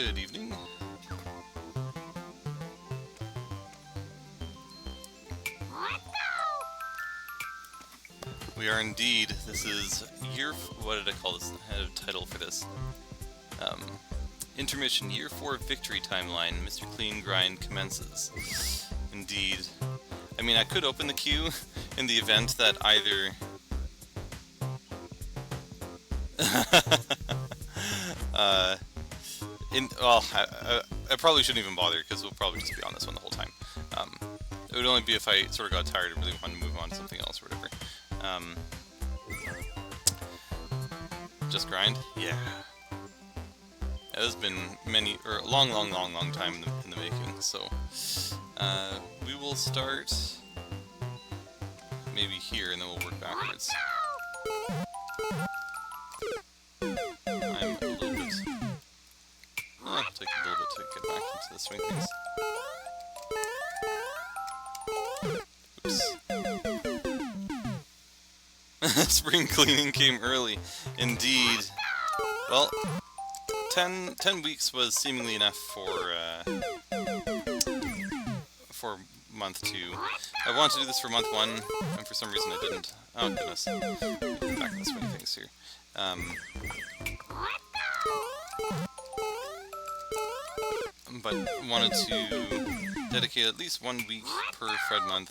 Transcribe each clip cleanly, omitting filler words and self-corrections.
Good evening. We are indeed. This is year. What did I call this? I had a title for this. Intermission Year 4 Victory Timeline. Mr. Clean Grind commences. Indeed. I mean, I could open the queue in the event that either. I probably shouldn't even bother because we'll probably just be on this one the whole time. It would only be if I sort of got tired and really wanted to move on to something else or whatever. Just grind? Yeah. It has been a long time in the making, so we will start maybe here and then we'll work backwards. I'm a little bit... it'll take a little bit to get back into the swing things. Oops. Spring cleaning came early. Indeed. Well, 10 weeks was seemingly enough for month 2. I wanted to do this for month 1, and for some reason I didn't. Oh goodness. Back in the swing things here. But wanted to dedicate at least 1 week per Fred month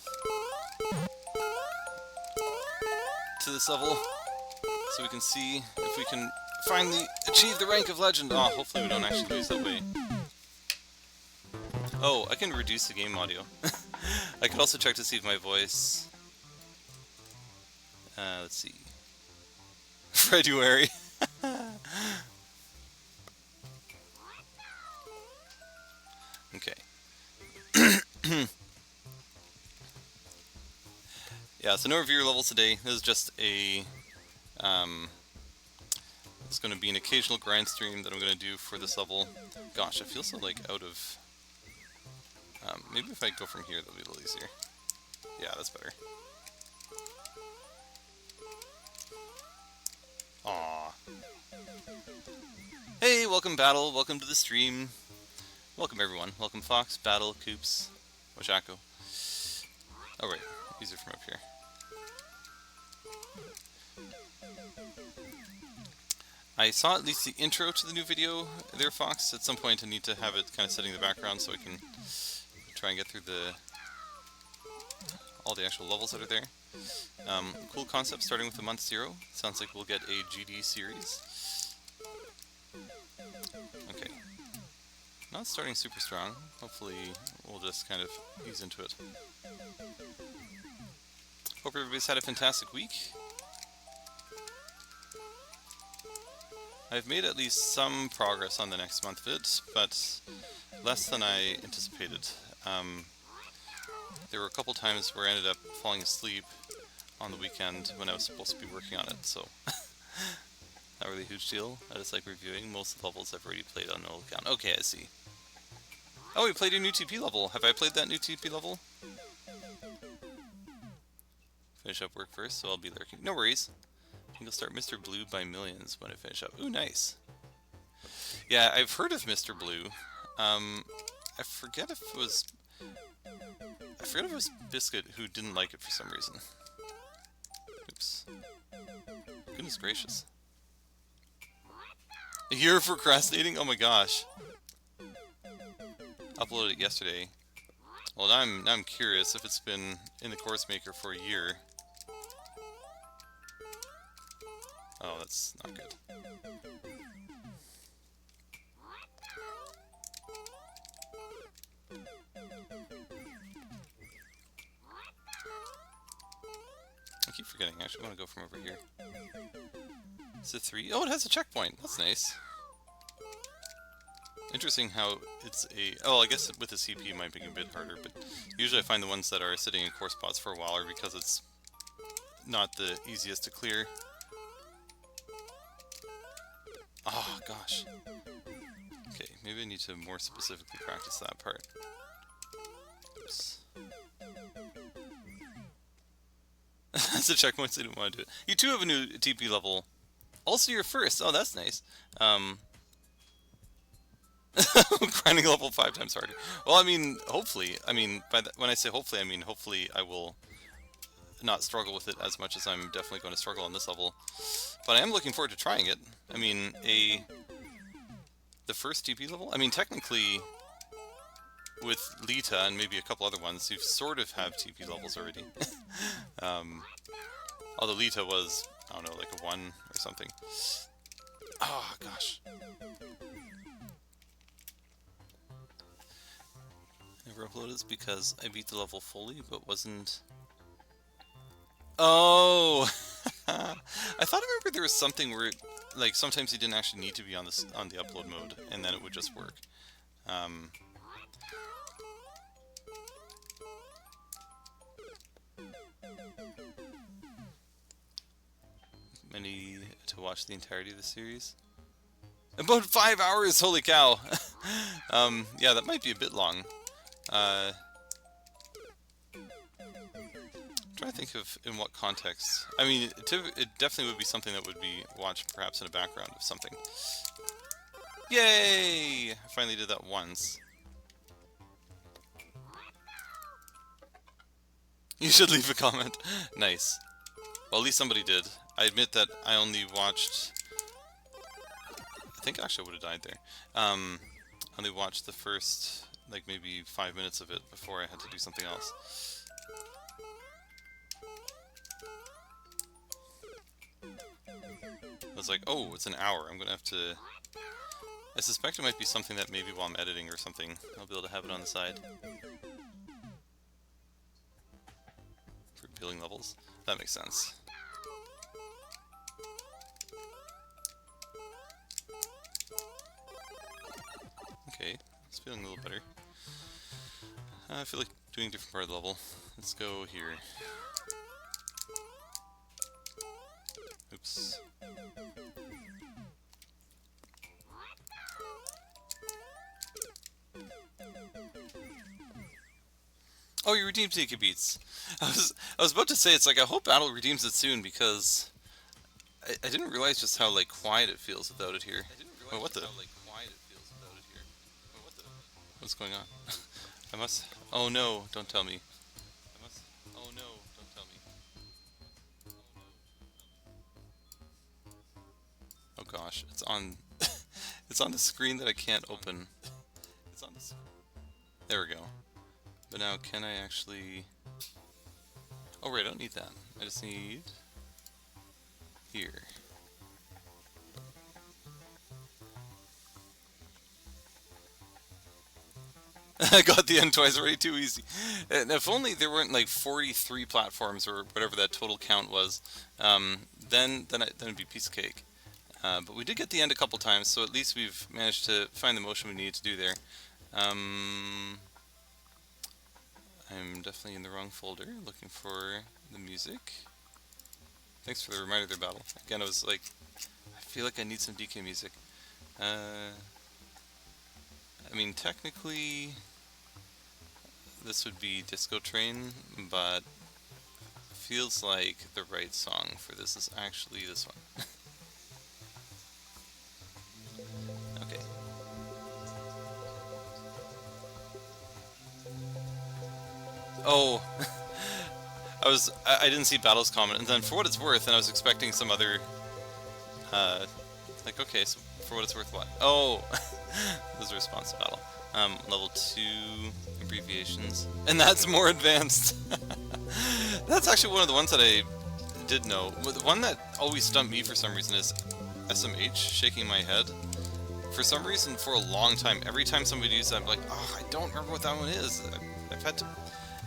to this level, so we can see if we can finally achieve the rank of legend. Oh, hopefully we don't actually lose that way. Oh, I can reduce the game audio. I could also check to see if my voice... let's see. February. Okay. Yeah, so no reviewer levels today. This is just a... it's going to be an occasional grind stream that I'm going to do for this level. Gosh, I feel so, like, out of... maybe if I go from here, that'll be a little easier. Yeah, that's better. Aww. Hey, welcome Battle, welcome to the stream. Welcome everyone. Welcome Fox, Battle, Coops, Washako. Oh right, easier from up here. I saw at least the intro to the new video there, Fox. At some point I need to have it kind of setting the background so I can try and get through all the actual levels that are there. Cool concept starting with the month 0. Sounds like we'll get a GD series. Okay. Not starting super strong. Hopefully we'll just kind of ease into it. Hope everybody's had a fantastic week. I've made at least some progress on the next month vid, but less than I anticipated. There were a couple times where I ended up falling asleep on the weekend when I was supposed to be working on it, so not really a huge deal. I just like reviewing. Most of the levels I've already played on no account. Okay, I see. Oh, we played a new TP level. Have I played that new TP level? Finish up work first, so I'll be lurking. No worries. I think I'll start Mr. Blue by millions when I finish up. Ooh, nice. Yeah, I've heard of Mr. Blue. I forget if it was Biscuit who didn't like it for some reason. Oops. Goodness gracious. A year of procrastinating? Oh my gosh. Uploaded it yesterday. Well, now I'm curious if it's been in the course maker for a year. Oh, that's not good. I keep forgetting. I actually want to go from over here. Is it 3? Oh, it has a checkpoint. That's nice. Interesting how it's a... Oh, I guess with the CP it might be a bit harder, but usually I find the ones that are sitting in core spots for a while are because it's not the easiest to clear. Oh, gosh. Okay, maybe I need to more specifically practice that part. Oops. That's a checkpoint, so I didn't want to do it. You too have a new TP level. Also your first. Oh, that's nice. Grinding level 5 times harder. Well, I mean, hopefully. I mean, when I say hopefully, I mean hopefully I will not struggle with it as much as I'm definitely going to struggle on this level. But I am looking forward to trying it. I mean, the first TP level? I mean, technically, with Lita and maybe a couple other ones, you sort of have TP levels already. Although Lita was, I don't know, like a 1 or something. Oh, gosh. Never uploaded because I beat the level fully, but wasn't... Oh! I thought I remember there was something where, like, sometimes you didn't actually need to be on the upload mode, and then it would just work. Many to watch the entirety of the series? About 5 hours, holy cow! Yeah, that might be a bit long. I'm trying to think of in what context. I mean, it definitely would be something that would be watched perhaps in a background of something. Yay! I finally did that once. You should leave a comment. Nice. Well, at least somebody did. I admit that I only watched... I think actually I would have died there. Only watched the first, like, maybe 5 minutes of it before I had to do something else. I was like, oh, it's an hour. I'm gonna have to... I suspect it might be something that maybe while I'm editing or something, I'll be able to have it on the side. For building levels. That makes sense. Okay, it's feeling a little better. I feel like doing a different part of the level. Let's go here. Oops. Oh, you redeemed Nika Beats. I was about to say, it's like, I hope Battle redeems it soon, because I didn't realize just how, like, quiet it feels without it here. Oh, what the? What's going on? I must... Oh no, don't tell me. Oh no, don't tell me. Oh gosh, it's on... it's on the screen that I can't open. It's on the screen. There we go. But now, can I actually... Oh right, I don't need that. I just need... here. I got the end twice already, too easy. And if only there weren't like 43 platforms or whatever that total count was, then it'd be piece of cake. But we did get the end a couple times, so at least we've managed to find the motion we needed to do there. I'm definitely in the wrong folder, looking for the music. Thanks for the reminder there, Battle. Again, I was like, I feel like I need some DK music. I mean, technically, this would be Disco Train, but feels like the right song for this is actually this one. Okay. Oh, I didn't see Battle's comment, and then for what it's worth, and I was expecting some other, like, okay, so for what it's worth, what? Oh, there's a response to Battle. Level 2 abbreviations, and that's more advanced. That's actually one of the ones that I did know. But the one that always stumped me for some reason is SMH, shaking my head. For some reason, for a long time, every time somebody uses that, I'm like, oh, I don't remember what that one is. I've had to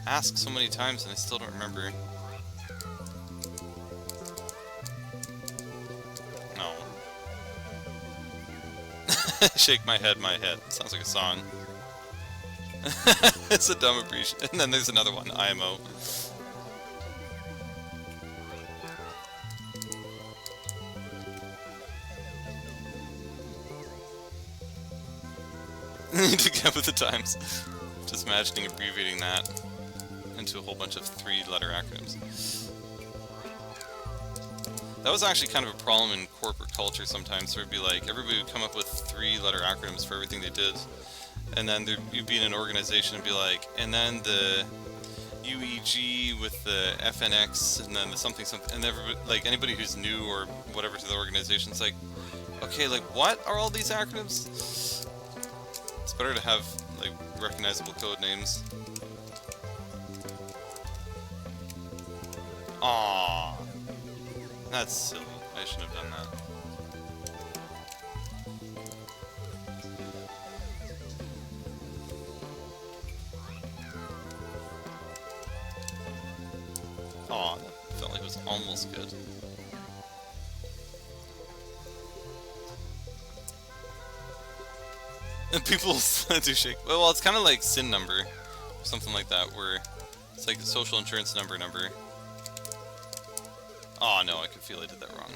ask so many times, and I still don't remember. No. Shake my head, my head. Sounds like a song. It's a dumb abbreviation. And then there's another one, IMO. To get with the times. Just imagining abbreviating that into a whole bunch of 3-letter acronyms. That was actually kind of a problem in corporate culture sometimes, where it'd be like, everybody would come up with 3-letter acronyms for everything they did. And then you'd be in an organization and be like, and then the UEG with the FNX, and then the something, and everybody, like anybody who's new or whatever to the organization, it's like, okay, like what are all these acronyms? It's better to have like recognizable code names. Aww, that's silly. I shouldn't have done that. Aw, that felt like it was almost good. And people do shake. Well, it's kind of like SIN number, or something like that, where it's like the social insurance number. Aw, no, I could feel I did that wrong.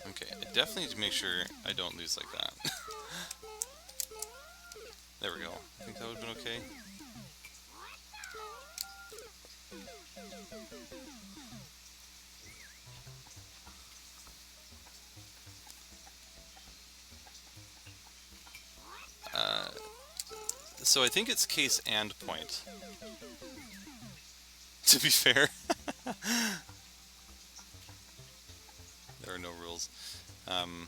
Okay, I definitely need to make sure I don't lose like that. There we go. I think that would have been okay. So I think it's case and point. To be fair. There are no rules. I'm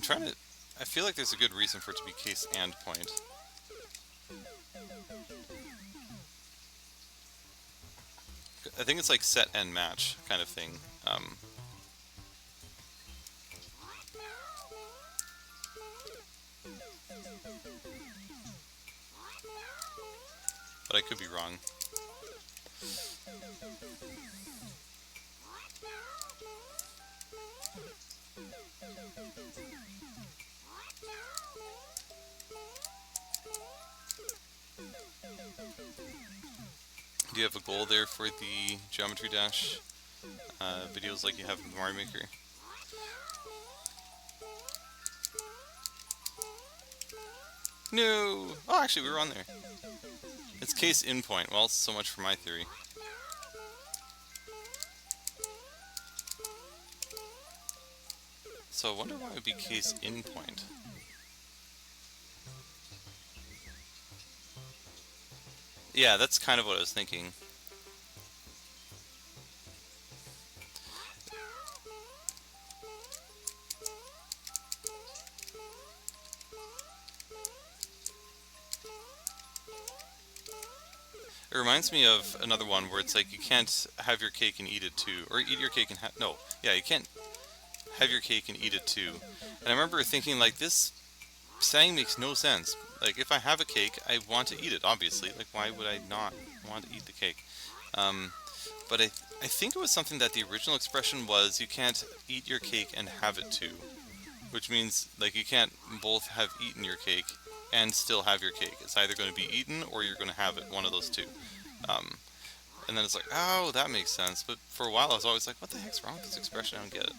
trying to... I feel like there's a good reason for it to be case and point. I think it's like set and match kind of thing. But I could be wrong. Do you have a goal there for the Geometry Dash videos like you have in Mario Maker? No! Oh, actually, we were on there. It's case in point. Well, so much for my theory. So I wonder why it would be case in point. Yeah, that's kind of what I was thinking. It reminds me of another one where it's like you can't have your cake and eat it too, or eat your cake and no, yeah, you can't have your cake and eat it too. And I remember thinking like, this saying makes no sense. Like, if I have a cake, I want to eat it, obviously. Like, why would I not want to eat the cake? But I think it was something that the original expression was, you can't eat your cake and have it too. Which means, like, you can't both have eaten your cake and still have your cake. It's either going to be eaten or you're going to have it, one of those two. And then it's like, oh, that makes sense. But for a while I was always like, what the heck's wrong with this expression? I don't get it.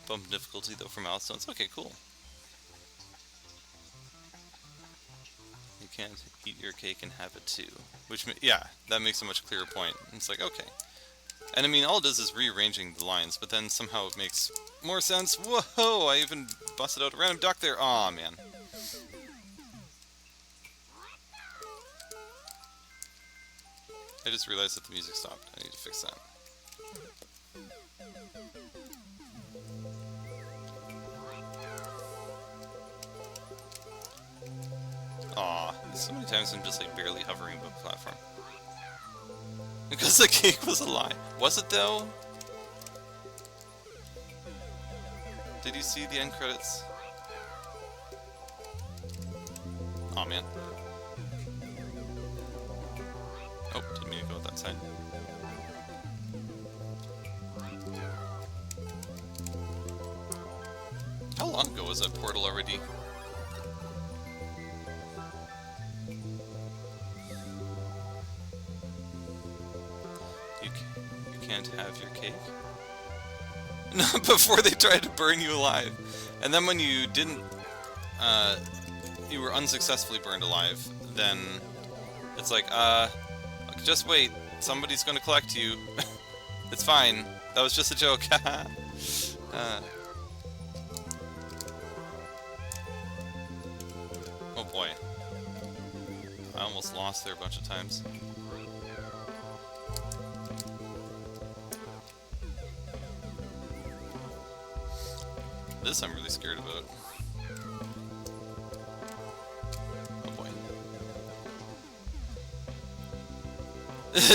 Bump difficulty though for milestones. Okay, cool. You can't eat your cake and have it too. Which, yeah, that makes a much clearer point. It's like, okay. And I mean, all it does is rearranging the lines, but then somehow it makes more sense. Whoa, I even busted out a random duck there. Aw, man. I just realized that the music stopped. I need to fix that. Aw, so many times I'm just like barely hovering above the platform. Because the cake was a lie. Was it though? Did you see the end credits? Aw, man. Oh, didn't mean to go that side. How long ago was that portal already? You can't have your cake? before they tried to burn you alive. And then when you didn't, you were unsuccessfully burned alive, then it's like, just wait, somebody's gonna collect you. It's fine, that was just a joke. Oh boy. I almost lost there a bunch of times. This I'm really scared about. Oh boy.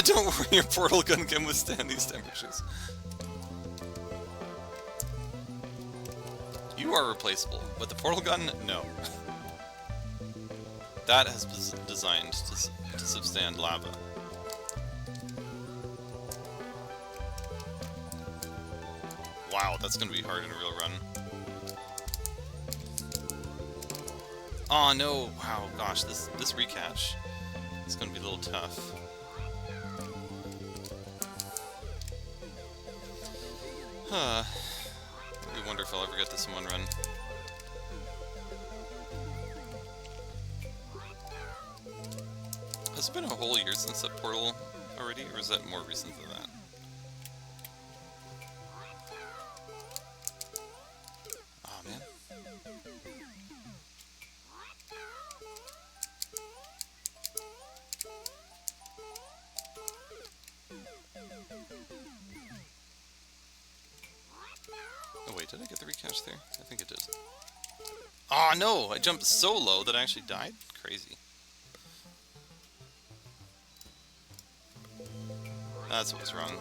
Don't worry, your portal gun can withstand these temperatures. You are replaceable, but the portal gun, no. That has been designed to withstand lava. Wow, that's gonna be hard in a real run. Oh no! Wow, gosh, this recatch is gonna be a little tough. I wonder if I'll ever get this in one run. Has it been a whole year since that portal already, or is that more recent than that? Oh man. Oh wait, did I get the recache there? I think I did. Oh no! I jumped so low that I actually died? Crazy. That's what was wrong.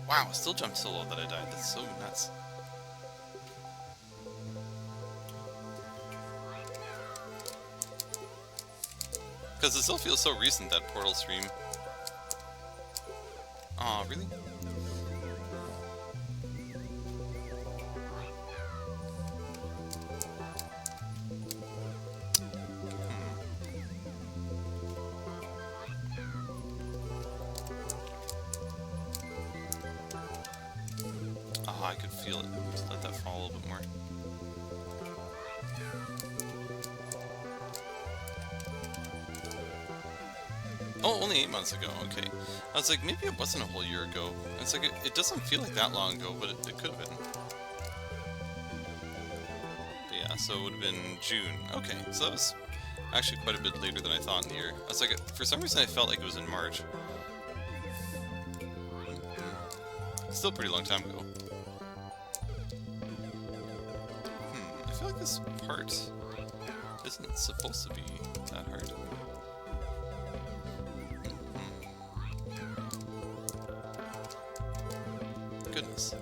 Wow, I still jumped so low that I died. That's so nuts. Because it still feels so recent, that portal stream. Aw, really? Oh, I could feel it. Just let that fall a little bit more. Oh, only 8 months ago, okay. I was like, maybe it wasn't a whole year ago. It's like, it doesn't feel like that long ago, but it could have been. But yeah, so it would have been June. Okay, so that was actually quite a bit later than I thought in the year. I was like, for some reason I felt like it was in March. Still a pretty long time ago. I feel like this part isn't supposed to be that hard. Goodness.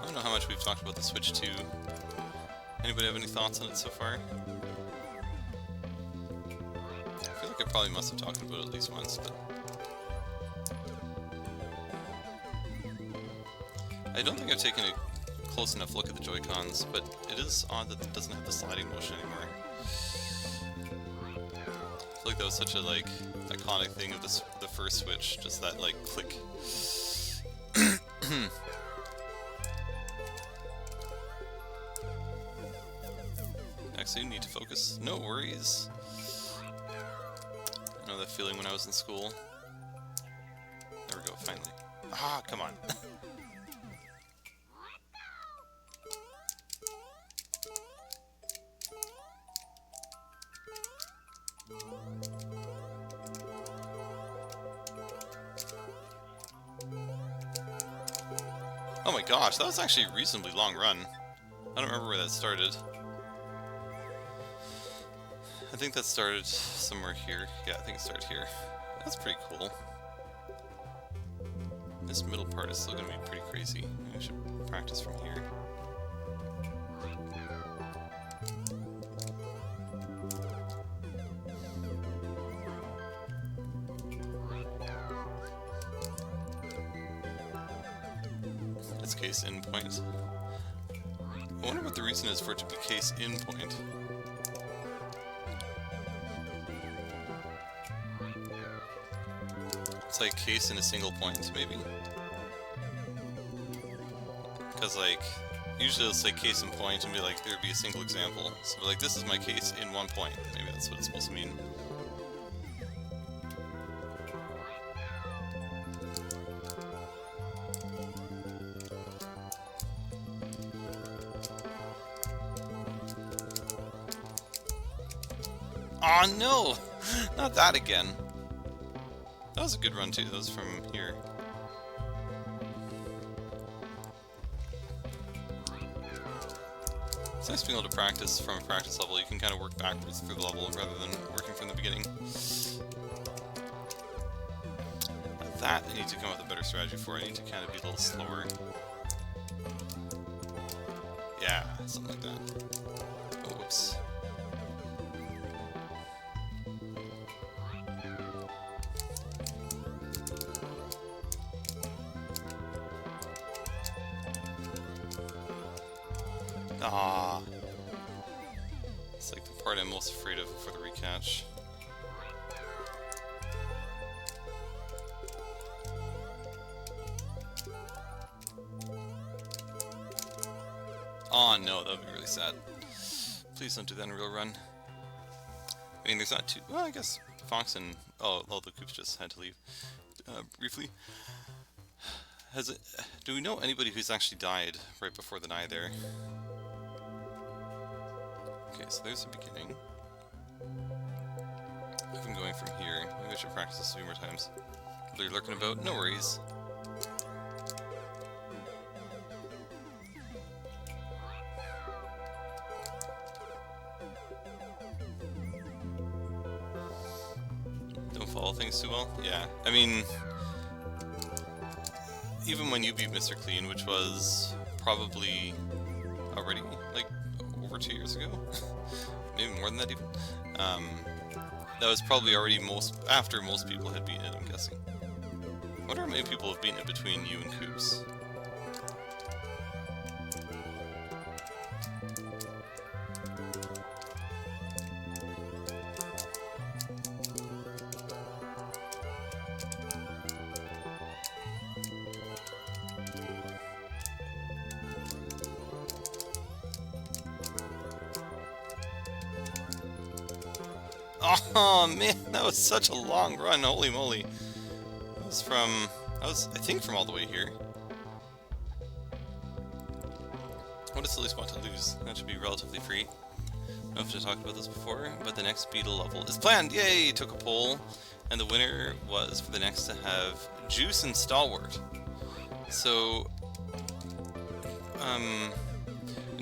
I don't know how much we've talked about the Switch 2. Anybody have any thoughts on it so far? I feel like I probably must have talked about it at least once, but... I don't think I've taken a close enough look at the Joy-Cons, but it is odd that it doesn't have the sliding motion anymore. I feel like that was such a, like, iconic thing of the first Switch, just that, like, click. Actually, you need to focus. No worries. I know that feeling when I was in school. There we go, finally. Ah, come on. Oh my gosh, that was actually a reasonably long run. I don't remember where that started. I think that started somewhere here. Yeah, I think it started here. That's pretty cool. This middle part is still going to be pretty crazy. I should practice from here. This case endpoint. I wonder what the reason is for it to be case in point. It's like case in a single point, maybe? Because, like, usually it'll say case in point and be like, there'd be a single example. So, like, this is my case in one point. Maybe that's what it's supposed to mean. Aw, no! Not that again. That was a good run, too. That was from here. It's nice being able to practice from a practice level. You can kind of work backwards through the level rather than working from the beginning. That I need to come up with a better strategy for. I need to kind of be a little slower. Yeah, something like that. Oh, whoops. Ah, it's like the part I'm most afraid of for the recatch. Oh no, that would be really sad. Please don't do that in a real run. I mean, there's not too... Well, I guess Fox and... Oh, the Coops just had to leave. Briefly. Do we know anybody who's actually died right before the Nye there? Okay, so there's the beginning. If I'm going from here, maybe I should practice this a few more times. What are you lurking about? No worries. Don't follow things too well? Yeah, I mean... Even when you beat Mr. Clean, which was probably already, like, over 2 years ago? Maybe more than that even? That was probably already after most people had beaten it, I'm guessing. I wonder how many people have beaten it between you and Coops. Oh man, that was such a long run, holy moly. That was I think from all the way here. What a silly spot to lose. That should be relatively free. I don't know if I talked about this before, but the next Beetle level is planned! Yay! Took a poll, and the winner was for the next to have Juice and Stalwart. So,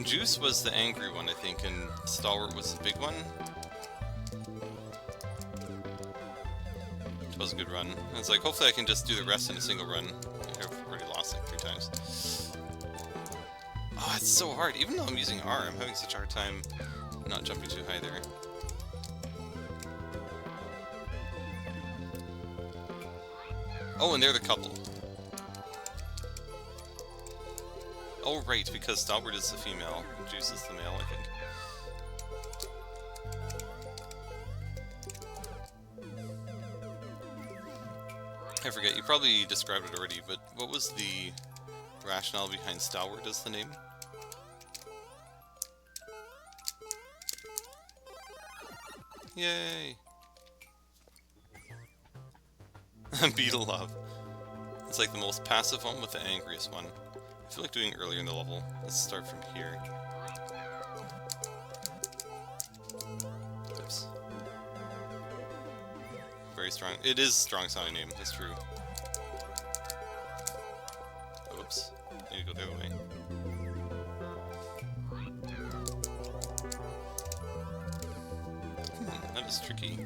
Juice was the angry one, I think, and Stalwart was the big one. That was a good run. I was like, hopefully I can just do the rest in a single run. I've already lost like 3 times. Oh, it's so hard. Even though I'm using R, I'm having such a hard time not jumping too high there. Oh, and they're the couple. Oh, right, because Stalwart is the female, and Juice is the male, I think. I forget, you probably described it already, but what was the rationale behind Stalwart as the name? Yay! Beetle Love. It's like the most passive one with the angriest one. I feel like doing it earlier in the level. Let's start from here. Oops. Very strong. It is strong sounding name, that's true. Oops. I need to go the other way. That is tricky.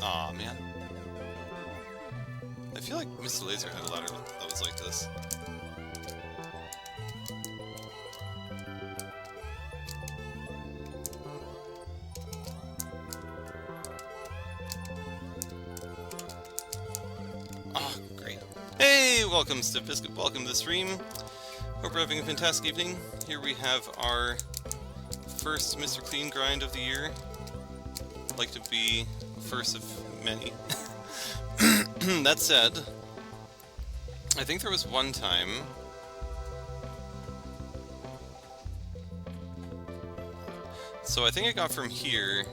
Aw, man. I feel like Mr. Laser had a ladder that was like this. Ah, great. Hey, welcome stiffbizkit, welcome to the stream. Hope you're having a fantastic evening. Here we have our first Mr. Clean grind of the year. Like to be first of many. That said, I think there was one time so I think I got from here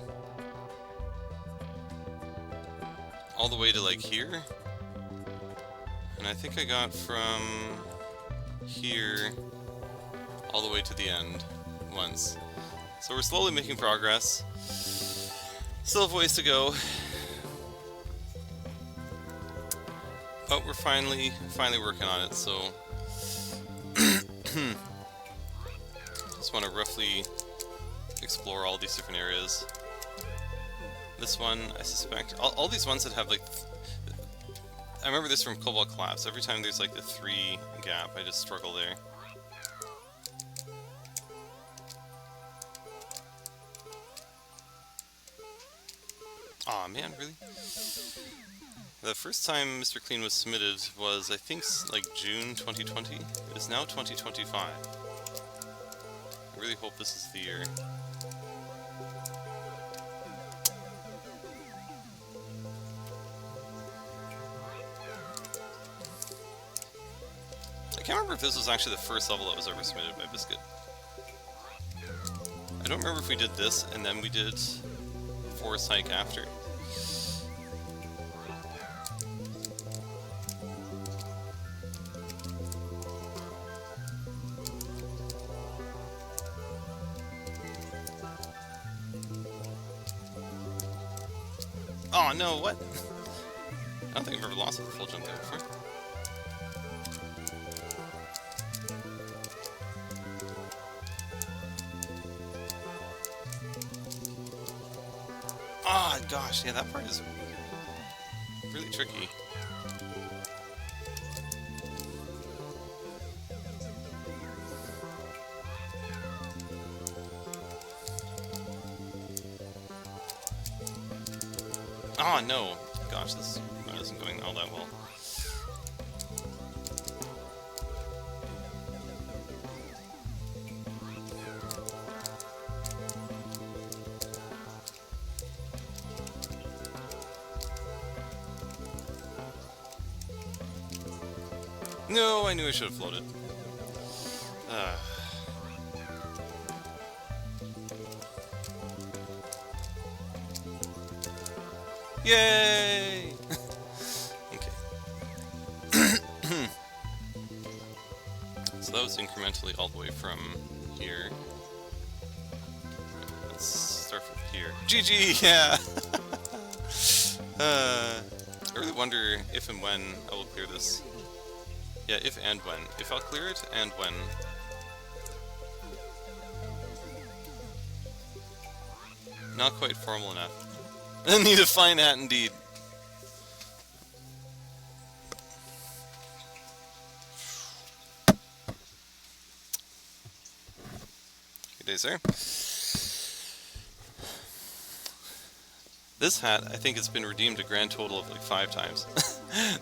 all the way to like here, and I think I got from here all the way to the end once. So we're slowly making progress. Still have ways to go, but we're finally working on it. So just want to roughly explore all these different areas. This one, I suspect, all these ones that have like, I remember this from Cobalt Collapse. Every time there's like the 3 gap, I just struggle there. Aw, man, really? The first time Mr. Clean was submitted was, I think, like June 2020. It is now 2025. I really hope this is the year. I can't remember if this was actually the first level that was ever submitted by Bizkit. I don't remember if we did this and then we did Forest Hike after. Oh no, what? I don't think I've ever lost with a full jump there before. Oh gosh, yeah, that part is really tricky. Oh no! Gosh, this isn't going all that well. No, I knew I should have floated. Yay! Okay. So that was incrementally all the way from here. Let's start from here. GG! Yeah! I really wonder if and when I will clear this. Yeah, if and when. If I'll clear it, and when. Not quite formal enough. I need a fine hat indeed. Good day, sir. This hat, I think, has been redeemed a grand total of like 5 times.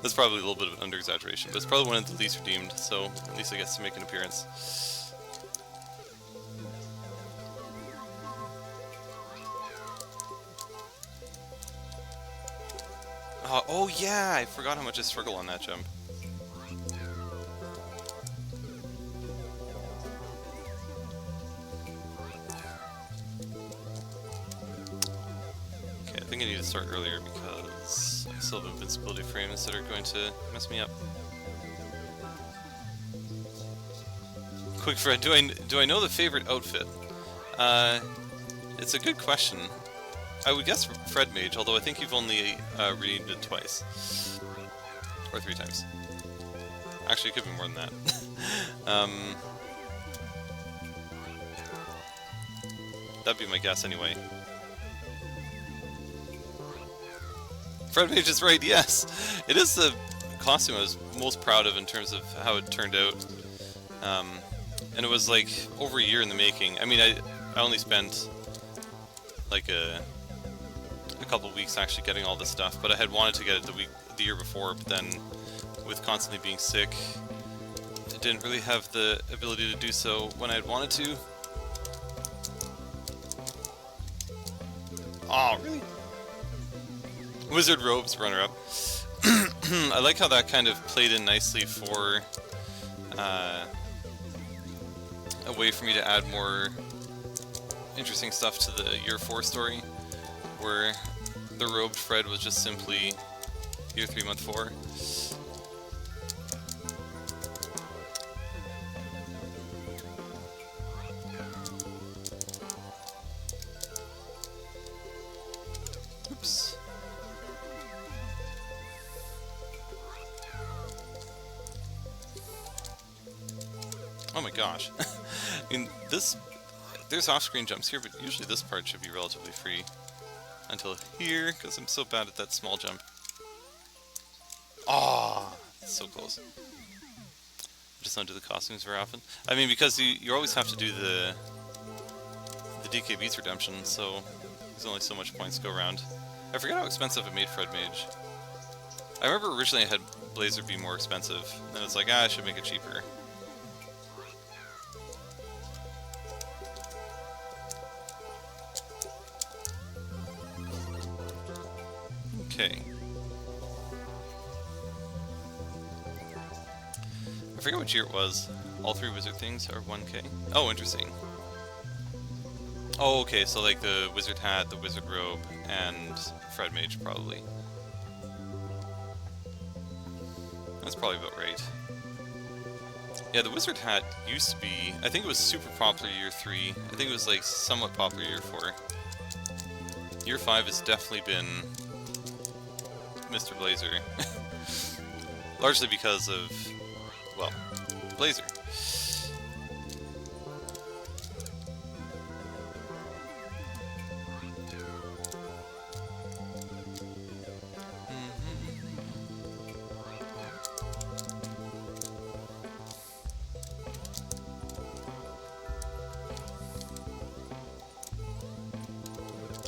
That's probably a little bit of an under-exaggeration, but it's probably one of the least redeemed, so at least I get to make an appearance. Oh yeah, I forgot how much I struggle on that jump. Okay, I think I need to start earlier because I still have invincibility frames that are going to mess me up. Quick Fred, do I know the favorite outfit? It's a good question. I would guess Fred Mage, although I think you've only redeemed it twice. Or 3 times. Actually, it could be more than that. That'd be my guess anyway. Fred Mage is right, yes! It is the costume I was most proud of in terms of how it turned out. And it was like over a year in the making. I mean, I only spent like a couple weeks actually getting all this stuff, but I had wanted to get it the year before, but then with constantly being sick, I didn't really have the ability to do so when I'd wanted to. Oh, really? Wizard Robes, runner-up. I like how that kind of played in nicely for a way for me to add more interesting stuff to the Year 4 story, where the robed Fred was just simply Year 3, Month 4. Oops. Oh my gosh. I mean, there's off-screen jumps here, but usually this part should be relatively free. Until here, because I'm so bad at that small jump. Ah, so close. I just don't do the costumes very often. I mean, because you always have to do the DK Beats redemption, so there's only so much points to go around. I forget how expensive it made Fred Mage. I remember originally I had Blazer be more expensive, and it's like, I should make it cheaper. Okay. I forget which year it was. All 3 wizard things are 1K. Oh, interesting. Oh, okay, so like the wizard hat, the wizard robe, and Fred Mage probably. That's probably about right. Yeah, the wizard hat used to be, I think it was super popular Year 3. I think it was like somewhat popular Year 4. Year 5 has definitely been Mr. Blazer. Largely because of, well, Blazer.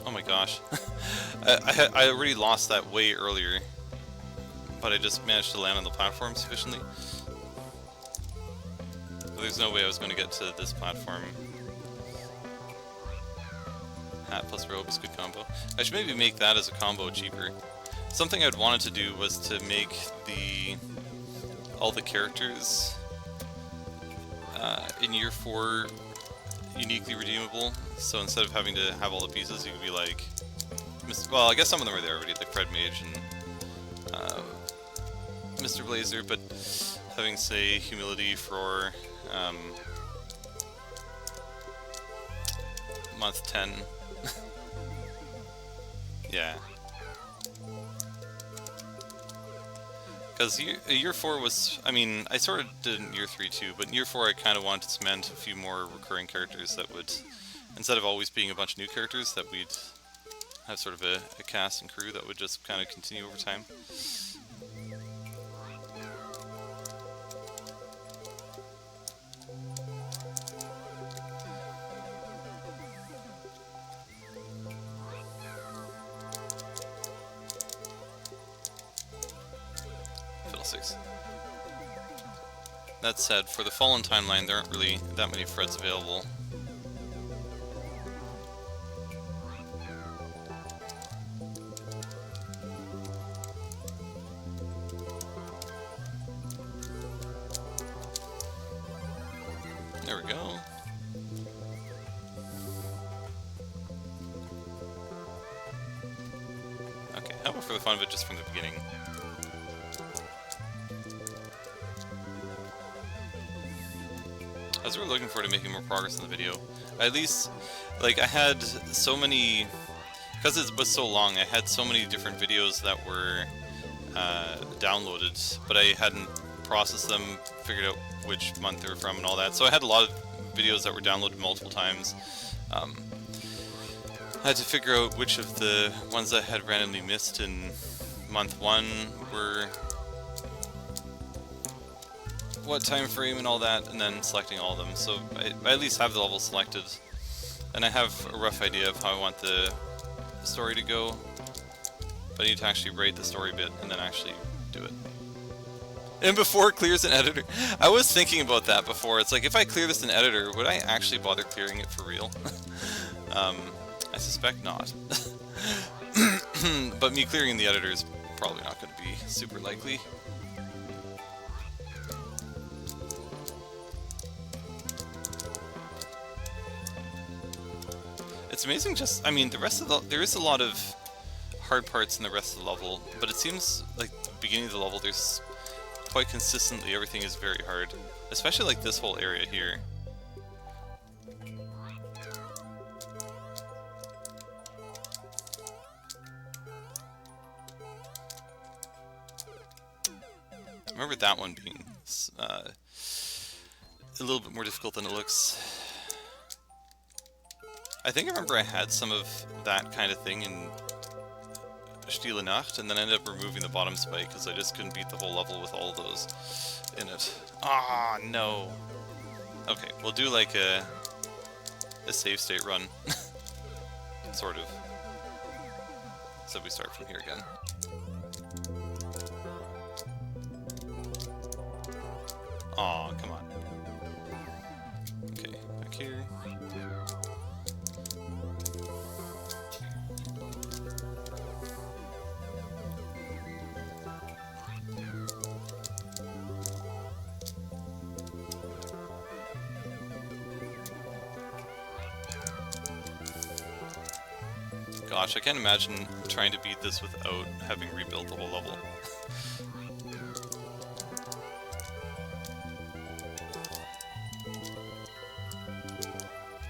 Oh my gosh. I already lost that way earlier, but I just managed to land on the platform sufficiently. So there's no way I was going to get to this platform. Hat plus robe is a good combo. I should maybe make that as a combo cheaper. Something I'd wanted to do was to make all the characters in Year 4 uniquely redeemable. So instead of having to have all the pieces, you could be like, well, I guess some of them are there already, like Fred Mage and Mr. Blazer, but having, say, humility for month 10. Yeah. Because year 4 was, I mean, I sort of did in Year 3 too, but in Year 4 I kind of wanted to cement a few more recurring characters that would, instead of always being a bunch of new characters, that we'd have sort of a cast and crew that would just kind of continue over time. Fiddlesticks. That said, for the Fallen timeline, there aren't really that many Freds available. There we go. Okay, how about for the fun of it, just from the beginning? I was really looking forward to making more progress in the video. At least, like, I had so many, because it was so long, I had so many different videos that were downloaded, but I hadn't processed them, figured out which month they were from and all that. So I had a lot of videos that were downloaded multiple times. I had to figure out which of the ones I had randomly missed in month 1 were what time frame and all that, and then selecting all of them. So I at least have the level selected, and I have a rough idea of how I want the story to go. But I need to actually write the story bit and then actually do it. And before it clears an editor, I was thinking about that before. It's like, if I clear this in editor, would I actually bother clearing it for real? I suspect not. But me clearing the editor is probably not going to be super likely. It's amazing just, I mean, the rest of the, there is a lot of hard parts in the rest of the level, but it seems like the beginning of the level, there's quite consistently everything is very hard. Especially like this whole area here. I remember that one being a little bit more difficult than it looks. I think I remember I had some of that kind of thing in Stille Nacht, and then I ended up removing the bottom spike because I just couldn't beat the whole level with all of those in it. Ah, no. Okay, we'll do like a save state run. Sort of. So we start from here again. Aw, come on. Okay, back here. Gosh, I can't imagine trying to beat this without having rebuilt the whole level.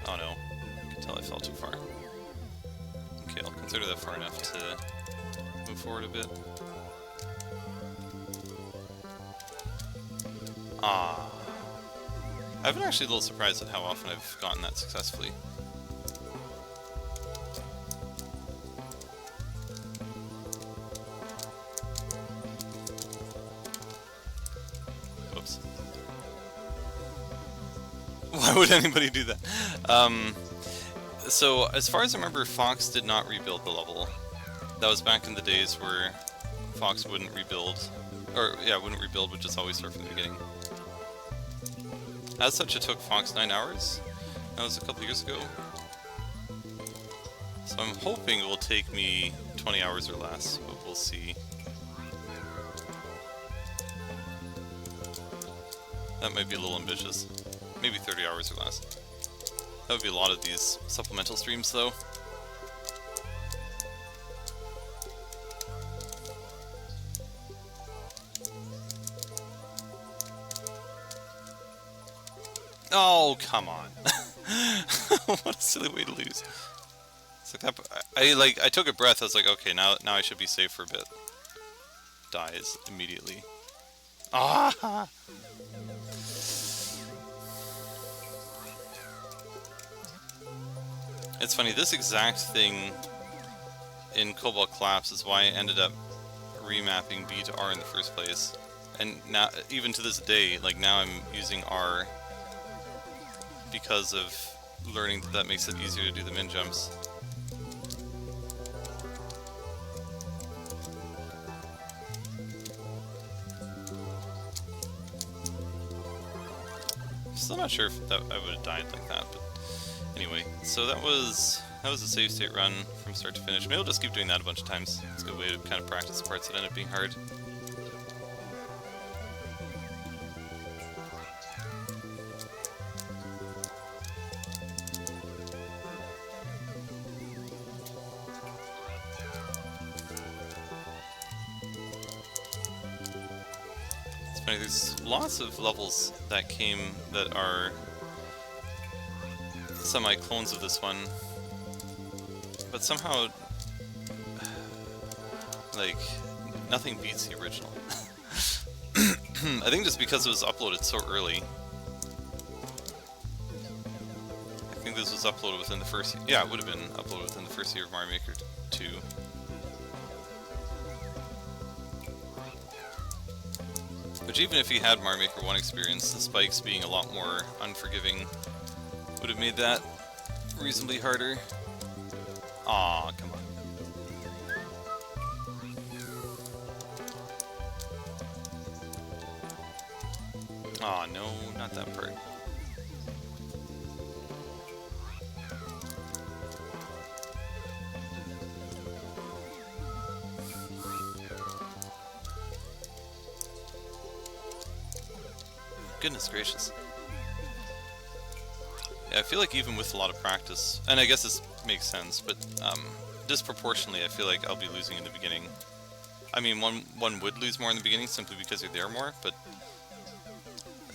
Oh no, I can tell I fell too far. Okay, I'll consider that far enough to move forward a bit. Ah. I've been actually a little surprised at how often I've gotten that successfully. Whoops. Why would anybody do that? So, as far as I remember, Fox did not rebuild the level. That was back in the days where Fox wouldn't rebuild. Or, yeah, wouldn't rebuild, would just always start from the beginning. As such, it took Fox 9 hours. That was a couple years ago. So I'm hoping it will take me 20 hours or less, but we'll see. That might be a little ambitious. Maybe 30 hours or less. That would be a lot of these supplemental streams, though. Oh, come on. What a silly way to lose. It's like that, I took a breath, I was like, okay, now I should be safe for a bit. Dies immediately. Ah! It's funny, this exact thing in Cobalt Collapse is why I ended up remapping B to R in the first place. And now, even to this day, like now I'm using R because of learning that makes it easier to do the min jumps. Still not sure if that I would have died like that, but anyway. So that was a save state run from start to finish. Maybe I'll just keep doing that a bunch of times. It's a good way to kind of practice the parts that end up being hard. There's lots of levels that came that are semi-clones of this one, but somehow, like, nothing beats the original. I think just because it was uploaded so early. I think this was uploaded within the first... Yeah, it would have been uploaded within the first year of Mario Maker 2. Which even if he had Mario Maker 1 experience, the spikes being a lot more unforgiving would have made that reasonably harder. Aw, come on. Aw, no, not that part. Goodness gracious. Yeah, I feel like even with a lot of practice, and I guess this makes sense, but disproportionately I feel like I'll be losing in the beginning. I mean, one would lose more in the beginning simply because you're there more, but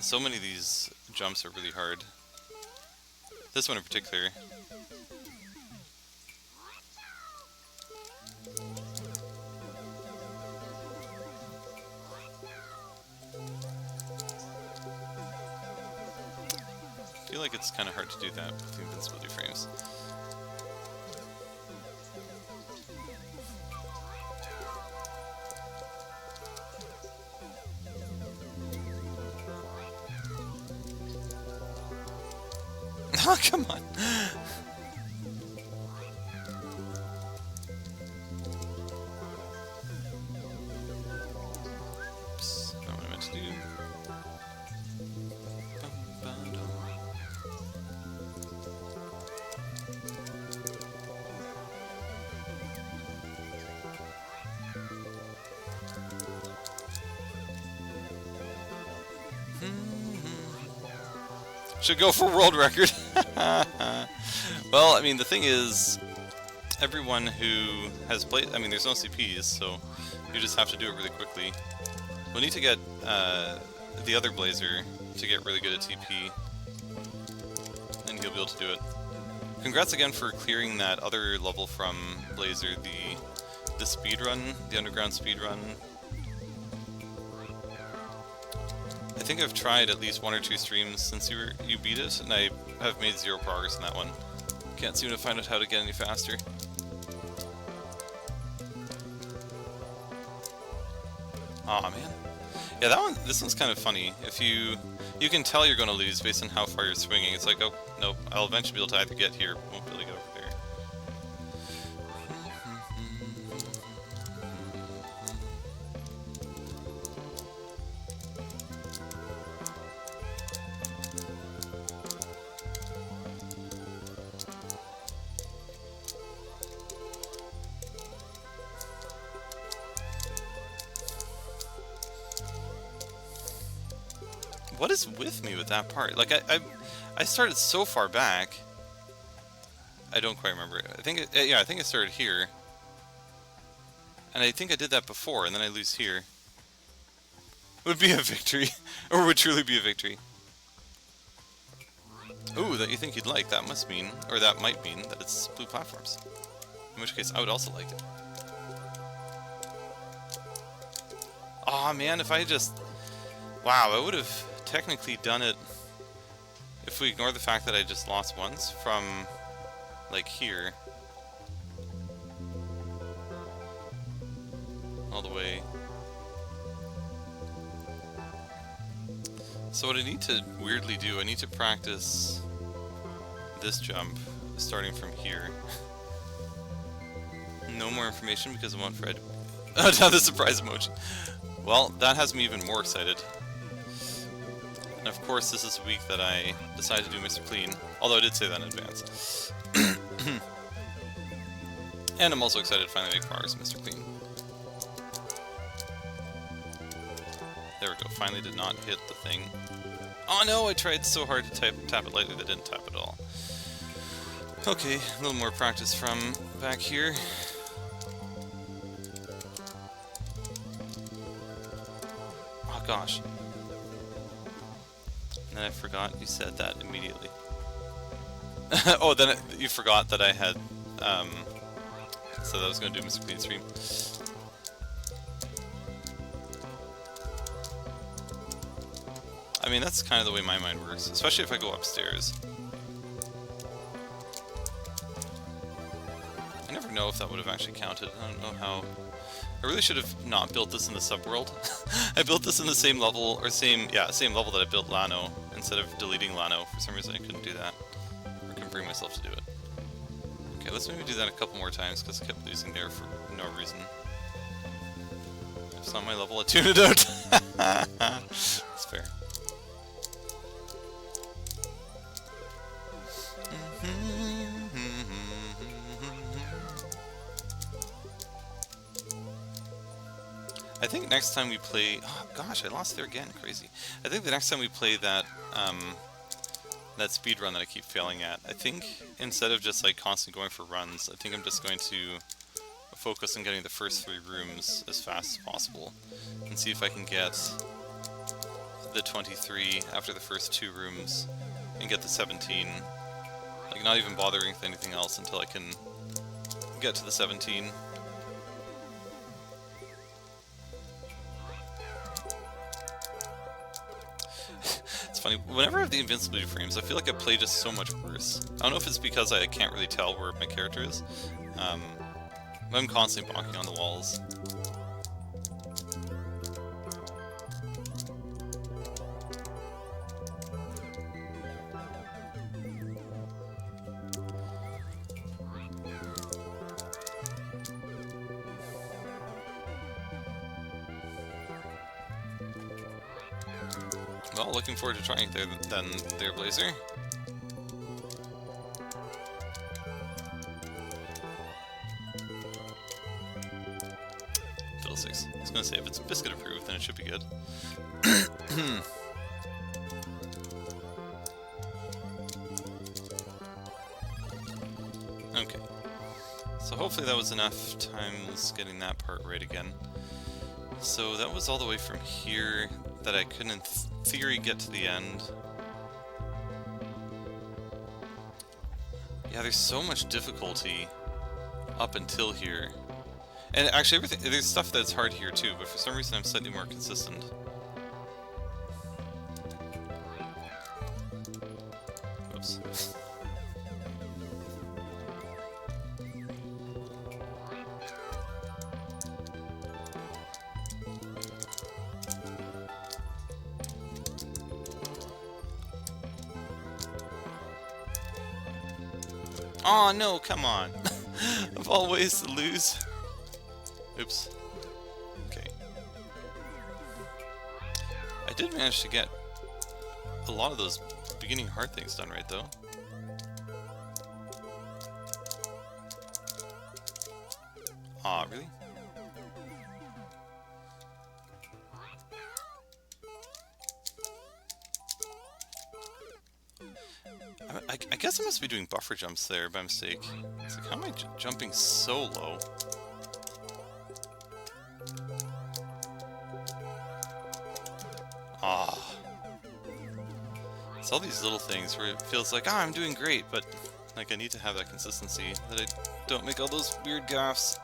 so many of these jumps are really hard. This one in particular. I feel like it's kind of hard to do that with the invincibility frames. Oh, come on! Oops, not what I meant to do. Should go for world record. Well, I mean, the thing is, everyone who has played, I mean, there's no CPs, so you just have to do it really quickly. We'll need to get the other Blazer to get really good at TP, and he'll be able to do it. Congrats again for clearing that other level from Blazer, the speedrun, the underground speedrun. I think I've tried at least 1 or 2 streams since you beat it, and I have made 0 progress in that one. Can't seem to find out how to get any faster. Aw, man. Yeah, this one's kind of funny. If you can tell you're going to lose based on how far you're swinging. It's like, oh, nope, I'll eventually be able to either get here, but won't really get over there. What is with me with that part? Like, I started so far back. I don't quite remember. I think yeah, I think I started here. And I think I did that before, and then I lose here. Would be a victory. Or would truly be a victory. Ooh, that you think you'd like. That must mean, or that might mean, that it's blue platforms. In which case, I would also like it. Aw, man, if I just... Wow, I would have technically done it if we ignore the fact that I just lost once from, like, here. All the way. So what I need to weirdly do, I need to practice this jump, starting from here. No more information because I want Fred. Oh, now the surprise emoji. Well, that has me even more excited. And of course, this is the week that I decided to do Mr. Clean, although I did say that in advance. And I'm also excited to finally make progress in Mr. Clean. There we go, finally did not hit the thing. Oh no, I tried so hard to tap it lightly that I didn't tap it at all. Okay, a little more practice from back here. Oh gosh. And then I forgot you said that immediately. Oh, then you forgot that I had, said I was going to do Mr. Clean stream. I mean, that's kind of the way my mind works, especially if I go upstairs. I never know if that would have actually counted. I don't know how I really should have not built this in the subworld. I built this in the same level, or same level that I built Lano, instead of deleting Lano. For some reason I couldn't do that. Or couldn't bring myself to do it. Okay, let's maybe do that a couple more times, because I kept losing there for no reason. If it's not my level, I tune it out. That's fair. I think next time we play... Oh gosh, I lost there again. Crazy. I think the next time we play that that speed run that I keep failing at, I think instead of just like constantly going for runs, I think I'm just going to focus on getting the first 3 rooms as fast as possible and see if I can get the 23 after the first 2 rooms and get the 17. Like not even bothering with anything else until I can get to the 17. Funny. Whenever I have the invincibility frames, I feel like I play just so much worse. I don't know if it's because I can't really tell where my character is. I'm constantly bonking on the walls. Well, looking forward to trying it then, Blazer. Fiddlesticks. I was gonna say, if it's biscuit approved, then it should be good. Okay. So hopefully that was enough times getting that part right again. So that was all the way from here that I couldn't in theory get to the end. Yeah, there's so much difficulty up until here. And actually everything, there's stuff that's hard here too, but for some reason I'm slightly more consistent. Oops. Oh no, come on. Of all ways to lose. Oops. Okay. I did manage to get a lot of those beginning hard things done right though. Aw, really? I guess I must be doing buffer jumps there by mistake. It's like, how am I jumping so low? Ah. It's all these little things where it feels like, I'm doing great, but like I need to have that consistency, that I don't make all those weird gaffes.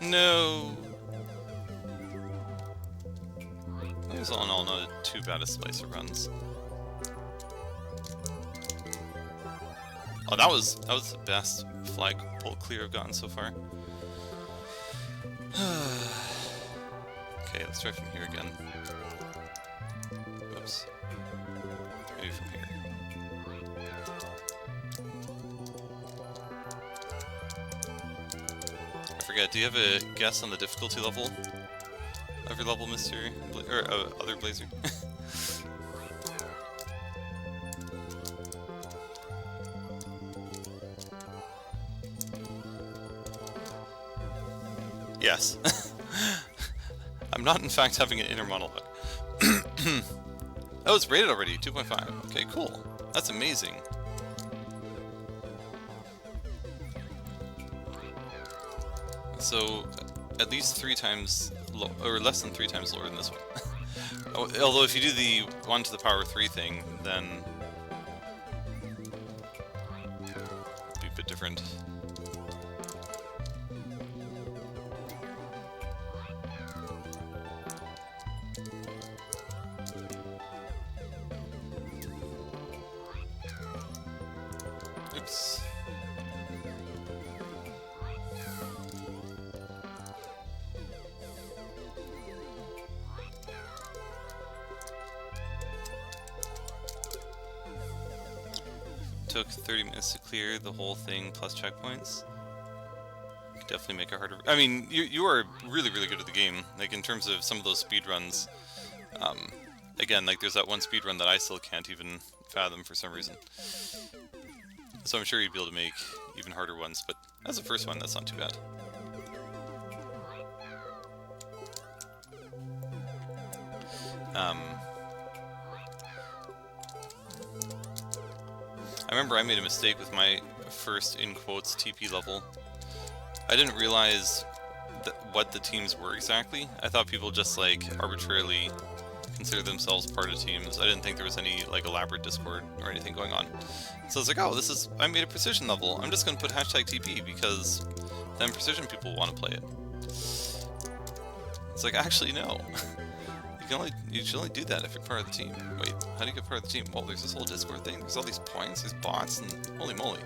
No! It was all in all not too bad a slice of runs. Oh, that was the best flagpole clear I've gotten so far. Okay, let's try from here again. Oops. Maybe from here. I forget, do you have a guess on the difficulty level of your level, Mr. Other Blazer? Yes. I'm not, in fact, having an inner monologue. Oh, it's rated already, 2.5. Okay, cool. That's amazing. So, at least 3 times, or less than 3 times lower than this one. Although if you do the 1 to the power 3 thing, then it'd be a bit different. Oops. Took 30 minutes to clear the whole thing plus checkpoints. Could definitely make it harder. I mean, you are really good at the game. Like in terms of some of those speed runs. Again, like there's that one speed run that I still can't even fathom for some reason. So I'm sure you'd be able to make even harder ones, but as a first one, that's not too bad. I remember I made a mistake with my first, in quotes, TP level. I didn't realize what the teams were exactly. I thought people just like arbitrarily consider themselves part of teams. I didn't think there was any like elaborate Discord or anything going on. So I was like, oh, I made a precision level. I'm just gonna put hashtag TP because then precision people want to play it. It's like, actually no. You should only do that if you're part of the team. Wait, how do you get part of the team? Well, there's this whole Discord thing. There's all these points, there's bots, and holy moly.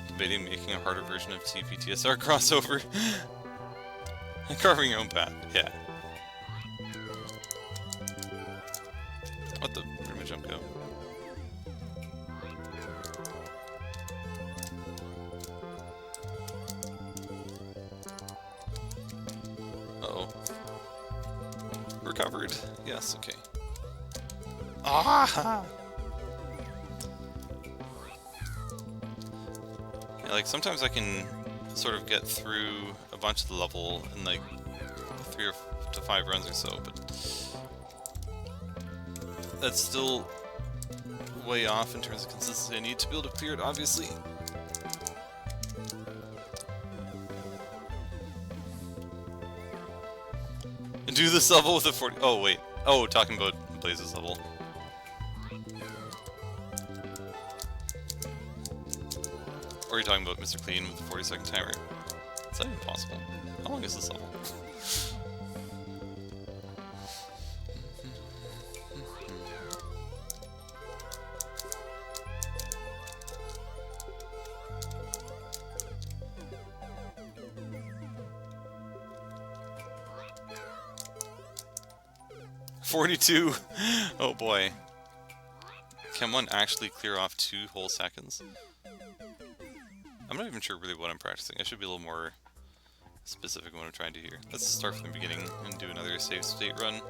Debating making a harder version of TPTSR crossover. Carving your own path, yeah. What the? Where'd my jump go? Uh-oh. Recovered. Yes, okay. Ah! Yeah, like sometimes I can sort of get through a bunch of the level in like 3 to 5 runs or so, but that's still way off in terms of consistency. I need to be able to clear it, obviously. Do this level with a 40... Oh, wait. Oh, talking about Blaze's level. Or are you talking about Mr. Clean with the 40-second timer? Is that even possible? How long is this level? 42! Oh boy. Can one actually clear off 2 whole seconds? I'm not even sure really what I'm practicing. I should be a little more specific in what I'm trying to do here. Let's start from the beginning and do another save state run.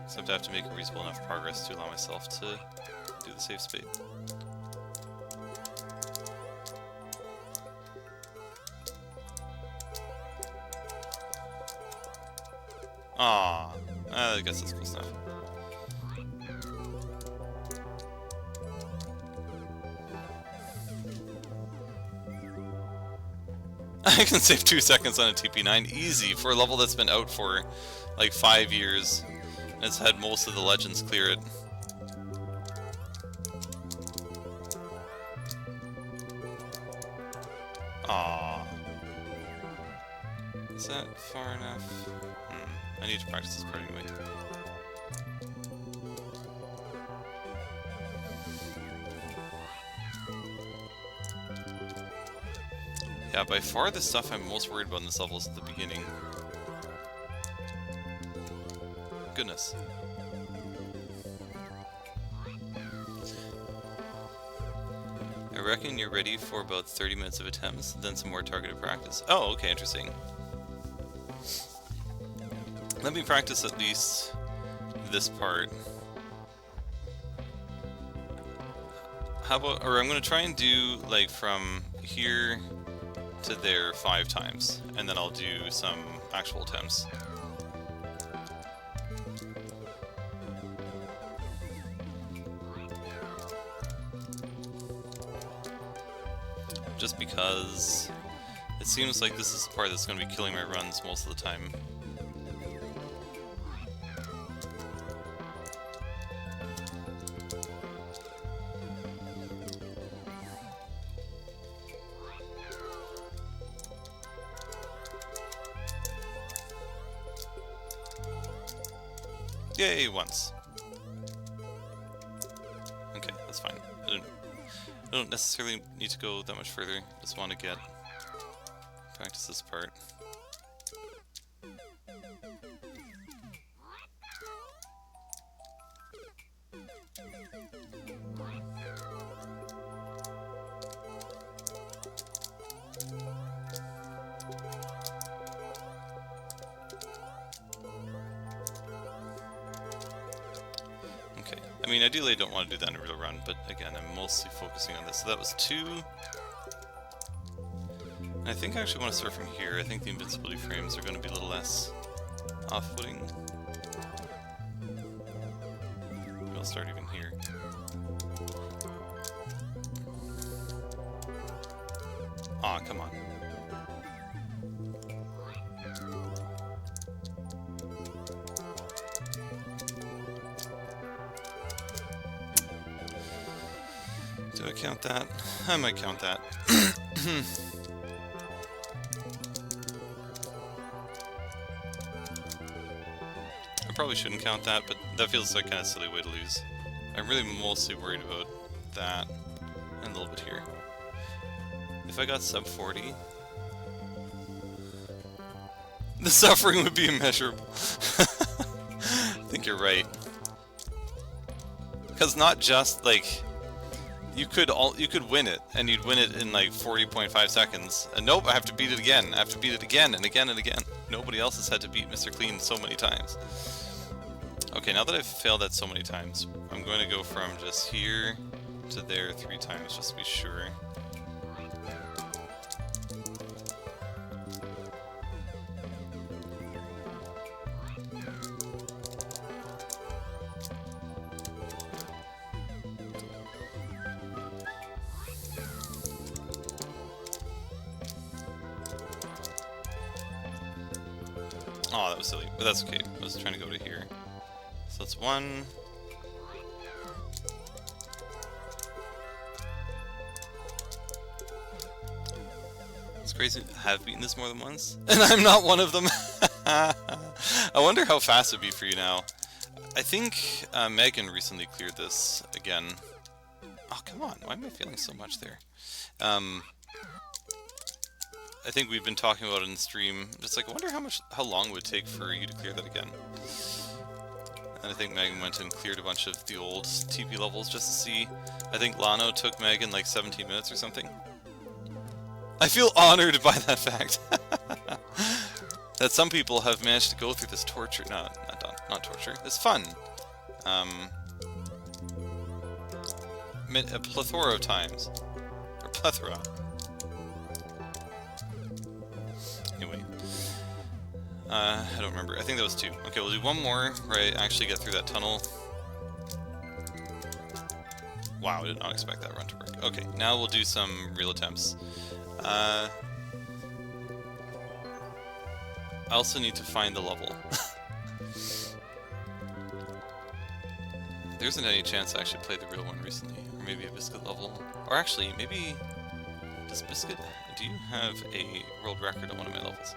Except I have to make a reasonable enough progress to allow myself to do the save state. Ah, I guess that's close enough. I can save 2 seconds on a TP9 easy for a level that's been out for like 5 years and it's had most of the legends clear it. Ah, is that far enough? I need to practice this part anyway. Yeah, by far the stuff I'm most worried about in this level is at the beginning. Goodness. I reckon you're ready for about 30 minutes of attempts, then some more targeted practice. Oh, okay, interesting. Let me practice at least this part. How about, or I'm going to try and do like from here to there 5 times, and then I'll do some actual attempts. Just because it seems like this is the part that's going to be killing my runs most of the time. Yay, once. Okay, that's fine. I don't necessarily need to go that much further. Just want to get practice this part. I mean, ideally I don't want to do that in a real run, but again, I'm mostly focusing on this. So that was 2. And I think I actually want to start from here. I think the invincibility frames are going to be a little less off-putting. I'll start even here. Aw, come on. Do I count that? I might count that. I probably shouldn't count that, but that feels like kind of a silly way to lose. I'm really mostly worried about that and a little bit here. If I got sub 40, the suffering would be immeasurable. I think you're right. Because not just like you could win it, and you'd win it in like 40.5 seconds. And nope, I have to beat it again. I have to beat it again and again and again. Nobody else has had to beat Mr. Clean so many times. Okay, now that I've failed that so many times, I'm going to go from just here to there 3 times just to be sure. Oh, that was silly, but that's okay. I was trying to go to here. So that's 1. It's crazy to have beaten this more than once, and I'm not one of them. I wonder how fast it'd be for you now. I think Megan recently cleared this again. Oh, come on. Why am I failing so much there? I think we've been talking about it in stream. Just like, I wonder how long it would take for you to clear that again. And I think Megan went and cleared a bunch of the old TP levels just to see. I think Lano took Megan like 17 minutes or something. I feel honored by that fact. That some people have managed to go through this torture. No, not torture. It's fun. A plethora of times. Or plethora. Anyway. I don't remember. I think that was 2. Okay, we'll do one more where I actually get through that tunnel. Wow, I did not expect that run to work. Okay, now we'll do some real attempts. I also need to find the level. There isn't any chance I actually played the real one recently. Or maybe a Biscuit level. Or actually, maybe... Does Biscuit... Do you have a world record on one of my levels?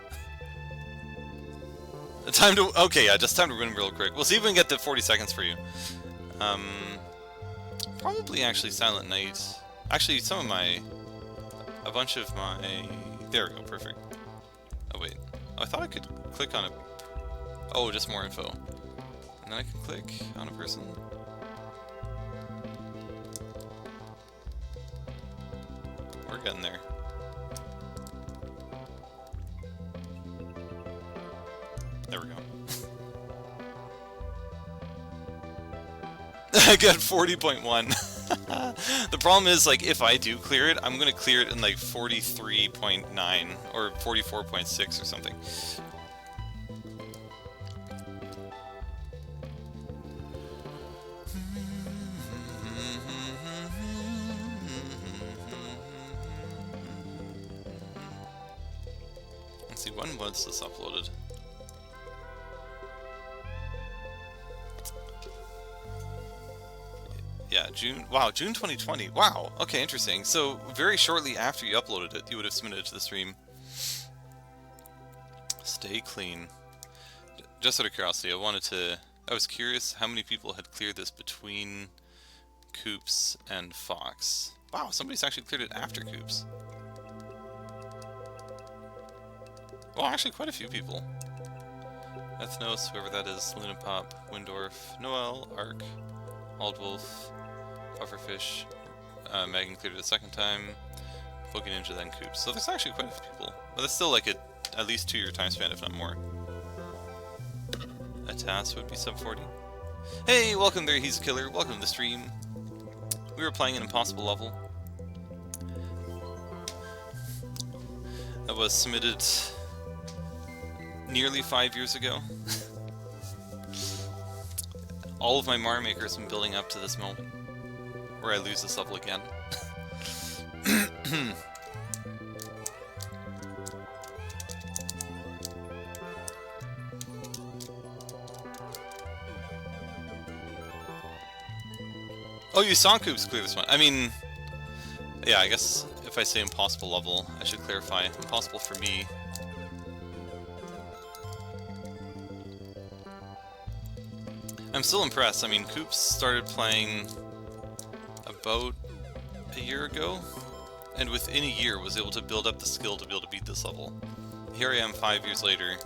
Time to... Okay, yeah, just time to run real quick. We'll see if we can get to 40 seconds for you. Probably actually Silent Night. Actually, some of my... A bunch of my... There we go, perfect. Oh, wait. Oh, I thought I could click on a... Oh, just more info. And then I can click on a person. We're getting there. There we go. I got 40.1. The problem is, like, if I do clear it, I'm gonna clear it in like 43.9 or 44.6 or something. Let's see, when was this uploaded? Yeah, June. Wow, June 2020. Wow. Okay, interesting. So very shortly after you uploaded it, you would have submitted it to the stream. Stay clean. Just out of curiosity, I wanted to I was curious how many people had cleared this between Coops and Fox. Wow, somebody's actually cleared it after Coops. Well, actually quite a few people. Ethnos, whoever that is, Lunapop, Windorf, Noel, Ark, Aldwolf, Pufferfish, Megan cleared it a second time, Poke Ninja, then Coops. So there's actually quite a few people. But that's still like at least 2-year time span, if not more. A task would be sub 40. Hey, welcome there, He's a Killer. Welcome to the stream. We were playing an impossible level that was submitted nearly 5 years ago. All of my Mario Maker has been building up to this moment where I lose this level again. Oh, you saw Coops clear this one. I mean, yeah, I guess if I say impossible level, I should clarify. Impossible for me. I'm still impressed. I mean, Coops started playing about a year ago, and within a year was able to build up the skill to be able to beat this level. Here I am 5 years later.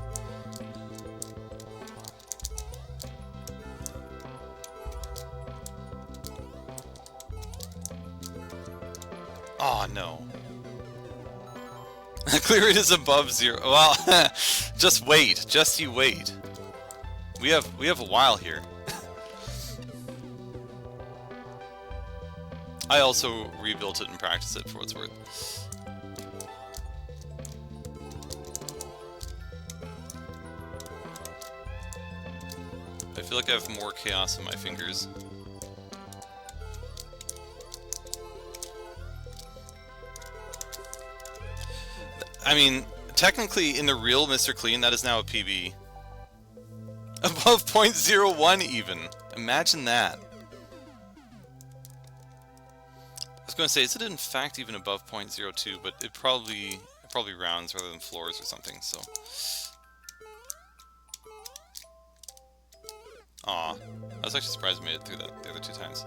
Oh no. Clear rate is above 0. Well, just wait. Just you wait. We have a while here. I also rebuilt it and practiced it for what it's worth. I feel like I have more chaos in my fingers. I mean, technically in the real Mr. Clean, that is now a PB. Above 0.01 even. Imagine that. I was going to say, is it in fact even above 0.02, but it probably rounds rather than floors or something, so. Aw. I was actually surprised I made it through that the other 2 times.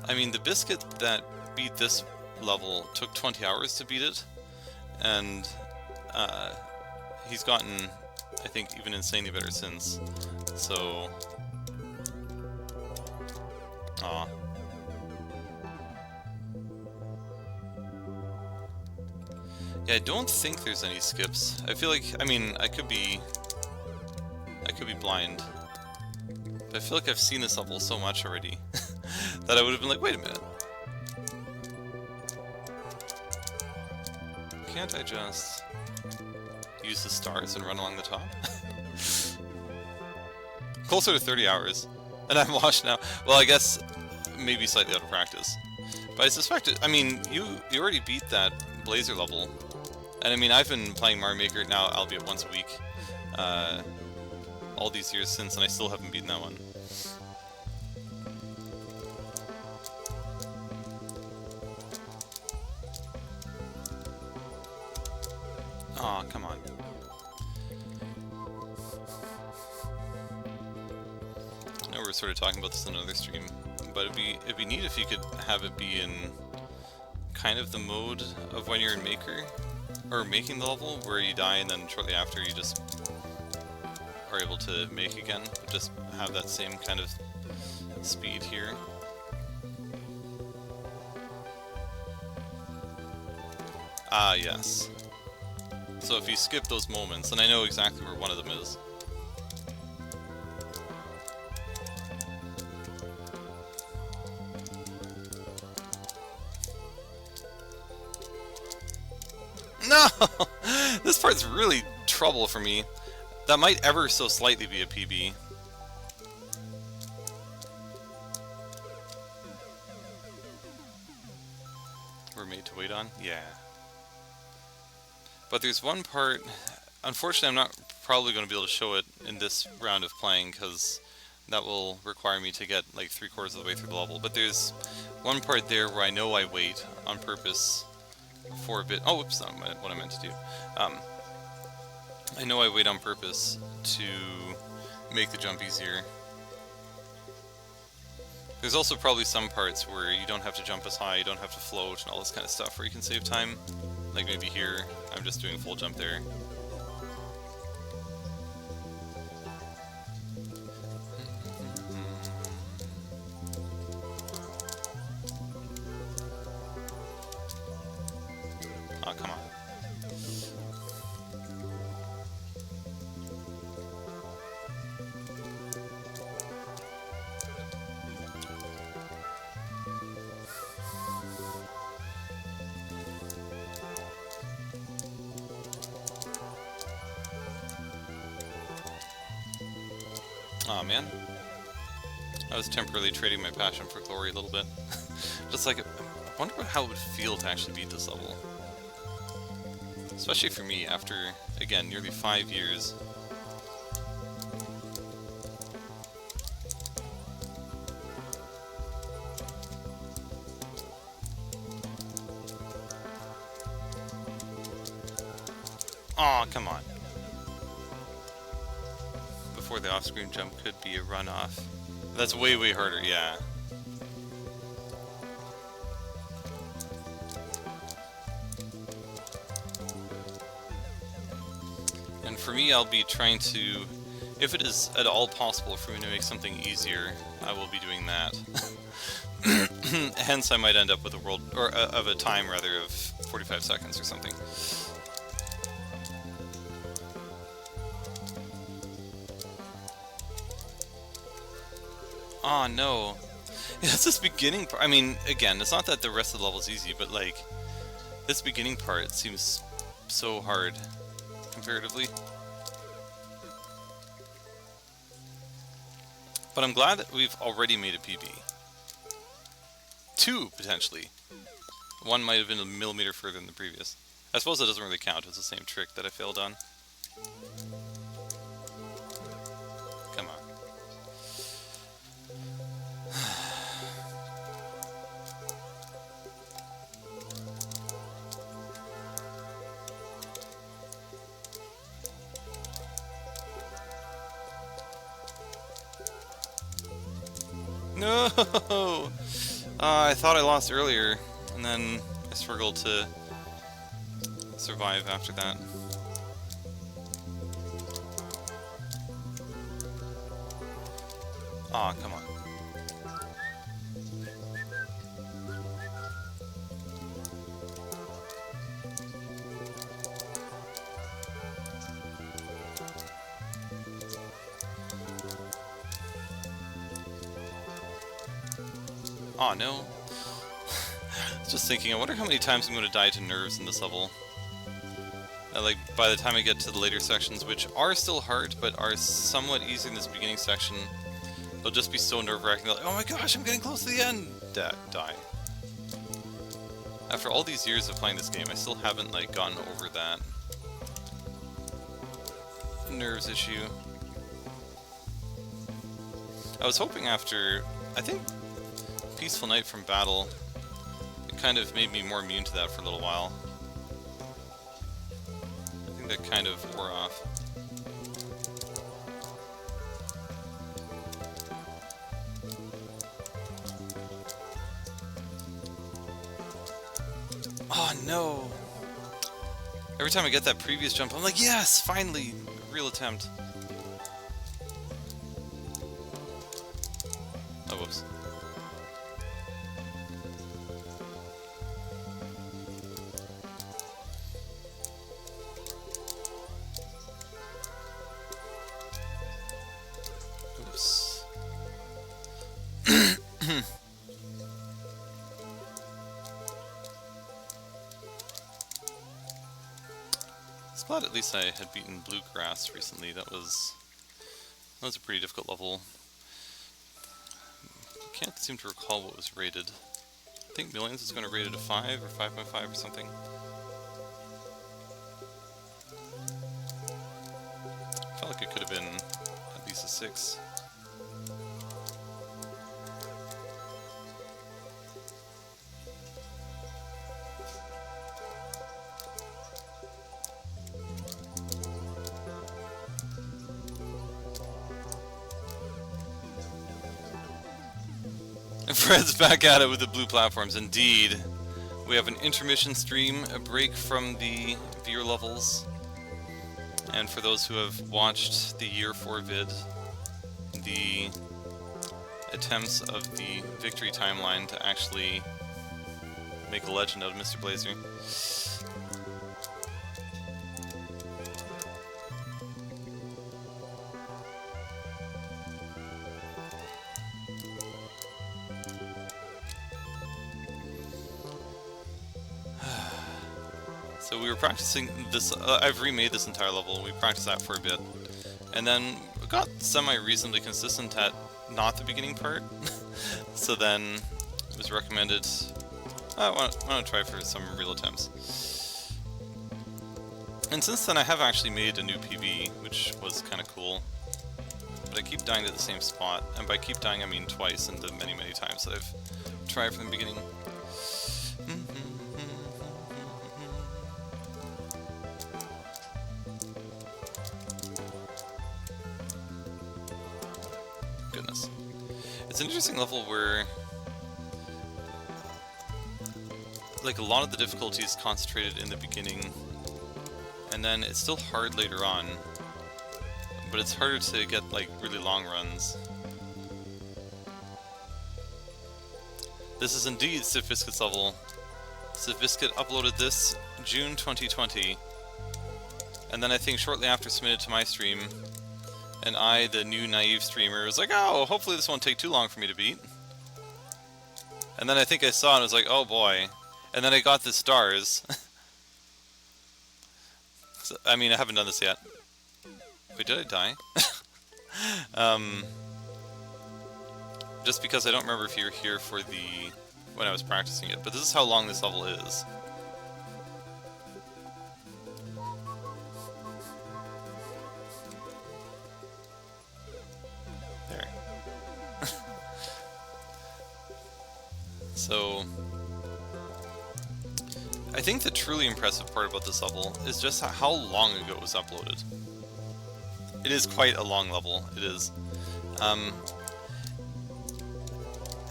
I mean, the biscuit that beat this level took 20 hours to beat it, and he's gotten, I think, even insanely better since. So, aw. Yeah, I don't think there's any skips. I feel like, I mean, I could be blind, but I feel like I've seen this level so much already that I would have been like, wait a minute. Can't I just use the stars and run along the top? Closer to 30 hours. And I'm washed now. Well, I guess maybe slightly out of practice. But I suspect it, I mean, you already beat that Blazer level. And I mean, I've been playing Mario Maker now, albeit once a week, all these years since, and I still haven't beaten that one. Aw, come on. I know we're sort of talking about this in another stream, but it'd be neat if you could have it be in kind of the mode of when you're in Maker, or making the level, where you die and then shortly after you just are able to make again. Just have that same kind of speed here. Ah, yes. So if you skip those moments, then I know exactly where one of them is. No! This part's really trouble for me. That might ever so slightly be a PB. We're made to wait on? Yeah. But there's one part, unfortunately I'm not probably going to be able to show it in this round of playing, because that will require me to get like 3/4 of the way through the level. But there's one part there where I know I wait on purpose for a bit. Oh, whoops, not what I meant to do. I know I wait on purpose to make the jump easier. There's also probably some parts where you don't have to jump as high, you don't have to float, and all this kind of stuff, where you can save time. Like maybe here, I'm just doing a full jump there. Oh, come on. Aw, man. I was temporarily trading my passion for glory a little bit. Just like, I wonder how it would feel to actually beat this level. Especially for me, after, again, nearly 5 years. Aw, come on. Before the off-screen jump could be a runoff. That's way, way harder, yeah. And for me, I'll be trying to, if it is at all possible for me to make something easier, I will be doing that. Hence, I might end up with a world, or of a time rather, of 45 seconds or something. Aw, no. Yeah, it's this beginning part. I mean, again, it's not that the rest of the level is easy, but like, this beginning part seems so hard, comparatively. But I'm glad that we've already made a PB. 2, potentially. One might have been a millimeter further than the previous. I suppose that doesn't really count, it's the same trick that I failed on. Come on. No! I thought I lost earlier, and then I struggled to survive after that. Aw, come on. Aw, no. Just thinking, I wonder how many times I'm going to die to nerves in this level. Like, by the time I get to the later sections, which are still hard, but are somewhat easy in this beginning section, they'll just be so nerve-wracking. They're like, oh my gosh, I'm getting close to the end! Die. After all these years of playing this game, I still haven't, like, gotten over that nerves issue. I was hoping after, I think, Peaceful Night from Battle, it kind of made me more immune to that for a little while. I think that kind of wore off. Oh no! Every time I get that previous jump, I'm like, yes, finally! Real attempt. Oh, whoops. Oops. I was glad at least I had beaten Bluegrass recently. That was a pretty difficult level. I can't seem to recall what was rated. I think Millions is going to rate it a 5 or 5.5 or something. I felt like it could have been at least a 6. Fred's back at it with the blue platforms. Indeed. We have an intermission stream, a break from the viewer levels. And for those who have watched the Year 4 vid, the attempts of the victory timeline to actually make a legend out of Mr. Blazer. So we were practicing this, I've remade this entire level, we practiced that for a bit, and then got semi-reasonably consistent at not the beginning part, so then it was recommended, I want to try for some real attempts. And since then I have actually made a new PB, which was kind of cool, but I keep dying to the same spot, and by keep dying I mean twice in the many times that I've tried from the beginning. Goodness. It's an interesting level where like a lot of the difficulty is concentrated in the beginning, and then it's still hard later on, but it's harder to get like really long runs. This is indeed stiffbizkit's level. stiffbizkit uploaded this June 2020, and then I think shortly after submitted to my stream, and I, the new naive streamer, was like, oh, hopefully this won't take too long for me to beat. And then I think I saw it and was like, oh boy. And then I got the stars. So, I mean, I haven't done this yet. Wait, did I die? Just because I don't remember if you were here for the... when I was practicing it, but this is how long this level is. There. So... I think the truly impressive part about this level is just how long ago it was uploaded. It is quite a long level, it is.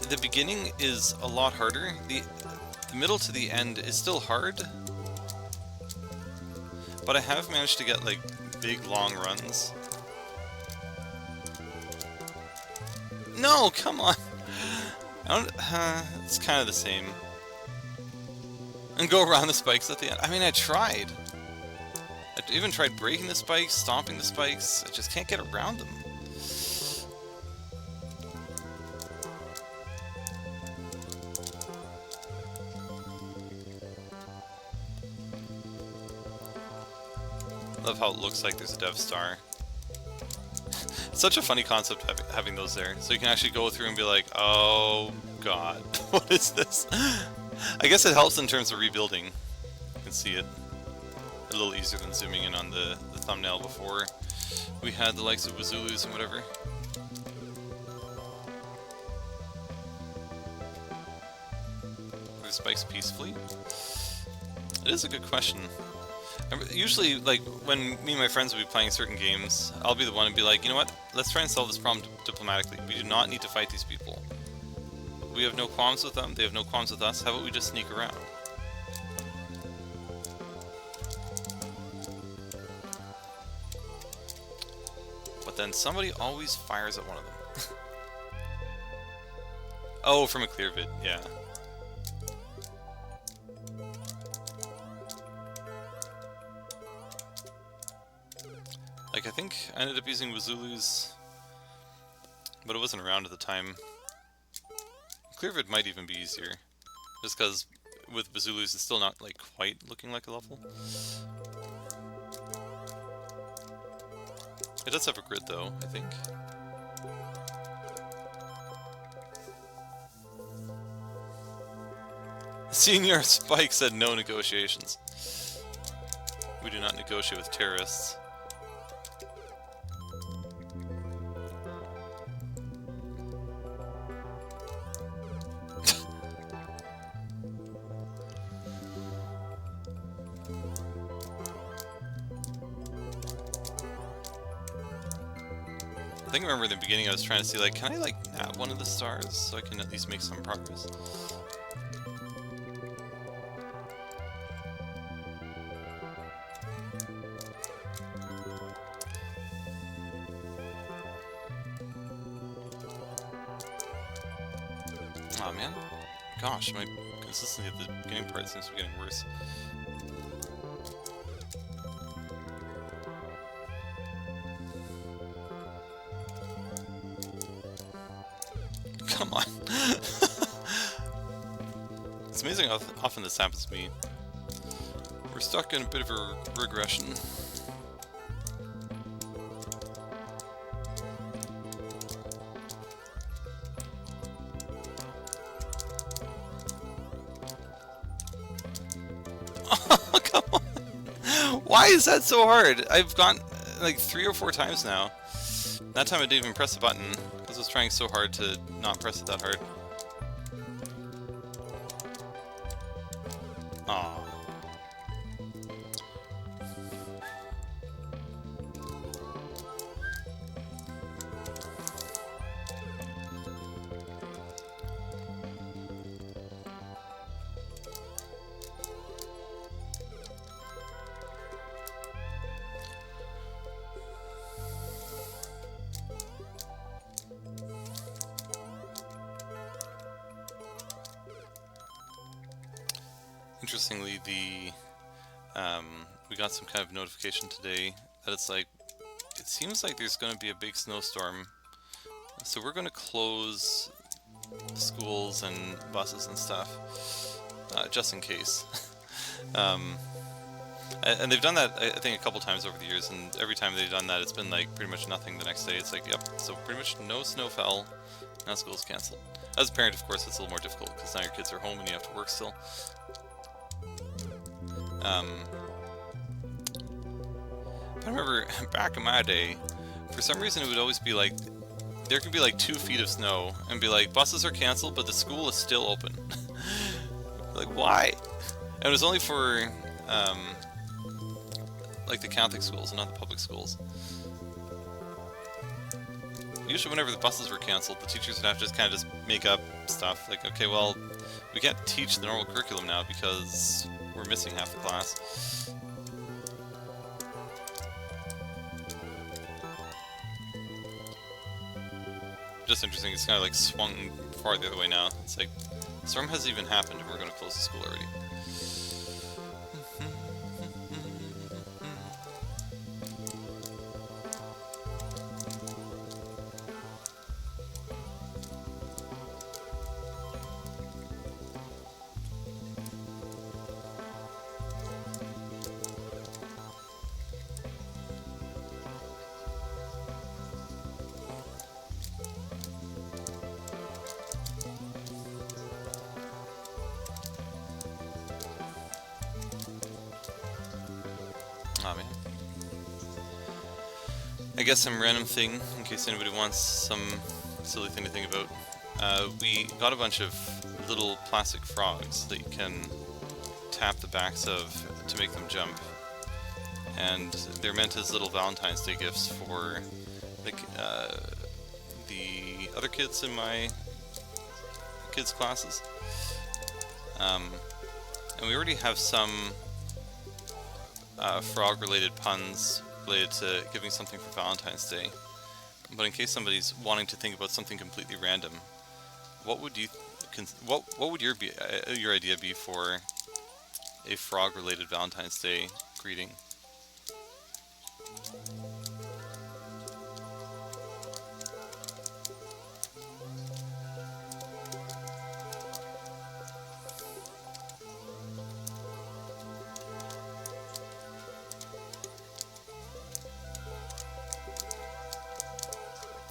The beginning is a lot harder. The middle to the end is still hard, but I have managed to get like big long runs. No, come on! It's kind of the same. And go around the spikes at the end. I mean, I tried. I even tried breaking the spikes, stomping the spikes. I just can't get around them. Love how it looks like there's a dev star. It's such a funny concept having those there. So you can actually go through and be like, oh god, what is this? I guess it helps in terms of rebuilding. You can see it a little easier than zooming in on the thumbnail before we had the likes of Wazulus and whatever. Are the spikes peacefully? It is a good question. Usually, like, when me and my friends will be playing certain games, I'll be the one and be like, you know what, let's try and solve this problem diplomatically. We do not need to fight these people. We have no qualms with them, they have no qualms with us, how about we just sneak around? But then somebody always fires at one of them. Oh, from a clear vid, yeah. Like, I think I ended up using Wazulus, but it wasn't around at the time. Clearvid might even be easier, just because with Wazulus it's still not like quite looking like a level. It does have a grid though, I think. Senior Spike said no negotiations. We do not negotiate with terrorists. I think I remember in the beginning I was trying to see, like, can I, like, one of the stars, so I can at least make some progress. Aw, man. Gosh, my consistency at the beginning part seems to be getting worse. Come on. It's amazing how often this happens to me. We're stuck in a bit of a regression. Oh, come on. Why is that so hard? I've gone like 3 or 4 times now. That time I didn't even press the button because I was trying so hard to not press it that hard. Aww. Interestingly, we got some kind of notification today that it's like, it seems like there's going to be a big snowstorm, so we're going to close schools and buses and stuff, just in case. And they've done that, I think, a couple times over the years, and every time they've done that, it's been like pretty much nothing the next day. It's like, yep, so pretty much no snow fell, now school's canceled. As a parent, of course, it's a little more difficult because now your kids are home and you have to work still. But I remember back in my day, for some reason it would always be like, there could be like 2 feet of snow and be like, buses are canceled, but the school is still open. Like, why? And it was only for, like the Catholic schools and not the public schools. Usually whenever the buses were canceled, the teachers would have to just kind of just make up stuff. Like, okay, well, we can't teach the normal curriculum now because we're missing half the class. Just interesting, it's kind of like swung far the other way now. It's like, the storm hasn't even happened and we're going to close the school already. Oh man. I guess some random thing, in case anybody wants some silly thing to think about. We got a bunch of little plastic frogs that you can tap the backs of to make them jump. And they're meant as little Valentine's Day gifts for like, the other kids in my kids' classes. And we already have some frog-related puns related to giving something for Valentine's Day. But in case somebody's wanting to think about something completely random, what would you what would your idea be for a frog-related Valentine's Day greeting?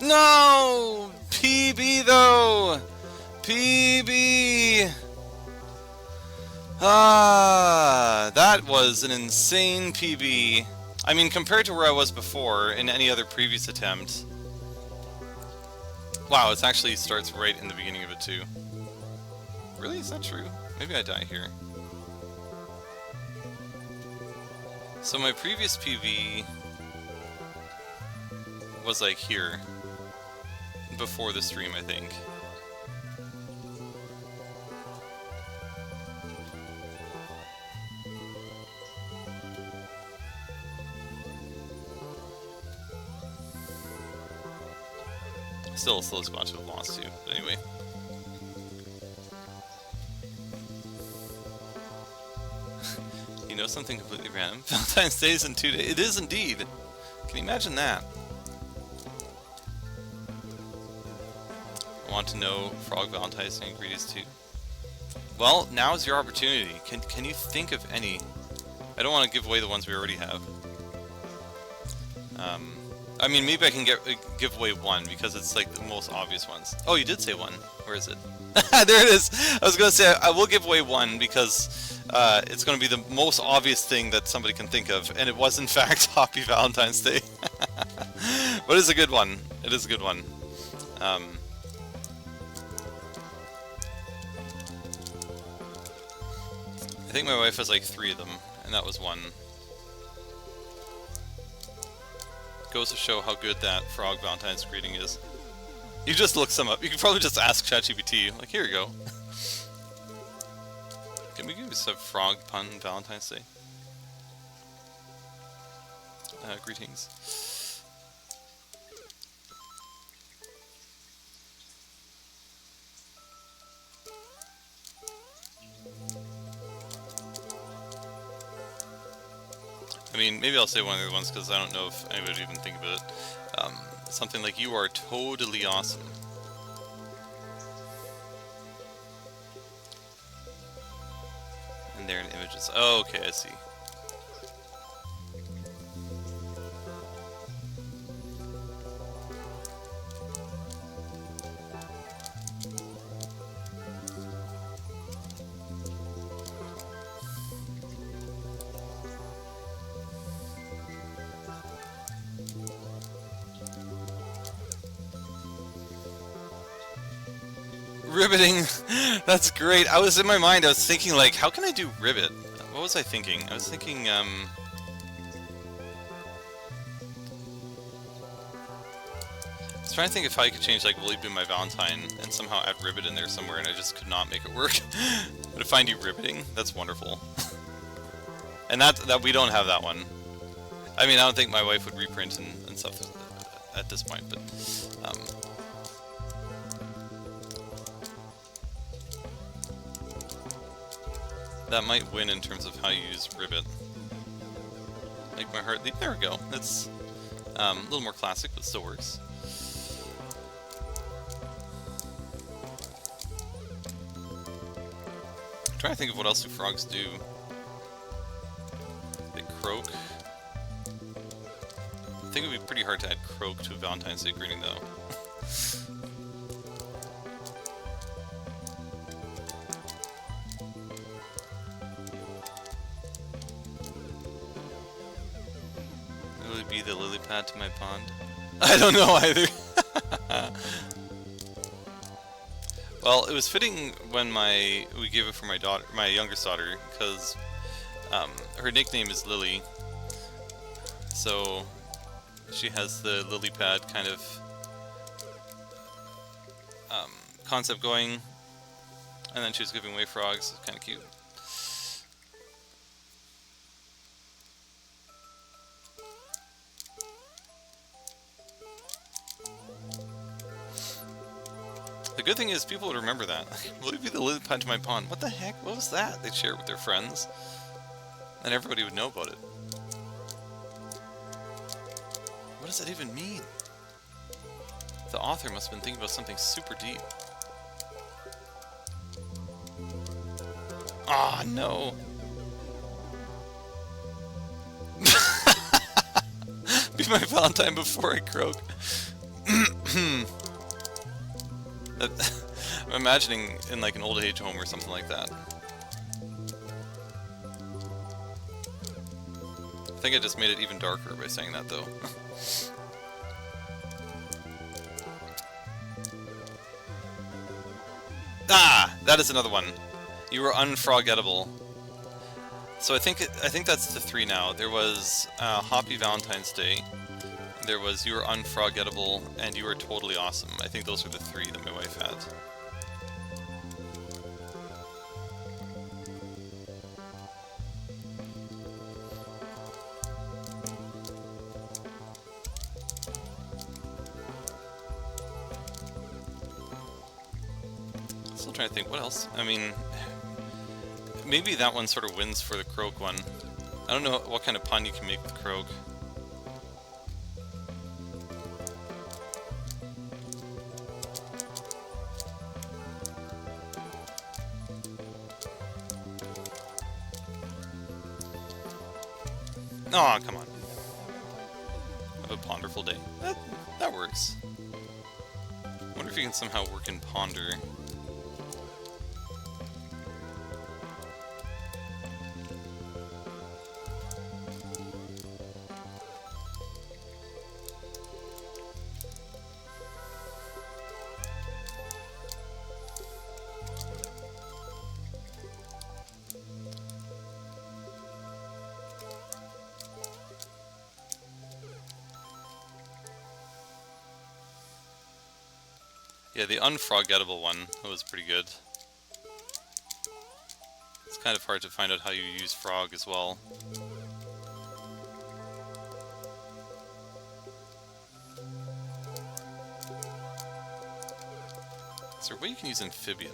No! PB though! PB! Ah, that was an insane PB. I mean, compared to where I was before in any other previous attempt. Wow, it actually starts right in the beginning of it too. Really? Is that true? Maybe I die here. So my previous PB was like here. before the stream, I think. Still a slow spot to have lost to, but anyway. You know something completely random? Valentine's Day is in 2 days. It is indeed! Can you imagine that? I want to know Frog Valentine's Day ingredients too. Well, now's your opportunity. Can you think of any? I don't want to give away the ones we already have. I mean, maybe I can give away one, because it's like the most obvious ones. Oh, you did say one. Where is it? There it is! I was going to say, I will give away one, because it's going to be the most obvious thing that somebody can think of, and it was in fact Happy Valentine's Day. But it's a good one. It is a good one. I think my wife has like 3 of them, and that was one. Goes to show how good that Frog Valentine's greeting is. You just look some up. You could probably just ask ChatGPT, like, here you go. Can we give some frog pun Valentine's Day? Greetings. I mean, maybe I'll say one of the other ones because I don't know if anybody would even think of it. Something like, you are totally awesome. And there in images. Oh, okay, I see. Ribbiting! That's great! I was in my mind, I was thinking like, how can I do ribbit? What was I thinking? I was thinking, I was trying to think if I could change like, will you be my Valentine, and somehow add ribbit in there somewhere, and I just could not make it work. But to find you ribbiting, that's wonderful. And that we don't have that one. I mean, I don't think my wife would reprint and stuff at this point, but, that might win in terms of how you use ribbit. Make my heart leap. There we go. That's a little more classic, but still works. I'm trying to think of what else do frogs do. They croak. I think it would be pretty hard to add croak to a Valentine's Day greeting, though. Be the lily pad to my pond? I don't know either. Well, it was fitting when we gave it for my youngest daughter, because her nickname is Lily, so she has the lily pad kind of concept going, and then she was giving away frogs. It's kind of cute. The good thing is people would remember that. Will you be the lily pad to my pond? What the heck? What was that? They'd share it with their friends. And everybody would know about it. What does that even mean? The author must have been thinking about something super deep. Ah, no. Be my Valentine before I croak. I'm imagining in like an old age home or something like that. I think I just made it even darker by saying that, though. Ah! That is another one. You were unfrog-edible. So I think that's the 3 now. There was Happy Valentine's Day. there was you were unforgettable and you were totally awesome. I think those were the 3 that my wife had. Still trying to think what else. I mean, maybe that one sort of wins for the croak one. I don't know what kind of pun you can make with croak. Aw, oh, come on. Have a ponderful day. That works. I wonder if you can somehow work in ponder. Yeah, the unforgettable one was pretty good. It's kind of hard to find out how you use frog as well. Is there a way you can use amphibian?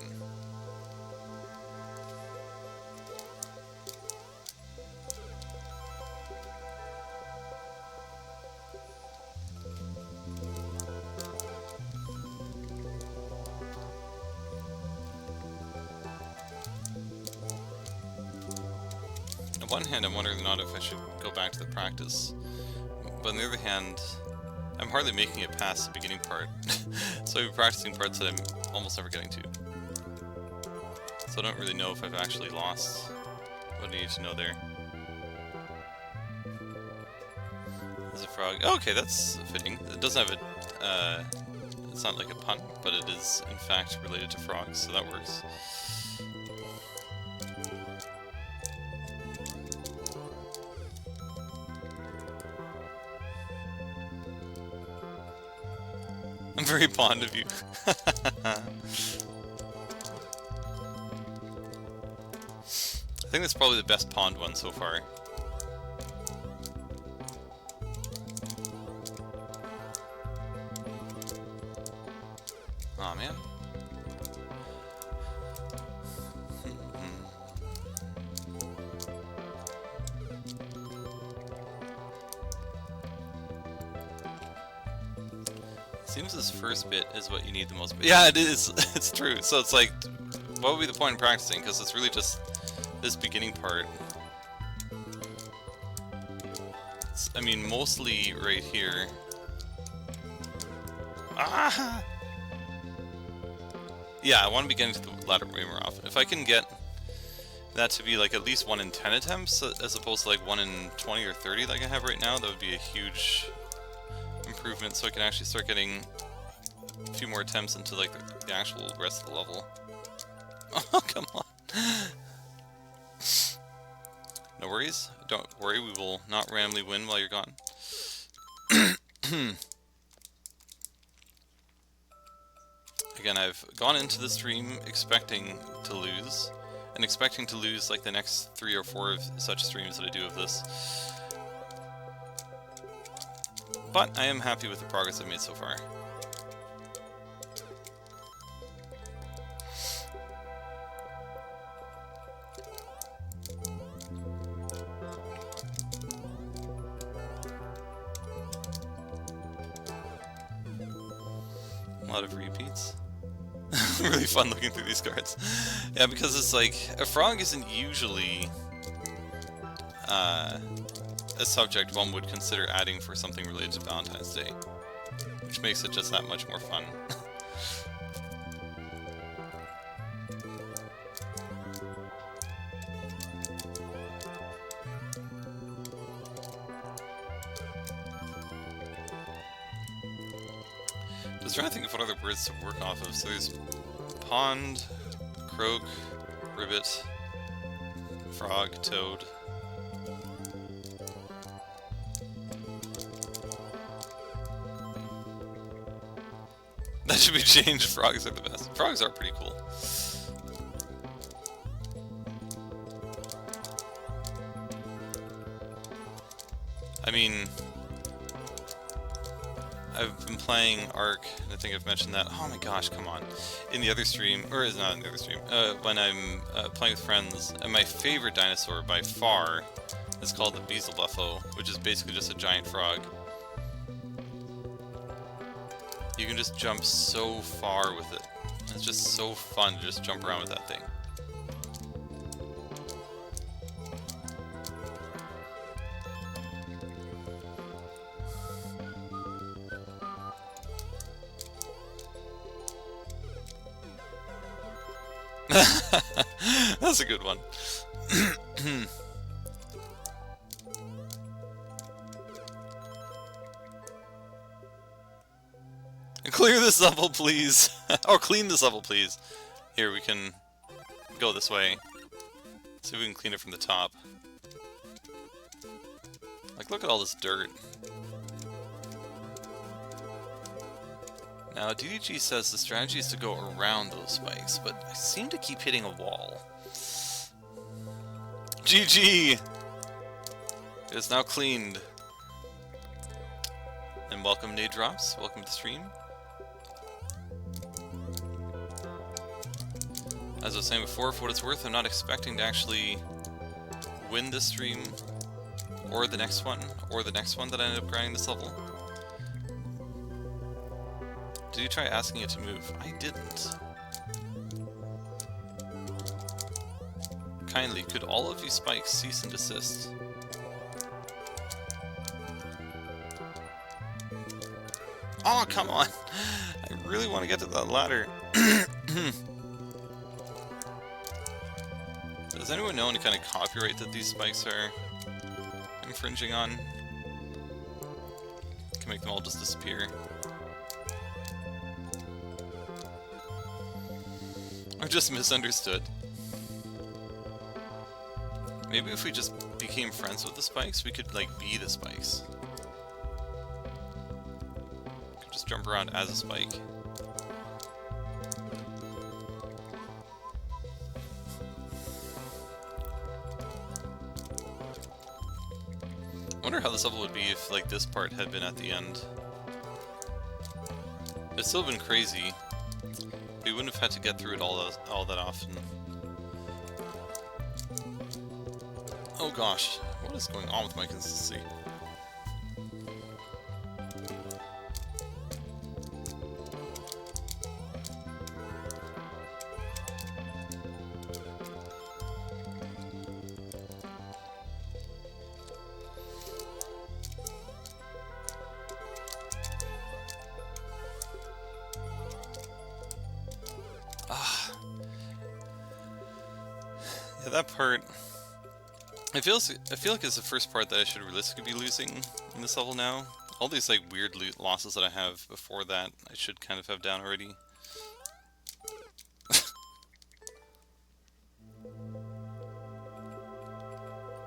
On one hand, I'm wondering not if I should go back to the practice, but on the other hand, I'm hardly making it past the beginning part, so I've been practicing parts that I'm almost never getting to. So I don't really know if I've actually lost what I need to know there. There's a frog. Oh, okay, that's fitting. It doesn't have a, it's not like a pun, but it is in fact related to frogs, so that works. I'm very fond of you. I think that's probably the best pond one so far. Aw, man. Seems this first bit is what you need the most. Yeah, it is. It's true. So it's like, what would be the point in practicing? Because it's really just this beginning part. It's, I mean, mostly right here. Ah! Yeah, I want to be getting to the ladder way more often. If I can get that to be like at least 1 in 10 attempts, as opposed to like 1 in 20 or 30 like I have right now, that would be a huge improvement, so I can actually start getting a few more attempts into like the actual rest of the level. Oh, come on. No worries. Don't worry, we will not randomly win while you're gone. Again, I've gone into the stream expecting to lose, and expecting to lose like the next 3 or 4 of such streams that I do of this. But I am happy with the progress I've made so far. A lot of repeats. Really fun looking through these cards. Yeah, because it's like, a frog isn't usually a subject one would consider adding for something related to Valentine's Day, which makes it just that much more fun. Just trying to think of what other words to work off of. So there's pond, croak, ribbit, frog, toad. That should be changed. Frogs are the best. Frogs are pretty cool. I mean, I've been playing Ark, and I think I've mentioned that. Oh my gosh, come on. In the other stream, or is not in the other stream, when I'm playing with friends, and my favorite dinosaur by far is called the Beelzebufo, which is basically just a giant frog. You can just jump so far with it. It's just so fun to just jump around with that thing. That's a good one. Clear this level, please. Or clean this level, please. Here, we can go this way. See if we can clean it from the top. Like, look at all this dirt. Now, DDG says the strategy is to go around those spikes, but I seem to keep hitting a wall. GG! It is now cleaned. And welcome, Nade Drops. Welcome to the stream. As I was saying before, for what it's worth, I'm not expecting to actually win this stream, or the next one that I ended up grinding this level. Did you try asking it to move? I didn't. Kindly, could all of you spikes cease and desist? Oh, come on! I really want to get to that ladder. Does anyone know any kind of copyright that these spikes are infringing on? Can make them all just disappear. Or just misunderstood. Maybe if we just became friends with the spikes, we could, like, be the spikes. Could just jump around as a spike. I wonder how this level would be if, like, this part had been at the end. It'd still been crazy. We wouldn't have had to get through it all that often. Oh gosh, what is going on with my consistency? Yeah, that part. I feel like it's the first part that I should realistically be losing in this level now. All these like weird loot losses that I have before that, I should kind of have down already.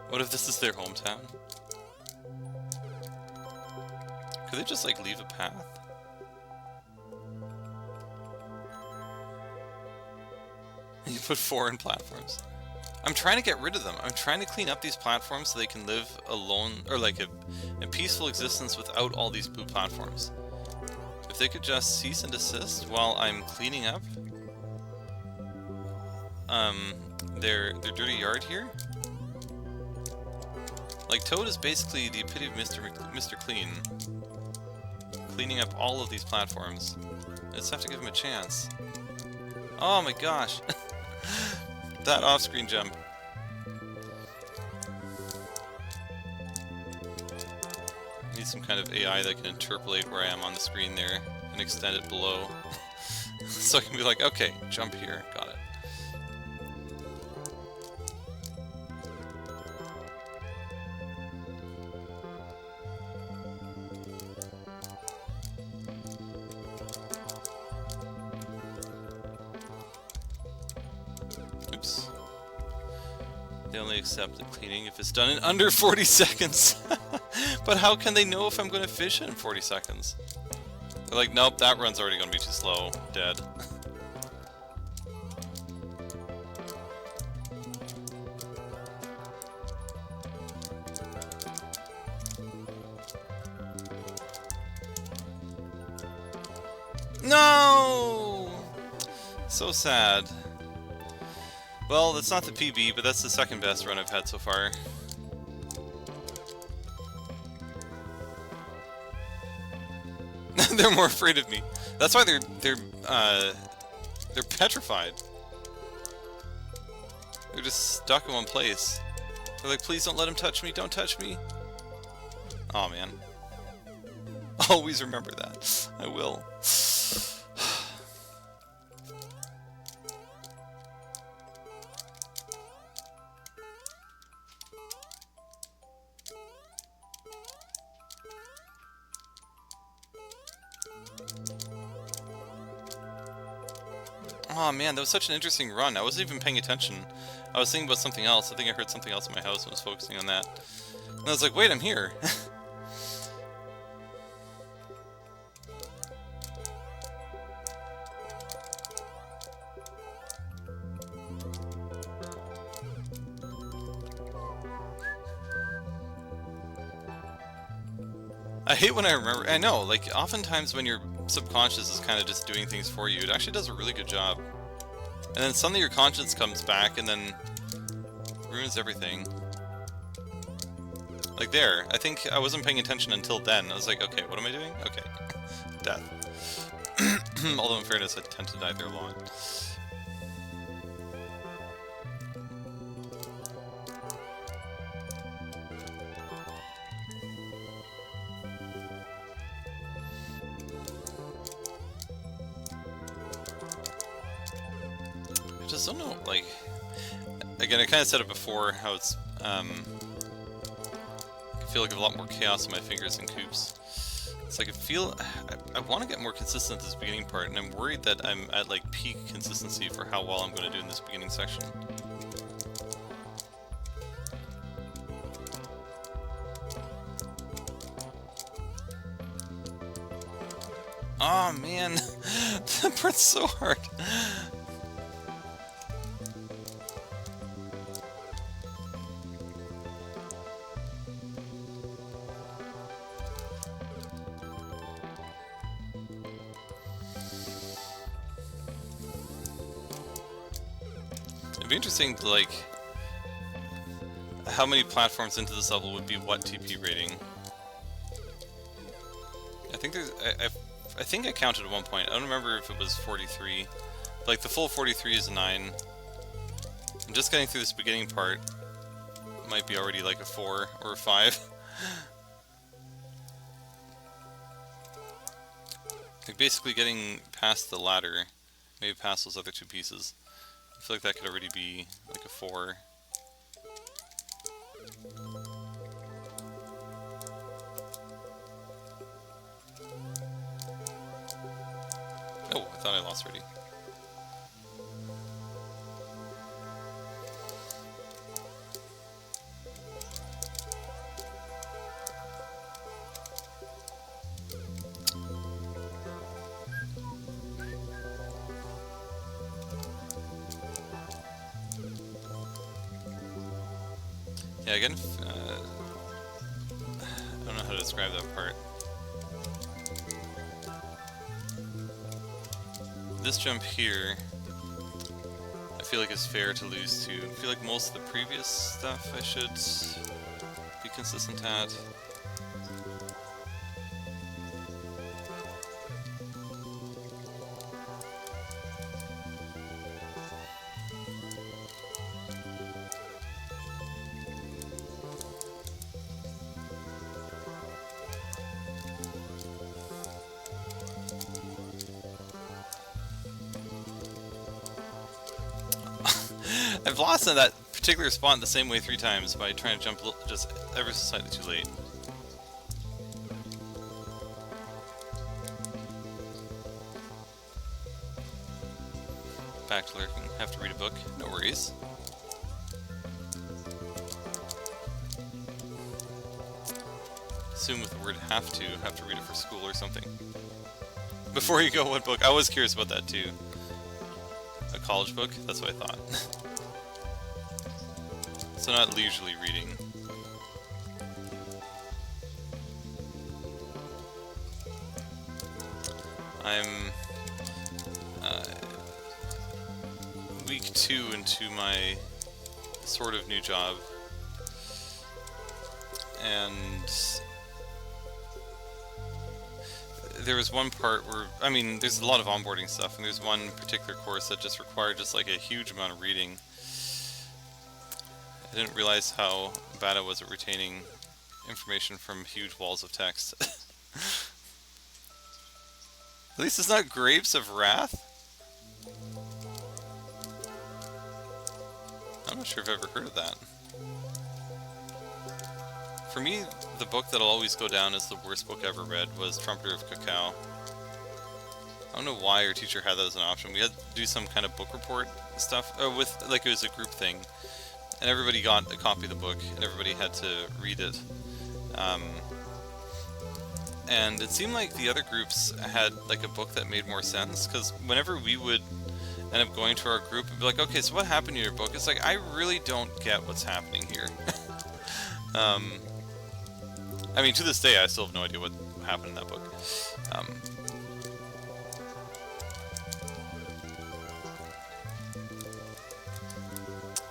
What if this is their hometown? Could they just like leave a path? You put 4 in platforms. I'm trying to get rid of them. I'm trying to clean up these platforms so they can live alone, or like a peaceful existence without all these blue platforms. If they could just cease and desist while I'm cleaning up their dirty yard here. Like, Toad is basically the epitome of Mr. Clean. Cleaning up all of these platforms. I just have to give him a chance. Oh my gosh! That off-screen jump. I need some kind of AI that can interpolate where I am on the screen there and extend it below. So I can be like, okay, jump here, got it. Oops. They only accept the cleaning if it's done in under 40 seconds. But how can they know if I'm going to fish in 40 seconds? They're like, nope, that run's already gonna be too slow. Dead. No! So sad. Well, that's not the PB, but that's the second best run I've had so far. They're more afraid of me. That's why they're petrified. They're just stuck in one place. They're like, please don't let him touch me, don't touch me. Aw, man. Always remember that. I will. Oh man, that was such an interesting run. I wasn't even paying attention. I was thinking about something else. I think I heard something else in my house and was focusing on that. And I was like, wait, I'm here. I hate when I remember. I know, like, oftentimes when your subconscious is kind of just doing things for you, it actually does a really good job. And then suddenly your conscience comes back and then ruins everything. Like there, I think I wasn't paying attention until then. I was like, okay, what am I doing? Okay. Death. Although in fairness, I tend to die there a lot. I just don't know, like, again, I kind of said it before, how it's, I feel like I have a lot more chaos in my fingers and coops. It's like, I want to get more consistent this beginning part, and I'm worried that I'm at, like, peak consistency for how well I'm going to do in this beginning section. Oh man, that part's so hard. It'd be interesting to, like, how many platforms into this level would be what TP rating. I think there's, I think I counted at one point. I don't remember if it was 43. Like, the full 43 is a 9. I'm just getting through this beginning part. Might be already like a 4 or a 5. Like, basically getting past the ladder, maybe past those other two pieces. I feel like that could already be like a 4. Oh, I thought I lost already. Yeah, again, I don't know how to describe that part. This jump here, I feel like is fair to lose to. I feel like most of the previous stuff I should be consistent at. I've lost in that particular spot in the same way 3 times by trying to jump just ever so slightly too late. Back to lurking. Have to read a book. No worries. Assume with the word have to read it for school or something. Before you go, what book? I was curious about that too. A college book? That's what I thought. So not leisurely reading. I'm week 2 into my sort of new job, and there was one part where, I mean, there's a lot of onboarding stuff, and there's one particular course that just required just like a huge amount of reading. I didn't realize how bad I was at retaining information from huge walls of text. At least it's not Grapes of Wrath? I'm not sure if I've ever heard of that. For me, the book that'll always go down as the worst book I ever read was Trumpeter of Cacao. I don't know why our teacher had that as an option. We had to do some kind of book report stuff, with, like, it was a group thing. And everybody got a copy of the book, and everybody had to read it. And it seemed like the other groups had like a book that made more sense, because whenever we would end up going to our group, it'd be like, okay, so what happened in your book? It's like, I really don't get what's happening here. I mean, to this day, I still have no idea what happened in that book. I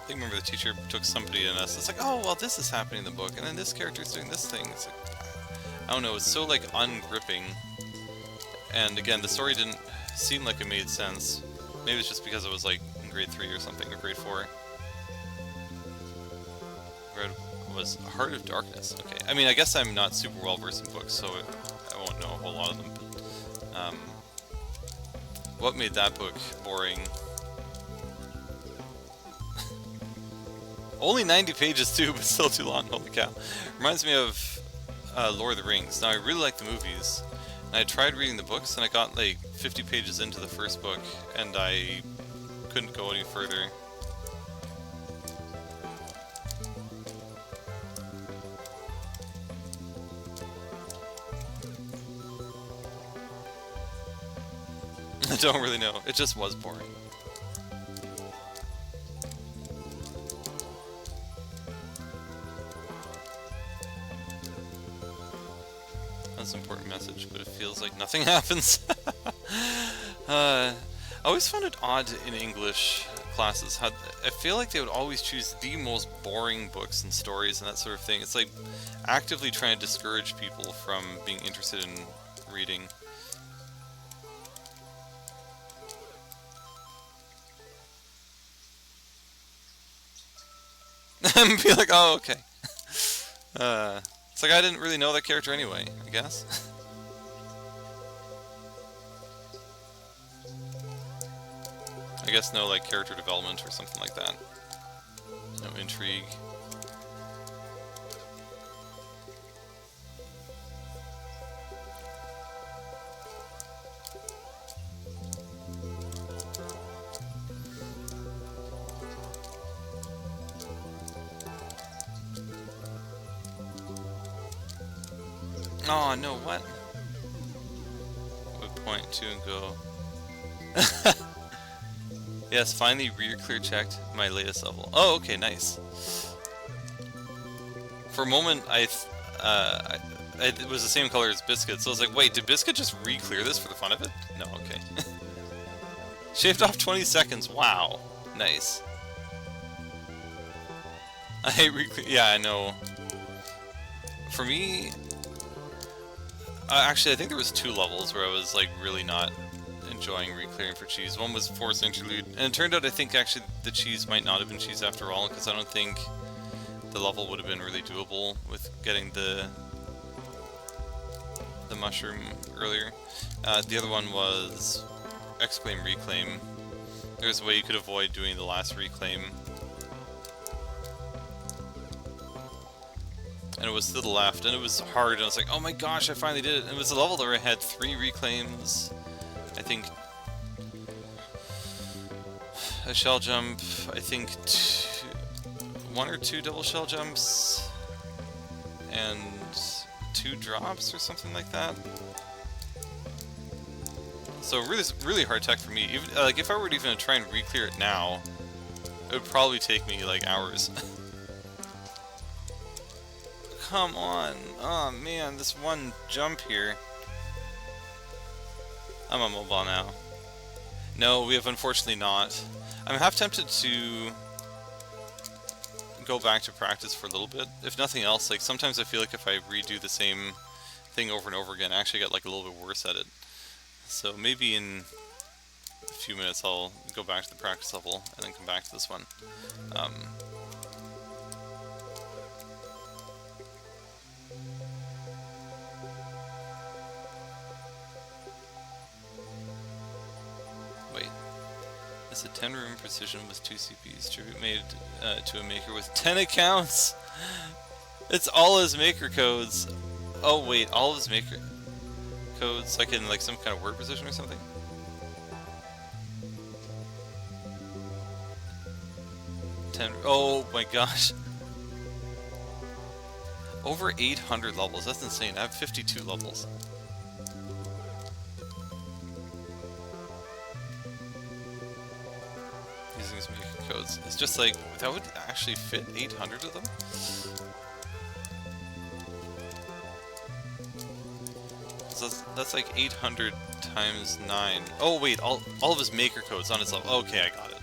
think, remember, the teacher took somebody in us. It's like, oh, well, this is happening in the book, and then this character's doing this thing. It's like, I don't know, it's so like ungripping. And again, the story didn't seem like it made sense. Maybe it's just because it was like in grade 3 or something, or grade 4. Read was Heart of Darkness. Okay, I mean, I guess I'm not super well versed in books, so I won't know a whole lot of them. But, what made that book boring? Only 90 pages too, but still too long. Holy cow! Reminds me of Lord of the Rings. Now, I really like the movies, and I tried reading the books, and I got like 50 pages into the first book, and I couldn't go any further. I don't really know. It just was boring. That's an important message, but it feels like nothing happens. I always found it odd in English classes how I feel like they would always choose the most boring books and stories and that sort of thing. It's like actively trying to discourage people from being interested in reading. And be like, oh, okay. It's like I didn't really know that character anyway, I guess. I guess no, like, character development or something like that. No intrigue. Oh, no, what? Would point to and go. Yes, finally clear checked my latest level. Oh, okay, nice. For a moment, it was the same color as Biscuit, so I was like, wait, did Biscuit just re-clear this for the fun of it? No, okay. Shaved off 20 seconds, wow. Nice. I hate re-clear. Yeah, I know. For me, actually, I think there was 2 levels where I was like really not enjoying re-clearing for cheese. One was Forced Interlude, and it turned out I think actually the cheese might not have been cheese after all, because I don't think the level would have been really doable with getting the mushroom earlier. The other one was Exclaim Reclaim. There's a way you could avoid doing the last reclaim. And it was to the left, and it was hard, and I was like, oh my gosh, I finally did it. And it was a level that had 3 reclaims, I think a shell jump, I think 1 or 2 double shell jumps, and 2 drops or something like that. So really hard tech for me. Even like if I were to even try and re-clear it now, it would probably take me like hours. Come on. Oh man, this one jump here. I'm on mobile now. No, we have unfortunately not. I'm half tempted to go back to practice for a little bit. If nothing else, like sometimes I feel like if I redo the same thing over and over again, I actually get like a little bit worse at it. So maybe in a few minutes I'll go back to the practice level and then come back to this one. Wait. It's a 10-room precision with 2 CPs. Tribute made to a maker with 10 accounts! It's all his maker codes. Oh wait, all of his maker codes like in like some kind of word precision or something? Oh my gosh. Over 800 levels, that's insane. I have 52 levels. Using his maker codes. It's just like, that would actually fit 800 of them? So that's like 800 times 9. Oh wait, all of his maker codes on his level. Okay, I got it.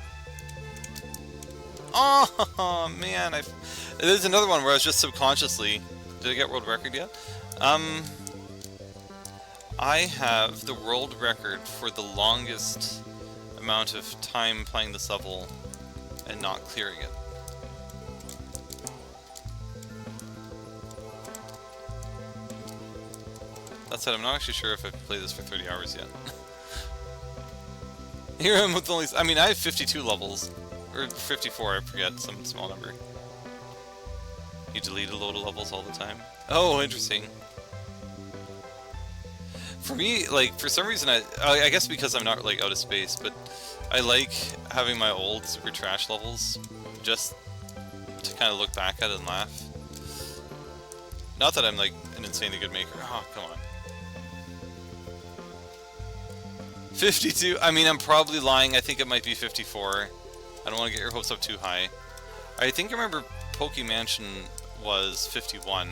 Oh man, there's another one where I was just subconsciously. Did I get world record yet? I have the world record for the longest amount of time playing this level and not clearing it. That said, I'm not actually sure if I've played this for 30 hours yet. Here I'm with only... I mean, I have 52 levels. Or 54, I forget, some small number. You delete a load of levels all the time. Oh, interesting. For me, like, for some reason, I guess because I'm not, like, out of space, but I like having my old super trash levels just to kind of look back at it and laugh. Not that I'm, like, an insanely good maker. Oh, come on. 52? I mean, I'm probably lying. I think it might be 54. I don't want to get your hopes up too high. I think I remember Poke Mansion was 51.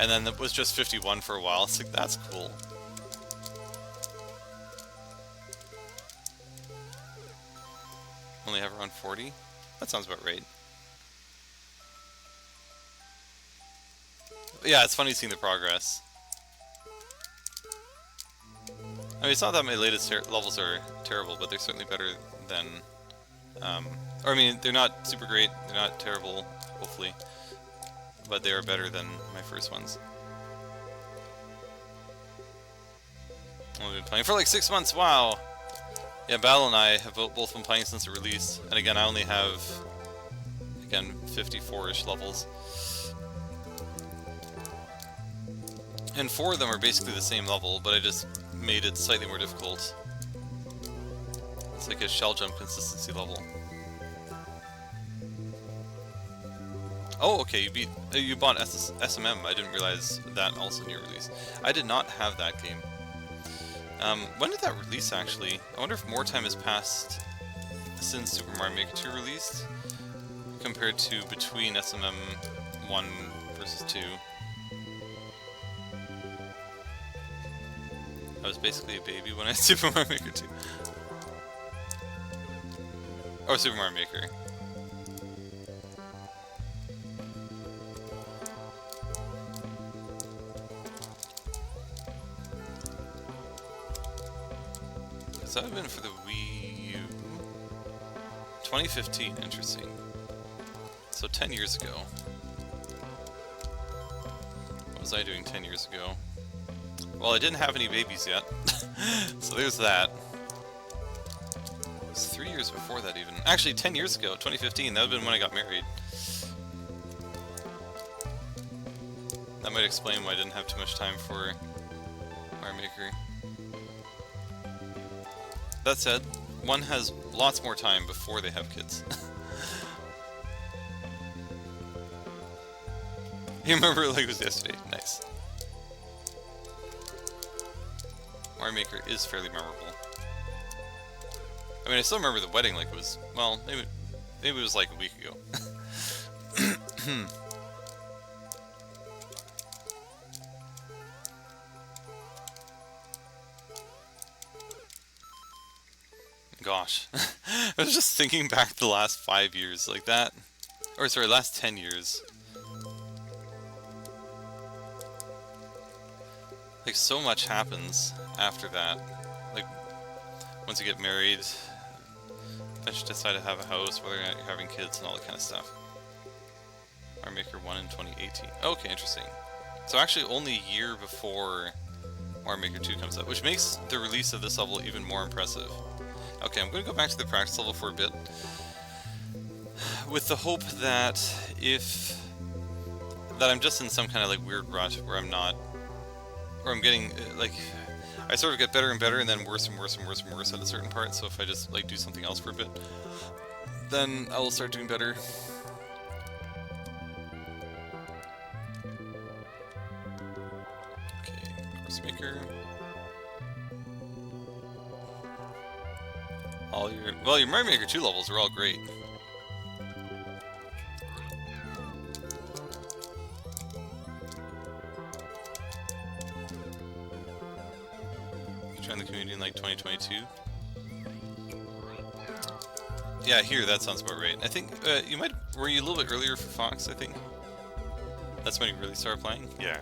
And then it was just 51 for a while. It's like, that's cool. Only have around 40? That sounds about right. But yeah, it's funny seeing the progress. I mean, it's not that my latest levels are terrible, but they're certainly better than... or I mean, they're not super great, they're not terrible, hopefully. But they are better than my first ones. I've been playing for like 6 months, wow! Yeah, Battle and I have both been playing since the release. And again, I only have, again, 54-ish levels. And 4 of them are basically the same level, but I just made it slightly more difficult. It's like a shell jump consistency level. Oh, okay, you bought SMM. I didn't realize that also in your release. I did not have that game. When did that release, actually? I wonder if more time has passed since Super Mario Maker 2 released, compared to between SMM 1 versus 2. I was basically a baby when I had Super Mario Maker 2. Or Super Mario Maker. So that would have been for the Wii U. 2015, interesting. So 10 years ago. What was I doing 10 years ago? Well, I didn't have any babies yet. So there's that. It was 3 years before that even. Actually, 10 years ago, 2015, that would have been when I got married. That might explain why I didn't have too much time for Mario Maker. That said, one has lots more time before they have kids. You remember it like it was yesterday. Nice. Mario Maker is fairly memorable. I mean, I still remember the wedding like it was, well, maybe it was like a week ago. Gosh, I was just thinking back the last 5 years, like that, or sorry, last 10 years. Like, so much happens after that. Like, once you get married, eventually decide to have a house, whether or not you're having kids, and all that kind of stuff. Mario Maker 1 in 2018. Okay, interesting. So actually only a year before Mario Maker 2 comes out, which makes the release of this level even more impressive. Okay, I'm going to go back to the practice level for a bit, with the hope that I'm just in some kind of like weird rut where I'm not, or I'm getting like, I sort of get better and better and then worse and worse and worse and worse at a certain part. So if I just like do something else for a bit, then I will start doing better. Okay, course maker. Your Mario Maker 2 levels are all great. You joined the community in like 2022. Yeah, here, that sounds about right. I think were you a little bit earlier for Fox, I think? That's when you really started playing? Yeah.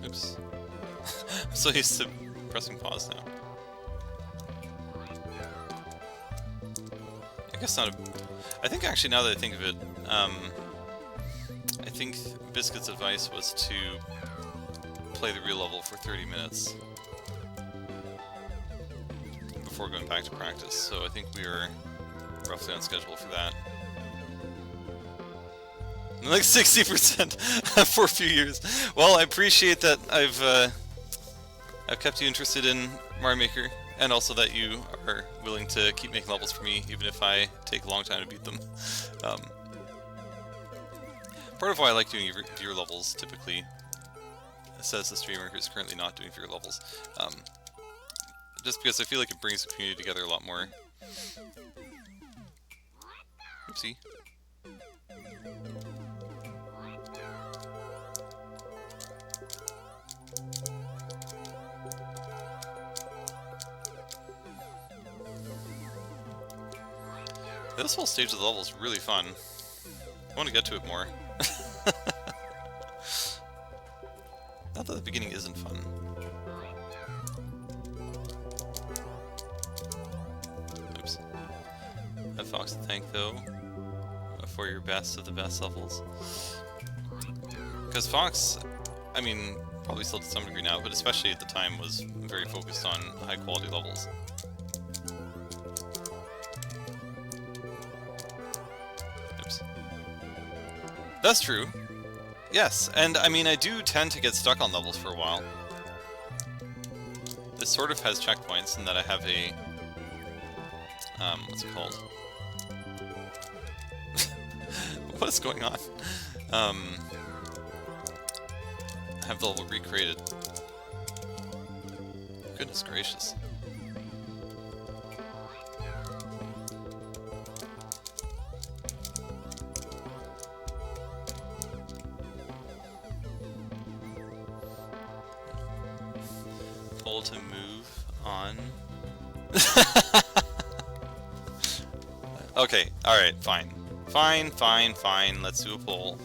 Oops. I'm so used to pressing pause now. I guess not I think actually, now that I think of it, I think Biscuit's advice was to play the real level for 30 minutes before going back to practice, so I think we are roughly on schedule for that. Like 60% for a few years. Well, I appreciate that I've kept you interested in Mario Maker, and also that you are willing to keep making levels for me, even if I take a long time to beat them. Part of why I like doing viewer levels, typically, says the streamer who's currently not doing viewer levels, just because I feel like it brings the community together a lot more. Oopsie. This whole stage of the level is really fun. I want to get to it more. Not that the beginning isn't fun. Oops. I have Fox to thank, though, for your best of the best levels. Because Fox, I mean, probably still to some degree now, but especially at the time was very focused on high quality levels. Oops. That's true. Yes, and I mean, I do tend to get stuck on levels for a while. This sort of has checkpoints in that I have a... what's it called? What is going on? I have the level recreated. Goodness gracious. Pull to move on. Okay, alright, fine. Fine, let's do a poll.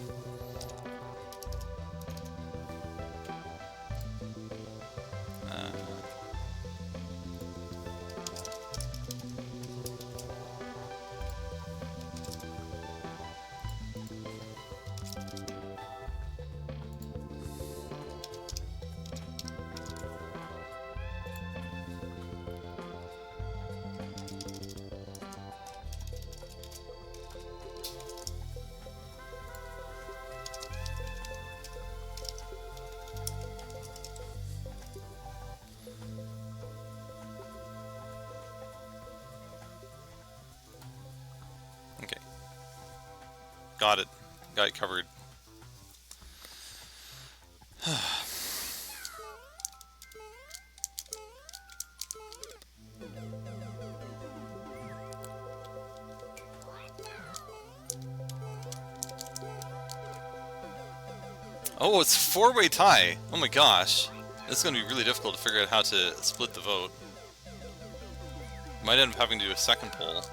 Got it. Got it covered. Oh, it's a four-way tie! Oh my gosh. This is going to be really difficult to figure out how to split the vote. Might end up having to do a second poll.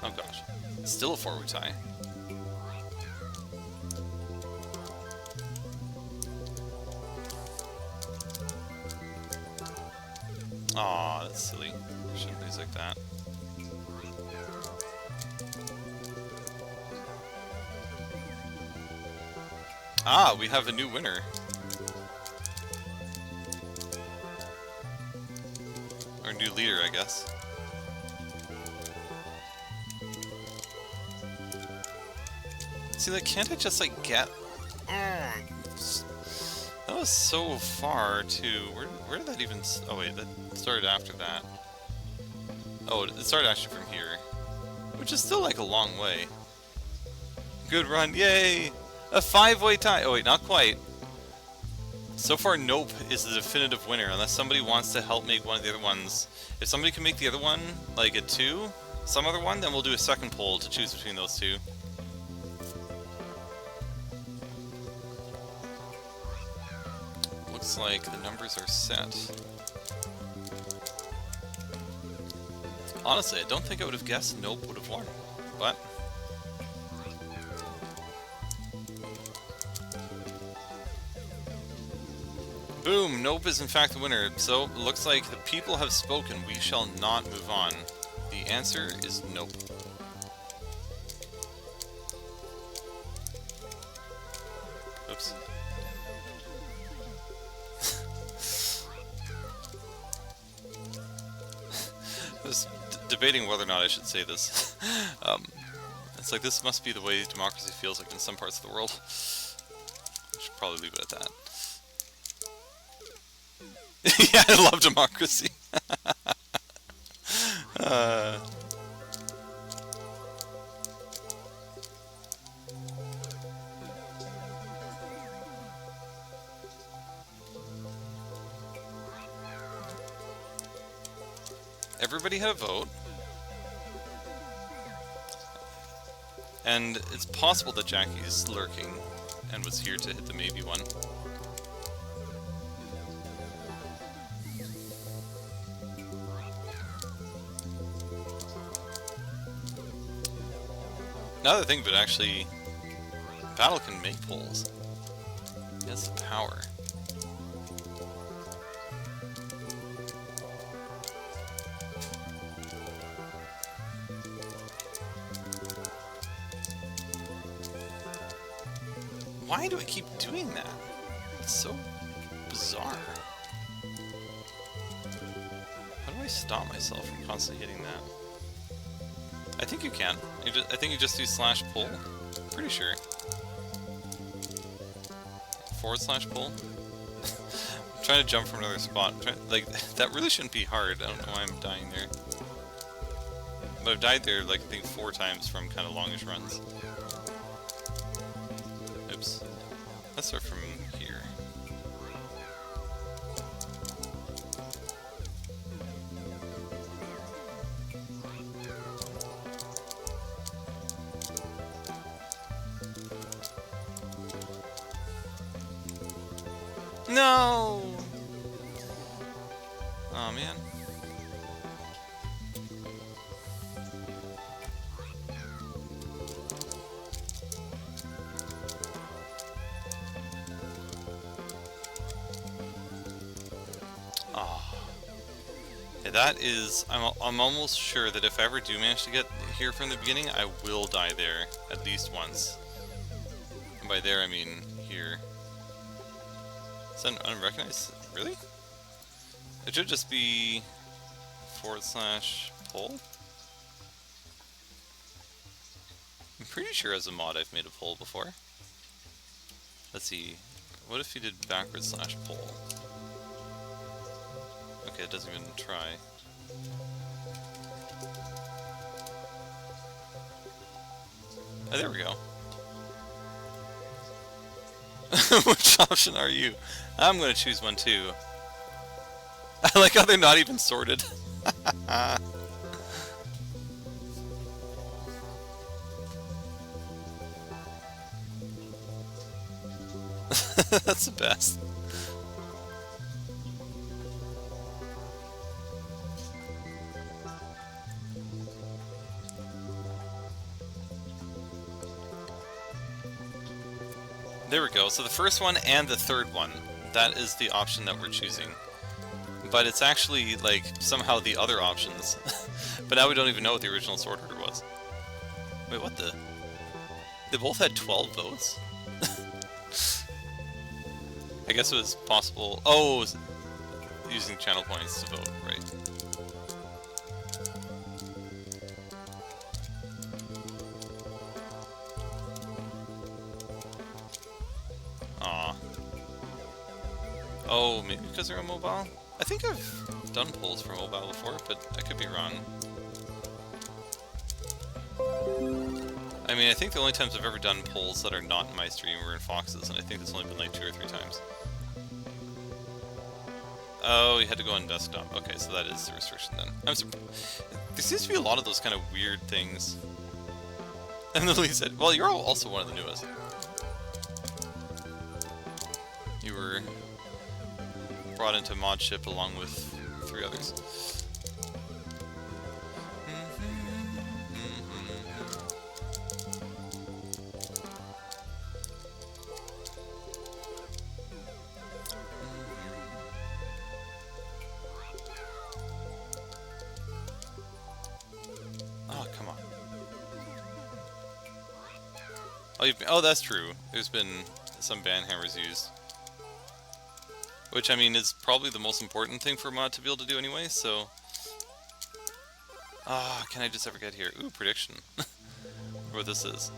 Oh gosh. Still a four-way tie. Aw, that's silly. Shouldn't lose like that. Ah, we have a new winner. Or new leader, I guess. See, like, can't I just, like, get... That was so far, too. Where did that even... Oh, wait, that started after that. Oh, it started actually from here. Which is still, like, a long way. Good run, yay! A five-way tie! Oh, wait, not quite. So far, Nope is the definitive winner, unless somebody wants to help make one of the other ones. If somebody can make the other one, like, a 2, some other one, then we'll do a second poll to choose between those two. Looks like the numbers are set. Honestly, I don't think I would have guessed Nope would have won, but... Boom! Nope is in fact the winner, so looks like the people have spoken. We shall not move on. The answer is Nope. Oops. I was debating whether or not I should say this. It's like, this must be the way democracy feels like in some parts of the world. I should probably leave it at that. Yeah, I love democracy. Everybody had a vote. And it's possible that Jackie's lurking and was here to hit the maybe one. Now that I think of it, actually, Battle can make polls. He has the power. Why do I keep doing that? It's so bizarre. How do I stop myself from constantly hitting that? I think you can. I think you just do /pull. Pretty sure. / pull. I'm trying to jump from another spot. Like, that really shouldn't be hard. I don't know why I'm dying there. But I've died there, like, I think 4 times from kind of longish runs. Oops. Let's start from here. No! Oh man. Oh. Yeah, that is... I'm almost sure that if I ever do manage to get here from the beginning, I will die there at least once. And by there I mean here. Is that unrecognized? Really? It should just be / poll? I'm pretty sure as a mod I've made a poll before. Let's see. What if you did / poll? Okay, it doesn't even try. Oh, there we go. Which option are you? I'm gonna choose one too. I like how they're not even sorted. That's the best. There we go. So the first one and the third one, that is the option that we're choosing. But it's actually, like, somehow the other options. But now we don't even know what the original sort order was. Wait, what the? They both had 12 votes? I guess it was possible... Oh, it was using channel points to vote, right. Aw. Oh, maybe because they're on mobile? I think I've done polls for mobile before, but I could be wrong. I mean, I think the only times I've ever done polls that are not in my stream were in Fox's, and I think it's only been like 2 or 3 times. Oh, you had to go on desktop. Okay, so that is the restriction then. I'm surprised. There seems to be a lot of those kind of weird things. And Lily said, well, you're also one of the newest. You were brought into Modship along with 3 others. Oh, come on. Oh, that's true. There's been some ban hammers used. Which, I mean, is probably the most important thing for a mod to be able to do anyway, so... Ah, can I just ever get here? Ooh, prediction. What this is.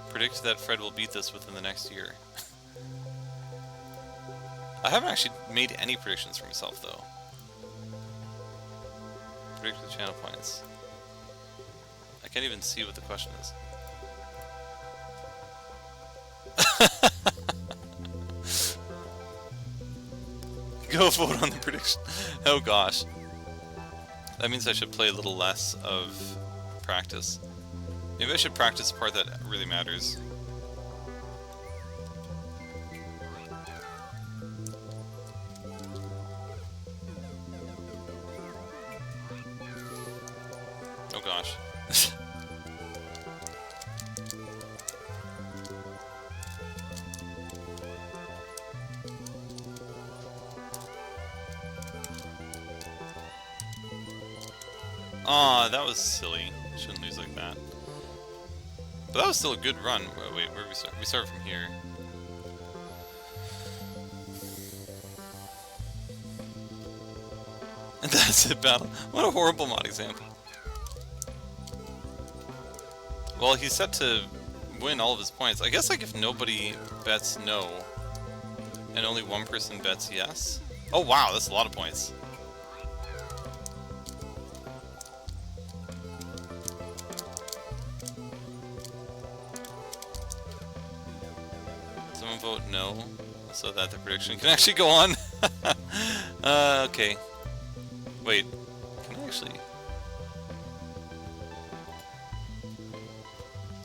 Predict that Fred will beat this within the next year. I haven't actually made any predictions for myself, though. Predict the channel points. I can't even see what the question is. Go vote on the prediction. Oh gosh. That means I should play a little less of practice. Maybe I should practice the part that really matters. Oh gosh. Aw, that was silly. Shouldn't lose like that. But that was still a good run. Wait, where do we start? We start from here. And that's it, battle. What a horrible mod example. Well, he's set to win all of his points. I guess, like, if nobody bets no, and only one person bets yes. Oh wow, that's a lot of points. Someone vote no, so that the prediction can actually go on. Okay. Wait, can I actually...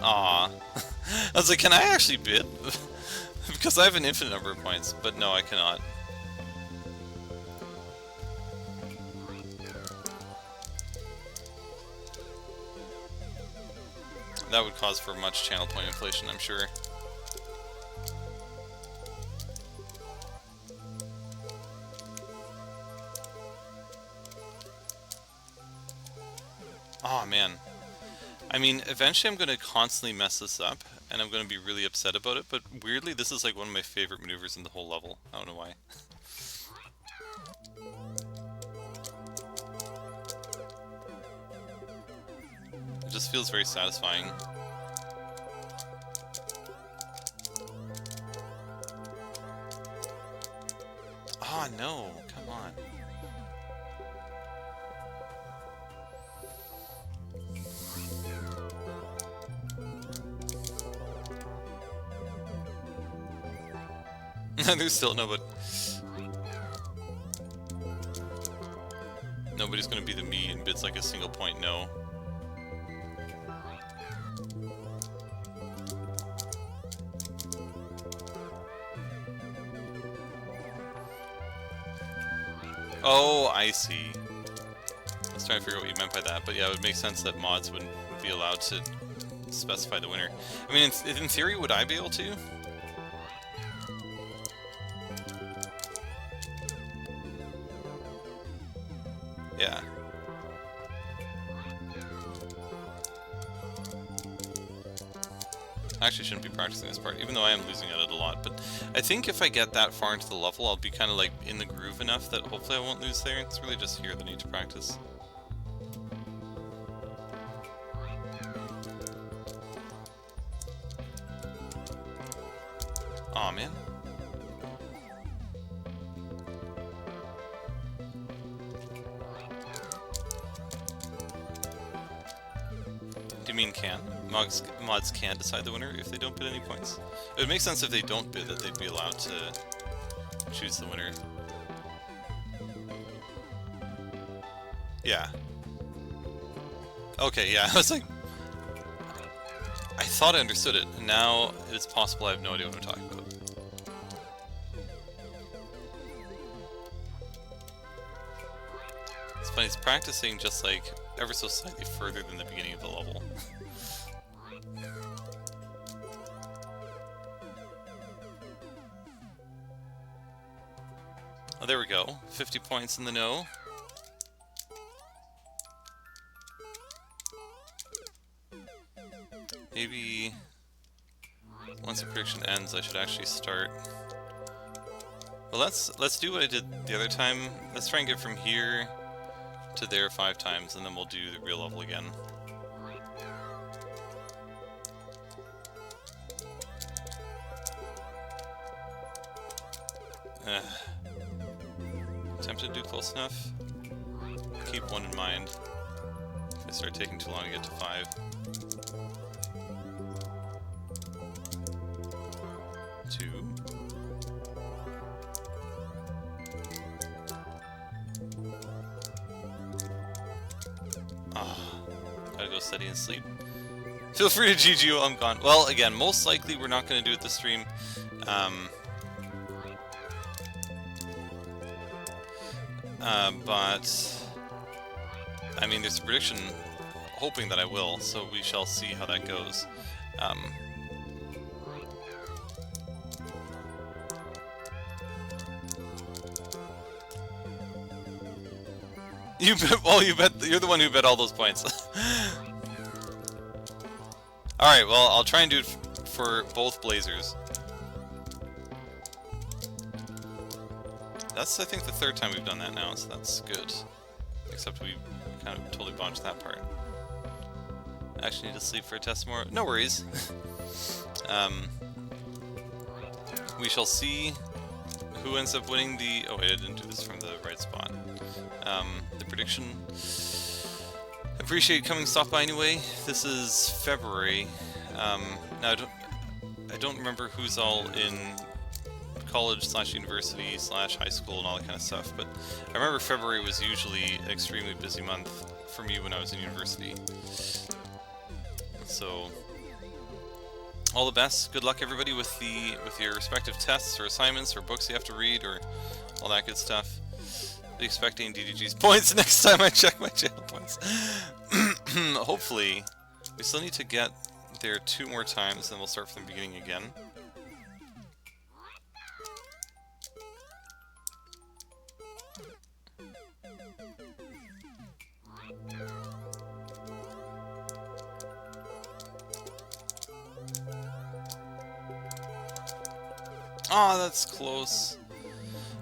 Aw. I was like, can I actually bid? Because I have an infinite number of points, but no, I cannot. That would cause for much channel point inflation, I'm sure. Oh man. I mean, eventually I'm going to constantly mess this up, and I'm going to be really upset about it, but weirdly this is like one of my favorite maneuvers in the whole level. I don't know why. It just feels very satisfying. Oh no, come on. There's still nobody. Nobody's gonna be the me and bids like a single point no. Oh, I see. I was trying to figure out what you meant by that, but yeah, it would make sense that mods wouldn't be allowed to specify the winner. I mean, in theory, would I be able to? Yeah. I actually shouldn't be practicing this part, even though I am losing at it a lot, but I think if I get that far into the level, I'll be kind of like in the groove enough that hopefully I won't lose there. It's really just here that I need to practice. Aw, man. Do you mean can? Mods can decide the winner if they don't bid any points? It would make sense if they don't bid that they'd be allowed to choose the winner. Yeah. Okay, yeah, I was like... I thought I understood it, and now it's possible I have no idea what I'm talking about. It's funny, it's practicing just like ever so slightly further than the beginning of the level. Oh, there we go. 50 points in the no. Maybe once the prediction ends, I should actually start. Well, let's do what I did the other time. Let's try and get from here to there 5 times, and then we'll do the real level again. Tempted to do close enough. Keep one in mind. If I start taking too long to get to 5. 2. Gotta go study and sleep. Feel free to GG while I'm gone. Well, again, most likely we're not going to do it this stream. But I mean, there's a prediction hoping that I will, so we shall see how that goes. You bet. Well, you bet. You're the one who bet all those points. All right. Well, I'll try and do it for both Blazers. That's, I think, the 3rd time we've done that now, so that's good. Except we kind of totally botched that part. I actually need to sleep for a test tomorrow. No worries. We shall see who ends up winning the... Oh wait, I didn't do this from the right spot. The prediction. Appreciate coming stop by anyway. This is February. Now I don't remember who's all in college / university / high school and all that kind of stuff, but I remember February was usually an extremely busy month for me when I was in university. So all the best. Good luck everybody with your respective tests or assignments or books you have to read or all that good stuff. Be expecting DDG's points next time I check my channel points. Hopefully. We still need to get there 2 more times, then we'll start from the beginning again. Oh, that's close.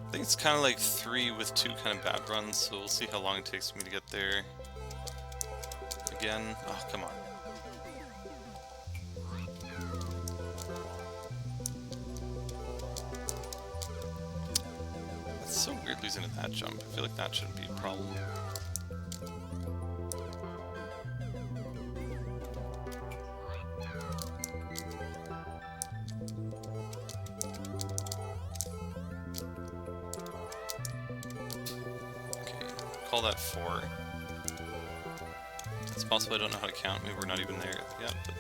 I think it's kind of like 3 with 2 kind of bad runs, so we'll see how long it takes for me to get there. Again. Oh, come on. That's so weird losing at that jump. I feel like that shouldn't be a problem. call that 4. It's possible I don't know how to count. Maybe we're not even there yet. But...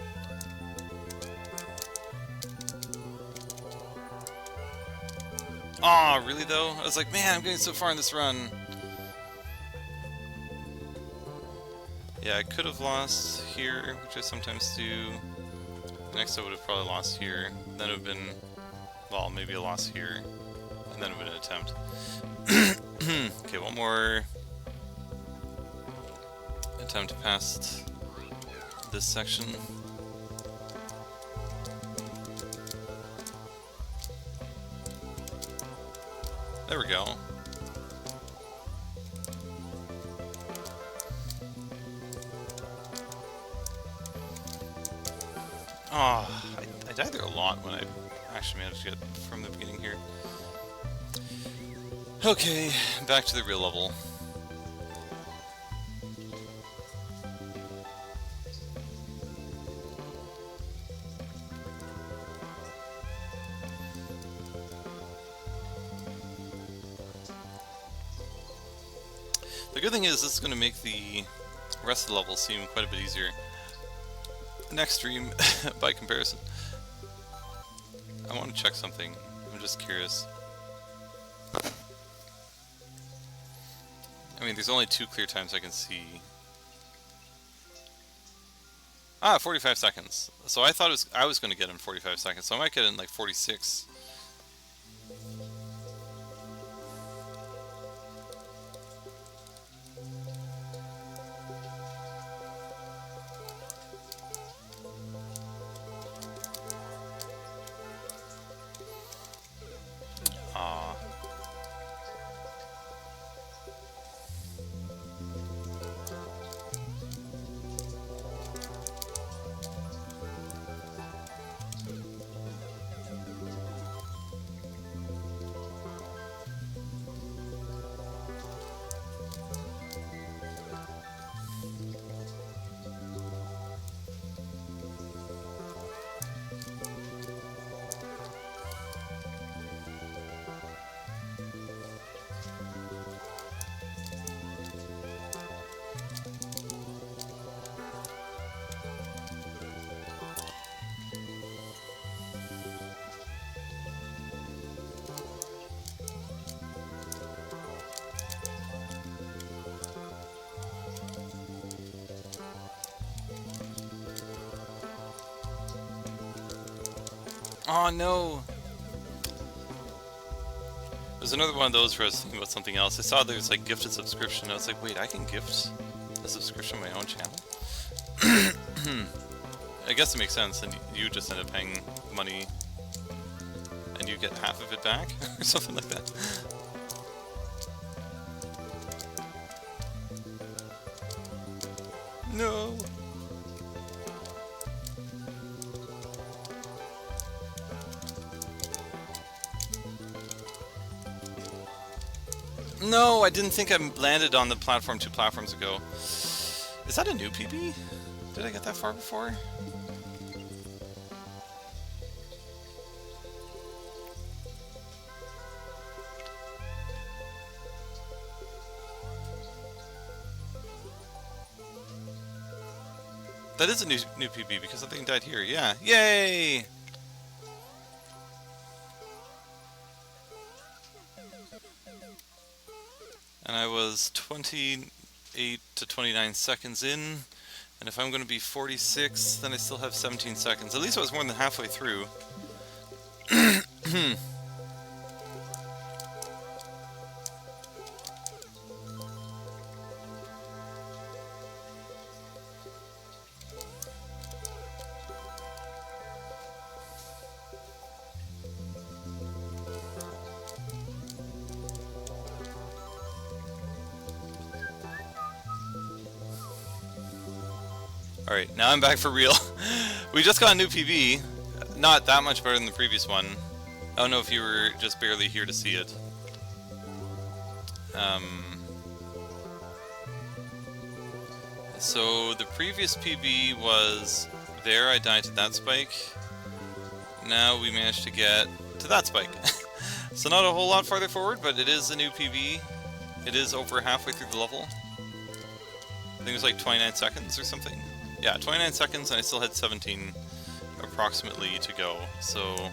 Aw, really though? I was like, man, I'm getting so far in this run. Yeah, I could have lost here, which I sometimes do. Next I would have probably lost here. Then it would have been, well, maybe a loss here. And then it would have been an attempt. Okay, one more attempt past this section. There we go. Oh, I died there a lot when I actually managed to get from the beginning here. Okay, back to the real level. The good thing is this is going to make the rest of the levels seem quite a bit easier next stream by comparison. I want to check something. I'm just curious. I mean, there's only 2 clear times I can see. Ah, 45 seconds. So I thought I was going to get in 45 seconds, so I might get in like 46. Oh no! There's another one of those where I was thinking about something else. I saw there's like gifted subscription. I was like, wait, I can gift a subscription on my own channel? I guess it makes sense, and you just end up paying money and you get half of it back? Or something like that. No! No, I didn't think I landed on the platform 2 platforms ago. Is that a new PB? Did I get that far before? That is a new PB because something died here. Yeah. Yay! And I was 28 to 29 seconds in, and if I'm going to be 46, then I still have 17 seconds. At least I was more than halfway through. Alright, now I'm back for real. We just got a new PB. Not that much better than the previous one. I don't know if you were just barely here to see it. So the previous PB was there, I died to that spike. Now we managed to get to that spike. So not a whole lot farther forward, but it is a new PB. it is over halfway through the level. I think it was like 29 seconds or something. Yeah, 29 seconds, and I still had 17 approximately to go, so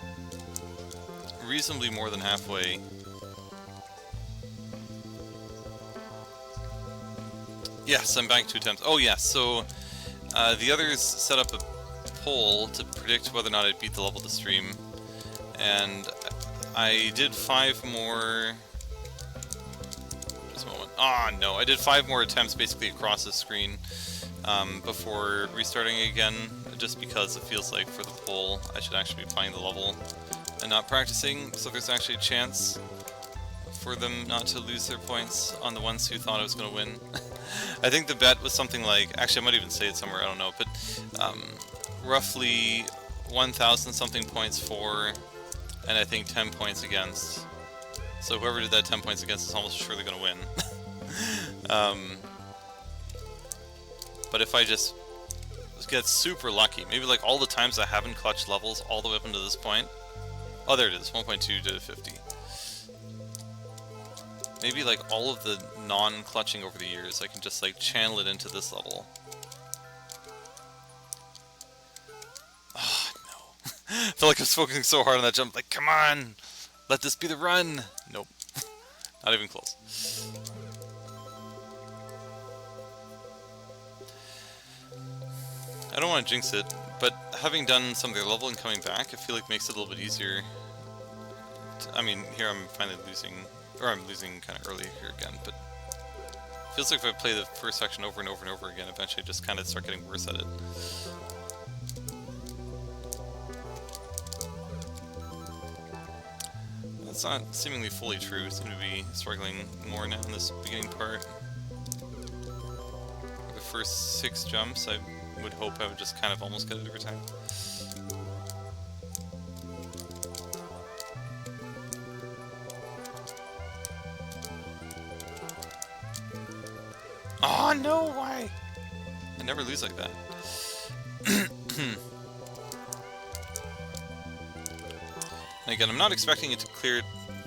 reasonably more than halfway. Yes, I'm back 2 attempts. Oh yes, so the others set up a poll to predict whether or not I'd beat the level to stream, and I did 5 more... Just a moment. Ah, no, I did 5 more attempts basically across the screen before restarting again, just because it feels like for the poll I should actually be playing the level and not practicing, so there's actually a chance for them not to lose their points on the ones who thought I was going to win. I think the bet was something like, actually I might even say it somewhere, I don't know, but roughly 1,000 something points for, and I think 10 points against. So whoever did that 10 points against is almost surely going to win. But if I just get super lucky, maybe like all the times I haven't clutched levels all the way up until this point. Oh, there it is, 1.2 to 50. Maybe like all of the non-clutching over the years, I can just like channel it into this level. Oh, no. I feel like I was focusing so hard on that jump, like, come on! Let this be the run! Nope. Not even close. I don't want to jinx it, but having done some of their level and coming back, I feel like makes it a little bit easier. I mean, here I'm finally losing, or I'm losing kind of early here again, but it feels like if I play the first section over and over and over again, eventually I just kind of start getting worse at it. That's not seemingly fully true. I seem to be struggling more now in this beginning part. For the first 6 jumps, I would hope I would just kind of almost get it every time. Oh no, why? I never lose like that. And again, I'm not expecting it to clear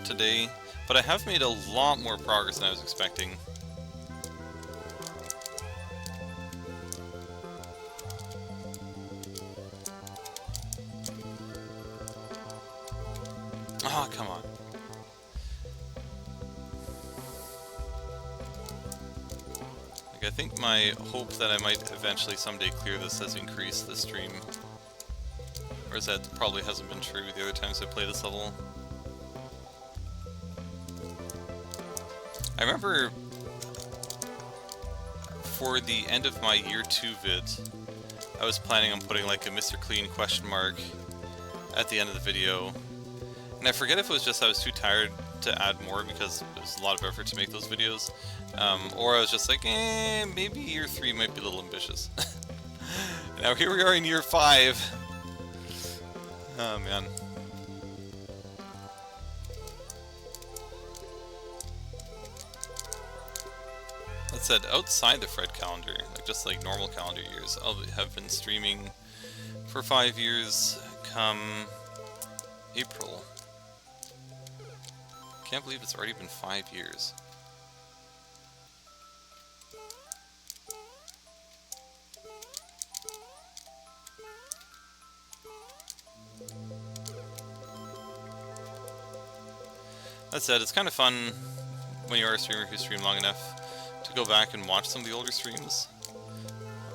today, but I have made a lot more progress than I was expecting. Oh, come on. Like, I think my hope that I might eventually someday clear this has increased this stream. Whereas that probably hasn't been true the other times I played this level. I remember for the end of my year 2 vid, I was planning on putting like a Mr. Clean question mark at the end of the video. And I forget if it was just I was too tired to add more because it was a lot of effort to make those videos, or I was just like, maybe year 3 might be a little ambitious. Now here we are in year 5. Oh man. That said, outside the Fred calendar, like just like normal calendar years, I'll have been streaming for 5 years come April. Can't believe it's already been 5 years. That said, it's kind of fun when you are a streamer who streamed long enough to go back and watch some of the older streams.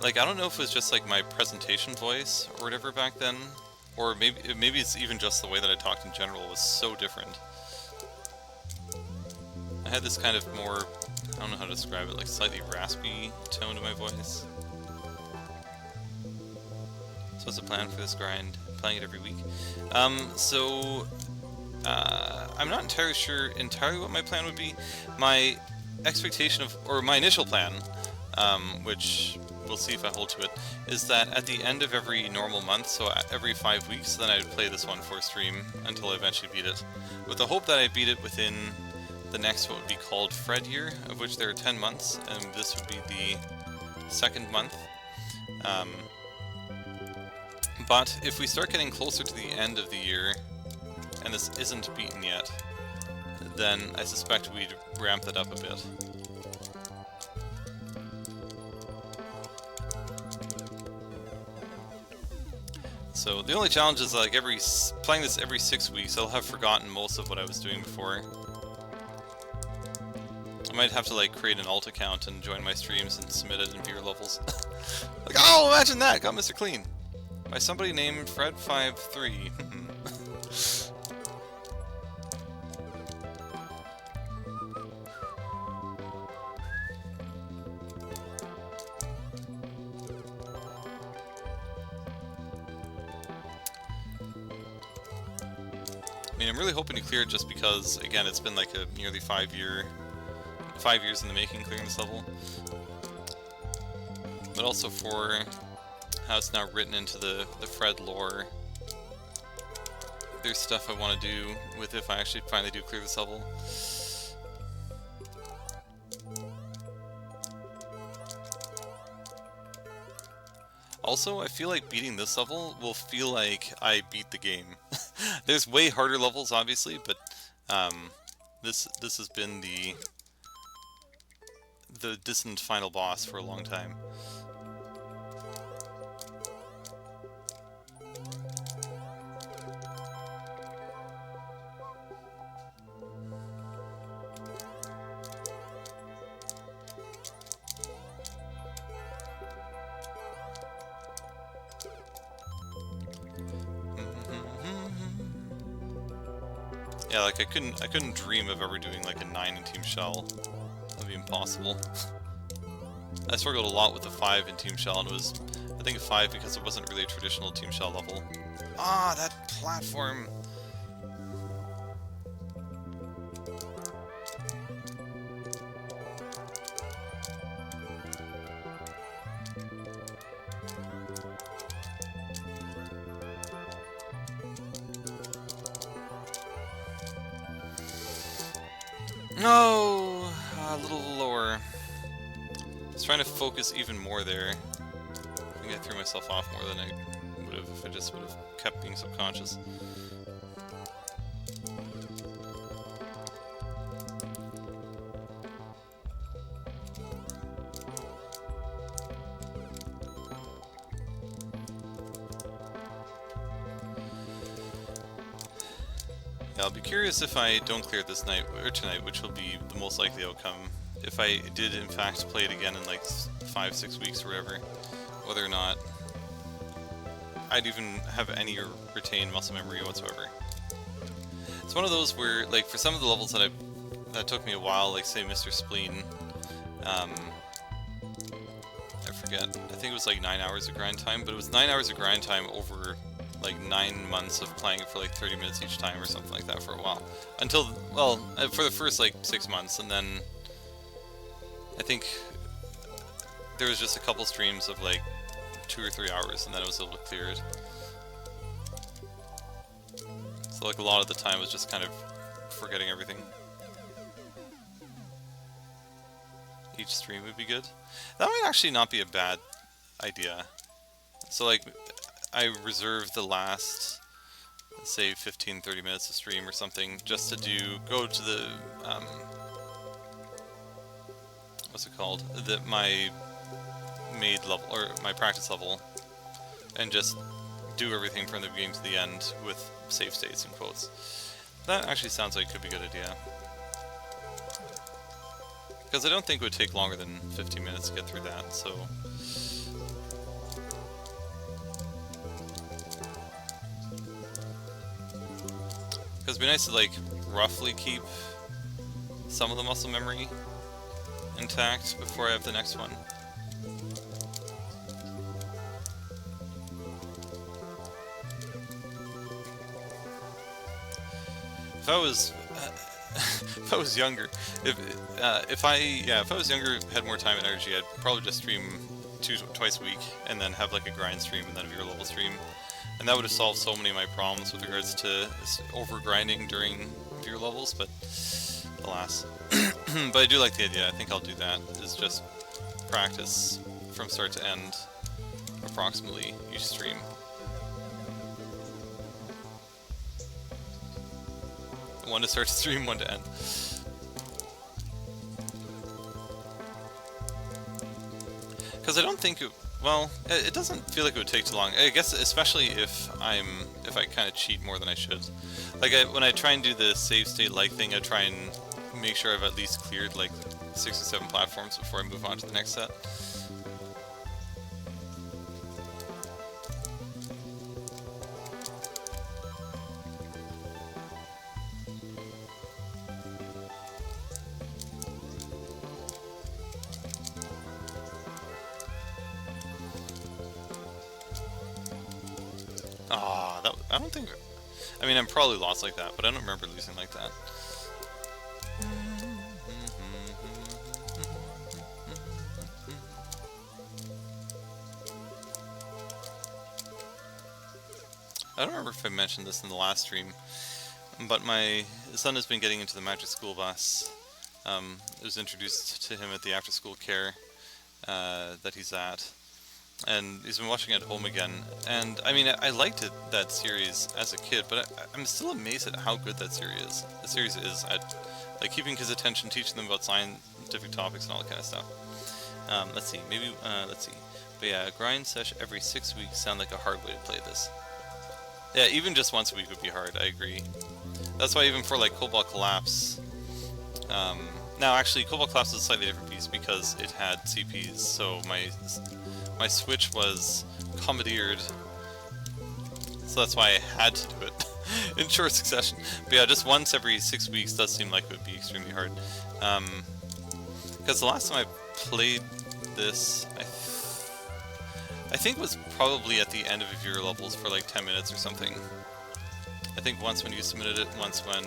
Like, I don't know if it was just like my presentation voice or whatever back then, or maybe it's even just the way that I talked in general was so different. I had this kind of more, I don't know how to describe it, like slightly raspy tone to my voice. So what's the plan for this grind? Playing it every week. I'm not entirely sure what my plan would be. My expectation of, or my initial plan, which we'll see if I hold to it, is that at the end of every normal month, so every 5 weeks, then I would play this one for stream until I eventually beat it. With the hope that I beat it within the next what would be called Fred year, of which there are 10 months, and this would be the 2nd month. But if we start getting closer to the end of the year, and this isn't beaten yet, then I suspect we'd ramp that up a bit. So the only challenge is like playing this every 6 weeks, I'll have forgotten most of what I was doing before. I might have to like create an alt account and join my streams and submit it in viewer levels. Like, oh, imagine that! Got Mr. Clean by somebody named Fred53. I mean, I'm really hoping to clear it just because, again, it's been like a nearly 5 years in the making clearing this level. But also for how it's now written into the Fred lore. There's stuff I want to do with if I actually finally do clear this level. Also, I feel like beating this level will feel like I beat the game. There's way harder levels, obviously, but this has been the distant final boss for a long time. Yeah, like I couldn't dream of ever doing like a 9 in Team Shell. That'd be impossible. I struggled a lot with the 5 in Team Shell, and it was, I think, a 5 because it wasn't really a traditional Team Shell level. Ah, that platform! No! A little lower. I was trying to focus even more there. I think I threw myself off more than I would have if I just would have kept being subconscious. Yeah, I'll be curious if I don't clear it this night, or tonight, which will be the most likely outcome. If I did in fact play it again in like 5-6 weeks or whatever, whether or not I'd even have any retained muscle memory whatsoever. It's one of those where, like, for some of the levels that took me a while, like say Mr. Spleen, I forget, I think it was like 9 hours of grind time, but it was 9 hours of grind time over like 9 months of playing it for like 30 minutes each time or something like that for a while. Until, well, for the first like 6 months, and then I think there was just a couple streams of like 2 or 3 hours, and then I was able to clear it. So like a lot of the time was just kind of forgetting everything. Each stream would be good. That might actually not be a bad idea. So like, I reserved the last, say, 15-30 minutes of stream or something, just to go to the, what's it called? My maid level, or my practice level, and just do everything from the beginning to the end with save states and quotes. That actually sounds like it could be a good idea. Because I don't think it would take longer than 15 minutes to get through that, so... Because it'd be nice to, like, roughly keep some of the muscle memory intact before I have the next one. If I was... if I was younger, if I was younger, had more time and energy, I'd probably just stream twice a week, and then have like a grind stream and then a viewer level stream, and that would have solved so many of my problems with regards to over grinding during viewer levels. But alas, but I do like the idea. I think I'll do that. Is just practice from start to end, approximately each stream. One to start the stream, one to end. Because I don't think it, well, it doesn't feel like it would take too long. I guess especially if I kind of cheat more than I should. Like when I try and do the save state like thing, I try and make sure I've at least cleared like 6 or 7 platforms before I move on to the next set. I don't think... I mean, I'm probably lost like that, but I don't remember losing like that. I don't remember if I mentioned this in the last stream, but my son has been getting into the Magic School Bus. It was introduced to him at the after-school care that he's at. And he's been watching it at home again, and I mean, I liked that series as a kid, but I'm still amazed at how good that series is at like keeping his attention, teaching them about scientific topics and all that kind of stuff. Let's see, maybe let's see, but yeah, a grind sesh every 6 weeks sound like a hard way to play this. Yeah, even just once a week would be hard. I agree. That's why even for like Cobalt Collapse. Now actually, Cobalt Collapse is a slightly different beast because it had CPs, so my Switch was commandeered, so that's why I had to do it in short succession. But yeah, just once every 6 weeks does seem like it would be extremely hard. Because the last time I played this, I think it was probably at the end of your levels for like 10 minutes or something. I think once when you submitted it, once when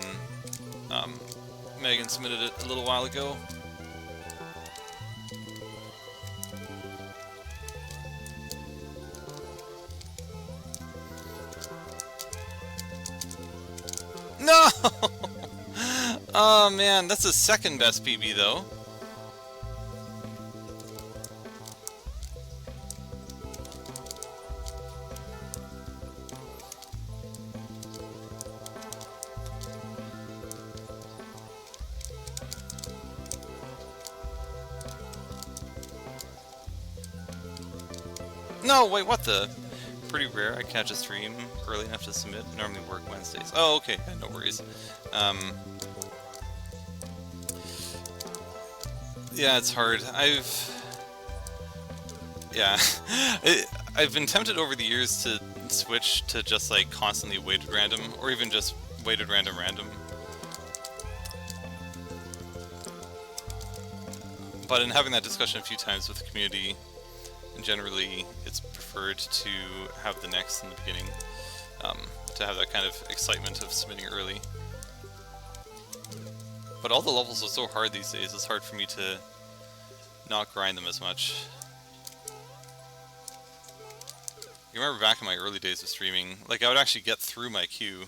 Megan submitted it a little while ago. No! Oh man, that's the second best PB though. No, wait, what the? Pretty rare. I catch a stream early enough to submit. Normally work Wednesdays. Oh, okay. Yeah, no worries. Yeah, it's hard. I've been tempted over the years to switch to just like constantly weighted random, or even just weighted random. But in having that discussion a few times with the community, generally it's preferred to have the next in the beginning, to have that kind of excitement of submitting early. But all the levels are so hard these days, it's hard for me to not grind them as much. You remember back in my early days of streaming, like I would actually get through my queue.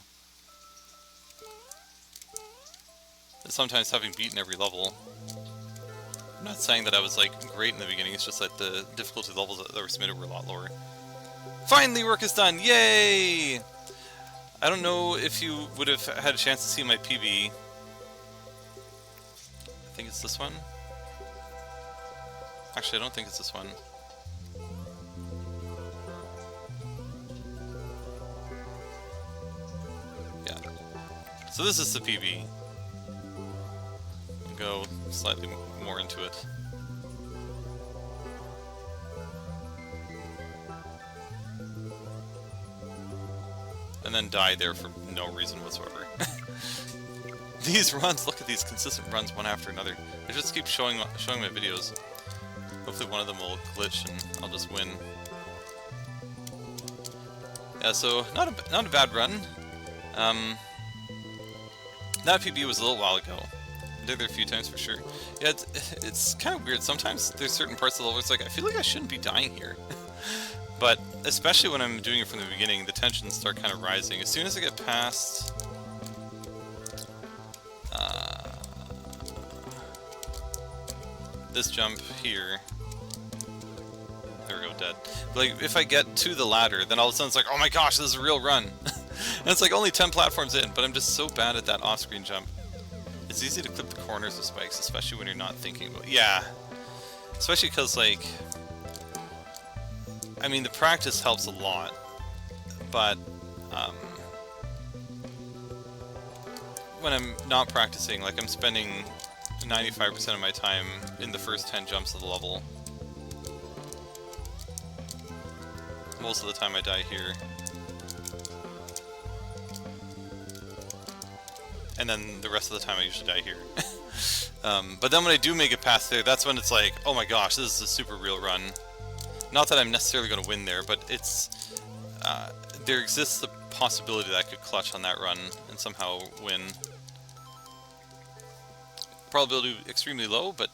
Sometimes having beaten every level. I'm not saying that I was like great in the beginning, it's just that the difficulty levels that were submitted were a lot lower. Finally, work is done! Yay! I don't know if you would have had a chance to see my PB. I think it's this one. Actually, I don't think it's this one. Yeah. So this is the PB. I'll go slightly more into it. And then die there for no reason whatsoever. These runs, look at these consistent runs one after another. I just keep showing my videos. Hopefully one of them will glitch and I'll just win. Yeah, so not a bad run. That PB was a little while ago. I did there a few times for sure. Yeah, it's kind of weird. Sometimes there's certain parts of the level where it's like, I feel like I shouldn't be dying here. But especially when I'm doing it from the beginning, the tensions start kind of rising. As soon as I get past this jump here, there we go, dead. But like, if I get to the ladder, then all of a sudden it's like, oh my gosh, this is a real run. And it's like only 10 platforms in, but I'm just so bad at that off-screen jump. It's easy to clip the corners of spikes, especially when you're not thinking about it. Yeah. Especially because, like, I mean, the practice helps a lot, but when I'm not practicing, like, I'm spending 95% of my time in the first 10 jumps of the level. Most of the time I die here. And then the rest of the time I usually die here. But then when I do make it past there, that's when it's like, oh my gosh, this is a super real run. Not that I'm necessarily going to win there, but it's there exists the possibility that I could clutch on that run and somehow win. Probability extremely low, but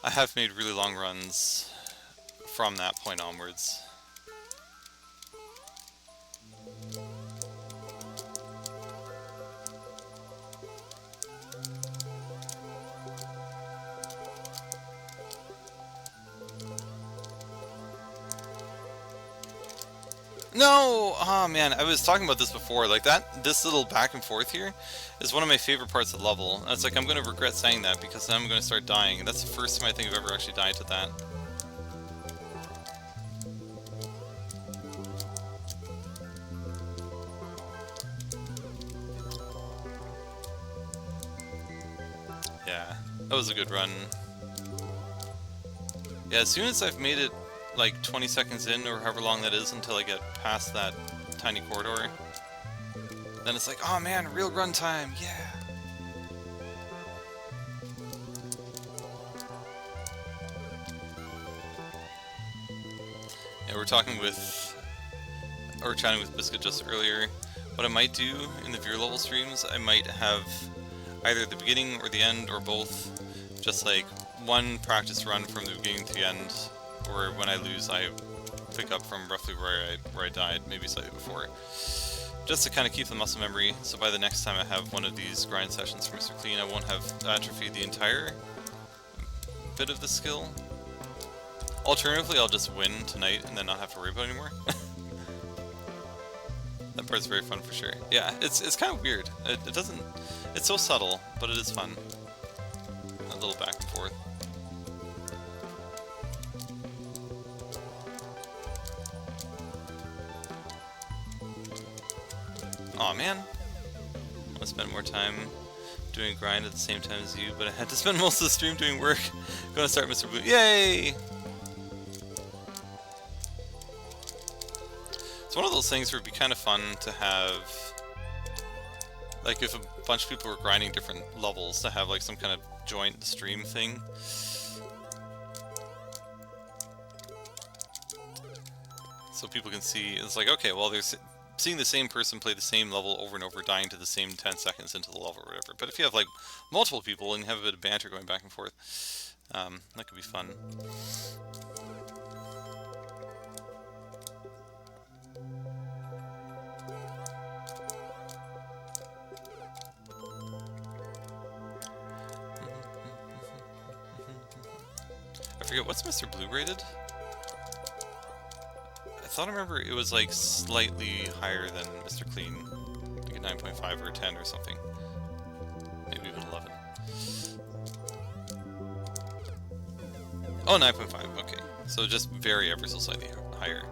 I have made really long runs from that point onwards. No! Oh man, I was talking about this before, like this little back and forth here is one of my favorite parts of the level. And it's like, I'm gonna regret saying that because then I'm gonna start dying, and that's the first time I think I've ever actually died to that. Yeah, that was a good run. Yeah, as soon as I've made it like 20 seconds in, or however long that is until I get past that tiny corridor, then it's like, oh man, real run time, yeah! Yeah, we're chatting with Biscuit just earlier. What I might do in the viewer level streams, I might have either the beginning or the end, or both, just like one practice run from the beginning to the end, or when I lose, I pick up from roughly where I died, maybe slightly before, just to kind of keep the muscle memory. So by the next time I have one of these grind sessions for Mr. Clean, I won't have atrophied the entire bit of the skill. Alternatively, I'll just win tonight and then not have to worry about it anymore. That part's very fun for sure. Yeah, it's kind of weird. It doesn't. It's so subtle, but it is fun. A little back and forth. Aw, man. I want to spend more time doing grind at the same time as you, but I had to spend most of the stream doing work. Gonna start Mr. Blue. Yay! It's one of those things where it'd be kind of fun to have, like, if a bunch of people were grinding different levels, to have like some kind of joint stream thing. So people can see, it's like, okay, well, they're seeing the same person play the same level over and over, dying to the same 10 seconds into the level or whatever. But if you have like multiple people and you have a bit of banter going back and forth, that could be fun. I forget, what's Mr. Blue rated? I thought I remember it was like slightly higher than Mr. Clean, like a 9.5 or a 10 or something, maybe even 11. Oh, 9.5, okay, so just very ever so slightly higher.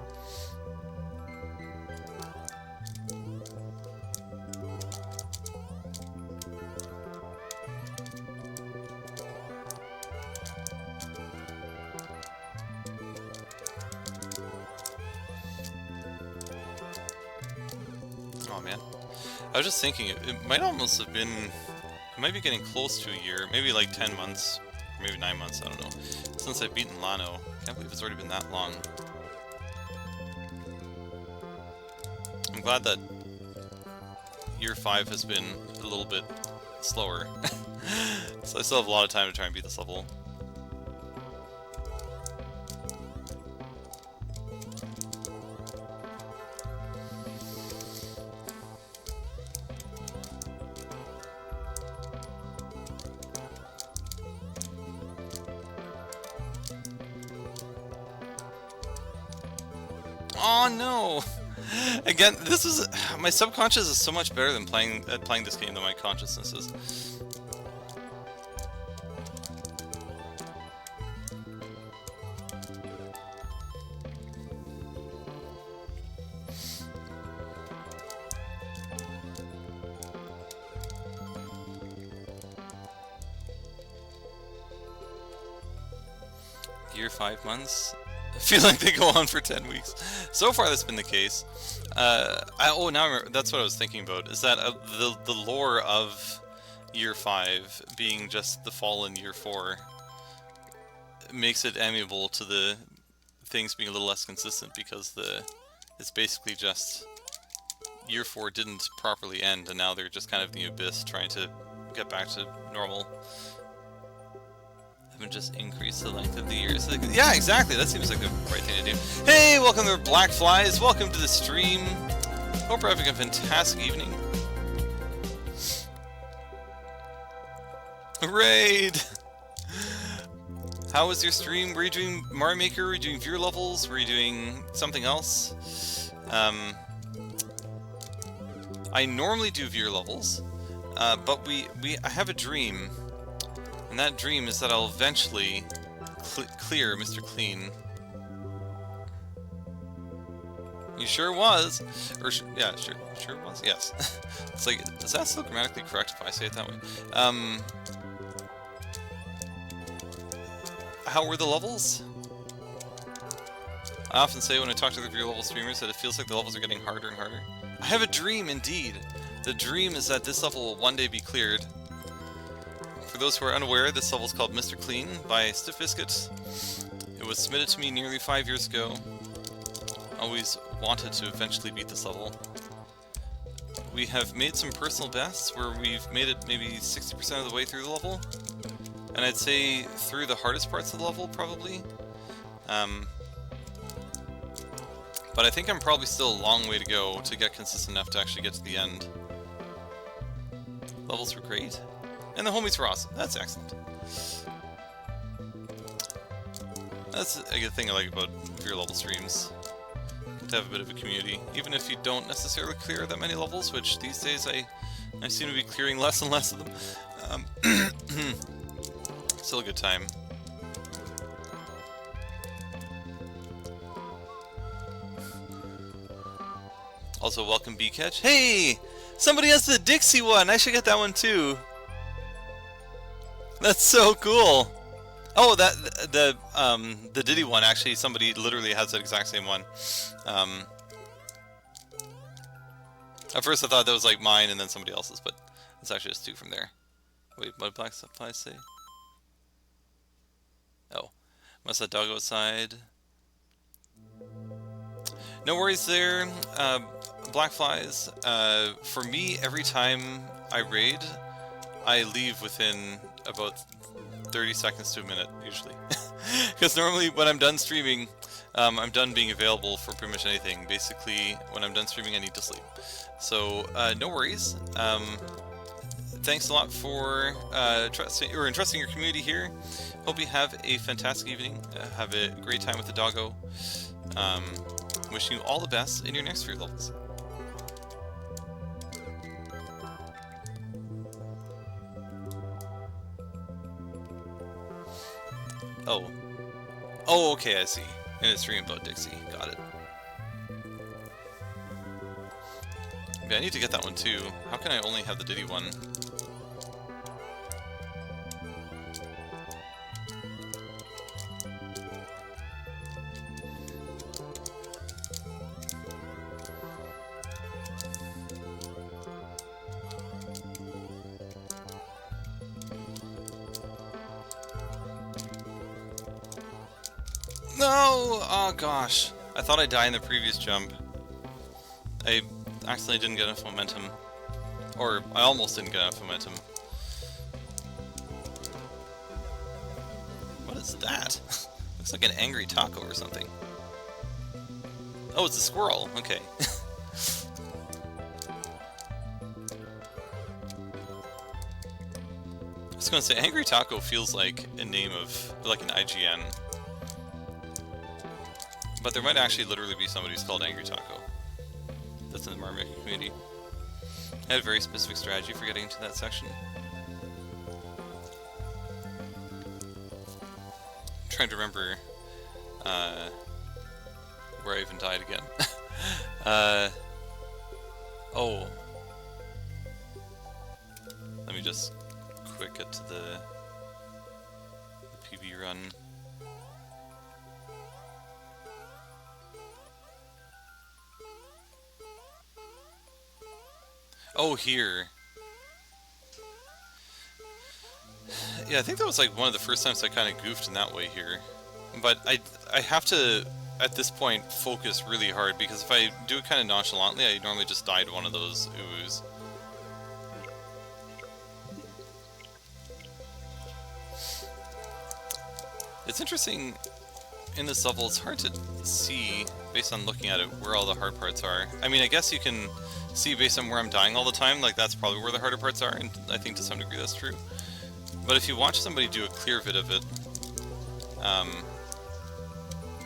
Oh man, I was just thinking, it might almost have been, it might be getting close to a year, maybe like 10 months, or maybe 9 months, I don't know, since I've beaten Lano. Can't believe it's already been that long. I'm glad that year 5 has been a little bit slower, so I still have a lot of time to try and beat this level. Oh no! Again, this is my subconscious is so much better than playing this game than my consciousness is. Year 5 months. I feel like they go on for 10 weeks. So far, that's been the case. Oh, now I remember, that's what I was thinking about. Is that the lore of Year 5 being just the fall in Year 4 makes it amiable to the things being a little less consistent, because it's basically just Year 4 didn't properly end, and now they're just kind of in the abyss trying to get back to normal. And just increase the length of the years. Yeah, exactly. That seems like the right thing to do. Hey, welcome to Black Flies. Welcome to the stream. Hope you're having a fantastic evening. Raid! How was your stream? Were you doing Mario Maker? Were you doing viewer levels? Were you doing something else? I normally do viewer levels, but I have a dream. And that dream is that I'll eventually clear Mr. Clean. You sure was? Or, yeah, sure was, yes. It's like, is that still grammatically correct if I say it that way? How were the levels? I often say when I talk to the viewer level streamers that it feels like the levels are getting harder and harder. I have a dream, indeed. The dream is that this level will one day be cleared. For those who are unaware, this level is called Mr. Clean by stiffbizkit. It was submitted to me nearly 5 years ago. Always wanted to eventually beat this level. We have made some personal bests where we've made it maybe 60% of the way through the level. And I'd say through the hardest parts of the level, probably. But I think I'm probably still a long way to go to get consistent enough to actually get to the end. Levels were great. And the homies were awesome. That's excellent. That's a good thing I like about viewer level streams. To have a bit of a community. Even if you don't necessarily clear that many levels, which these days I seem to be clearing less and less of them. Still a good time. Also, welcome B-Catch. Hey! Somebody has the Dixie one! I should get that one too. That's so cool! Oh, the Diddy one, actually, somebody literally has that exact same one. At first I thought that was like mine and then somebody else's, but it's actually just two from there. Wait, what did Black Flies say? Oh. Must let dog outside. No worries there, Black Flies. For me, every time I raid, I leave within about 30 seconds to a minute, usually. Because normally when I'm done streaming, I'm done being available for pretty much anything. Basically, when I'm done streaming, I need to sleep. So, no worries. Thanks a lot for entrusting your community here. Hope you have a fantastic evening. Have a great time with the doggo. Wishing you all the best in your next few levels. Oh. Oh, okay, I see. And it's stream about Dixie. Got it. Okay, I need to get that one too. How can I only have the Diddy one? No! Oh gosh. I thought I died in the previous jump. I accidentally didn't get enough momentum. Or, I almost didn't get enough momentum. What is that? Looks like an angry taco or something. Oh, it's a squirrel. Okay. I was gonna say, Angry Taco feels like a name of, like an IGN. But there might actually literally be somebody who's called Angry Taco. in the Marmot community. I had a very specific strategy for getting into that section. I'm trying to remember where I even died again. Oh. Let me just quick get to the PB run. Oh, here. Yeah, I think that was like one of the first times I kind of goofed in that way here. But I have to, at this point, focus really hard, because if I do it kind of nonchalantly, I normally just die to one of those ooze. It's interesting, in this level, it's hard to see, based on looking at it, where all the hard parts are. I mean, I guess you can see based on where I'm dying all the time, like that's probably where the harder parts are, and I think to some degree that's true. But if you watch somebody do a clear vid of it,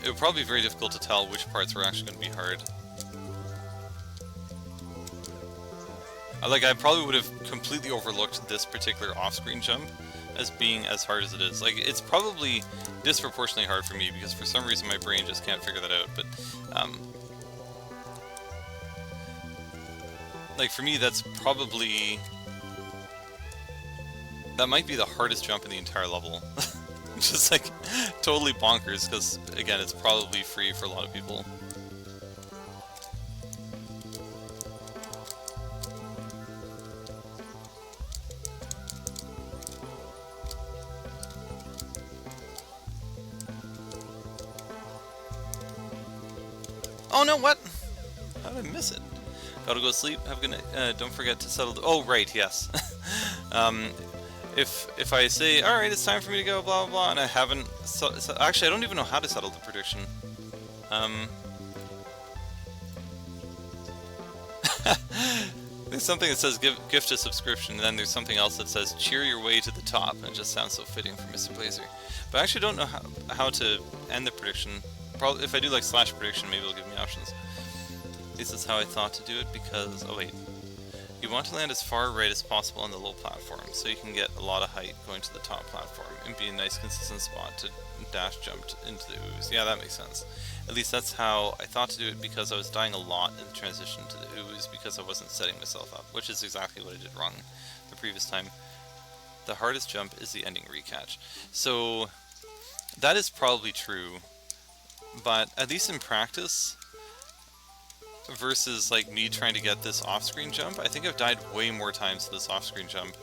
it would probably be very difficult to tell which parts were actually going to be hard. Like, I probably would have completely overlooked this particular off-screen jump as being as hard as it is. Like, it's probably disproportionately hard for me, because for some reason my brain just can't figure that out, but like, for me, that's probably... that might be the hardest jump in the entire level. Just, like, totally bonkers, because, again, it's probably free for a lot of people. Oh no, what? How did I miss it? Gotta go to sleep. Have a good night. Don't forget to settle the... Oh, right, yes. If I say, alright, it's time for me to go, blah, blah, blah, and I haven't... actually, I don't even know how to settle the prediction. There's something that says gift a subscription, and then there's something else that says cheer your way to the top, and it just sounds so fitting for Mr. Blazer. But I actually don't know how to end the prediction. Probably, if I do like slash prediction, maybe it'll give me options. This is how I thought to do it, because... oh wait. You want to land as far right as possible on the low platform, so you can get a lot of height going to the top platform, and be a nice consistent spot to dash jump into the ooze. Yeah, that makes sense. At least that's how I thought to do it, because I was dying a lot in the transition to the ooze, because I wasn't setting myself up, which is exactly what I did wrong the previous time. The hardest jump is the ending recatch. So, that is probably true, but at least in practice... versus like me trying to get this off-screen jump, I think I've died way more times to this off-screen jump.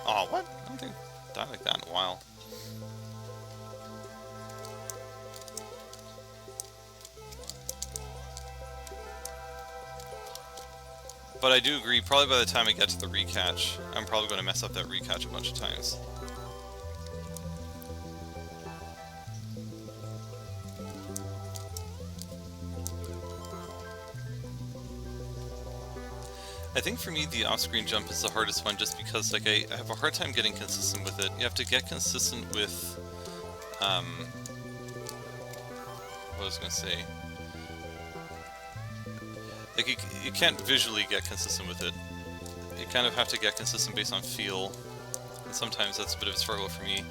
Oh, what? I don't think I've died like that in a while. But I do agree, probably by the time I get to the recatch, I'm probably going to mess up that recatch a bunch of times. I think for me the off-screen jump is the hardest one, just because like I have a hard time getting consistent with it. You have to get consistent with what was I gonna say? Like you can't visually get consistent with it. You kind of have to get consistent based on feel, and sometimes that's a bit of a struggle for me.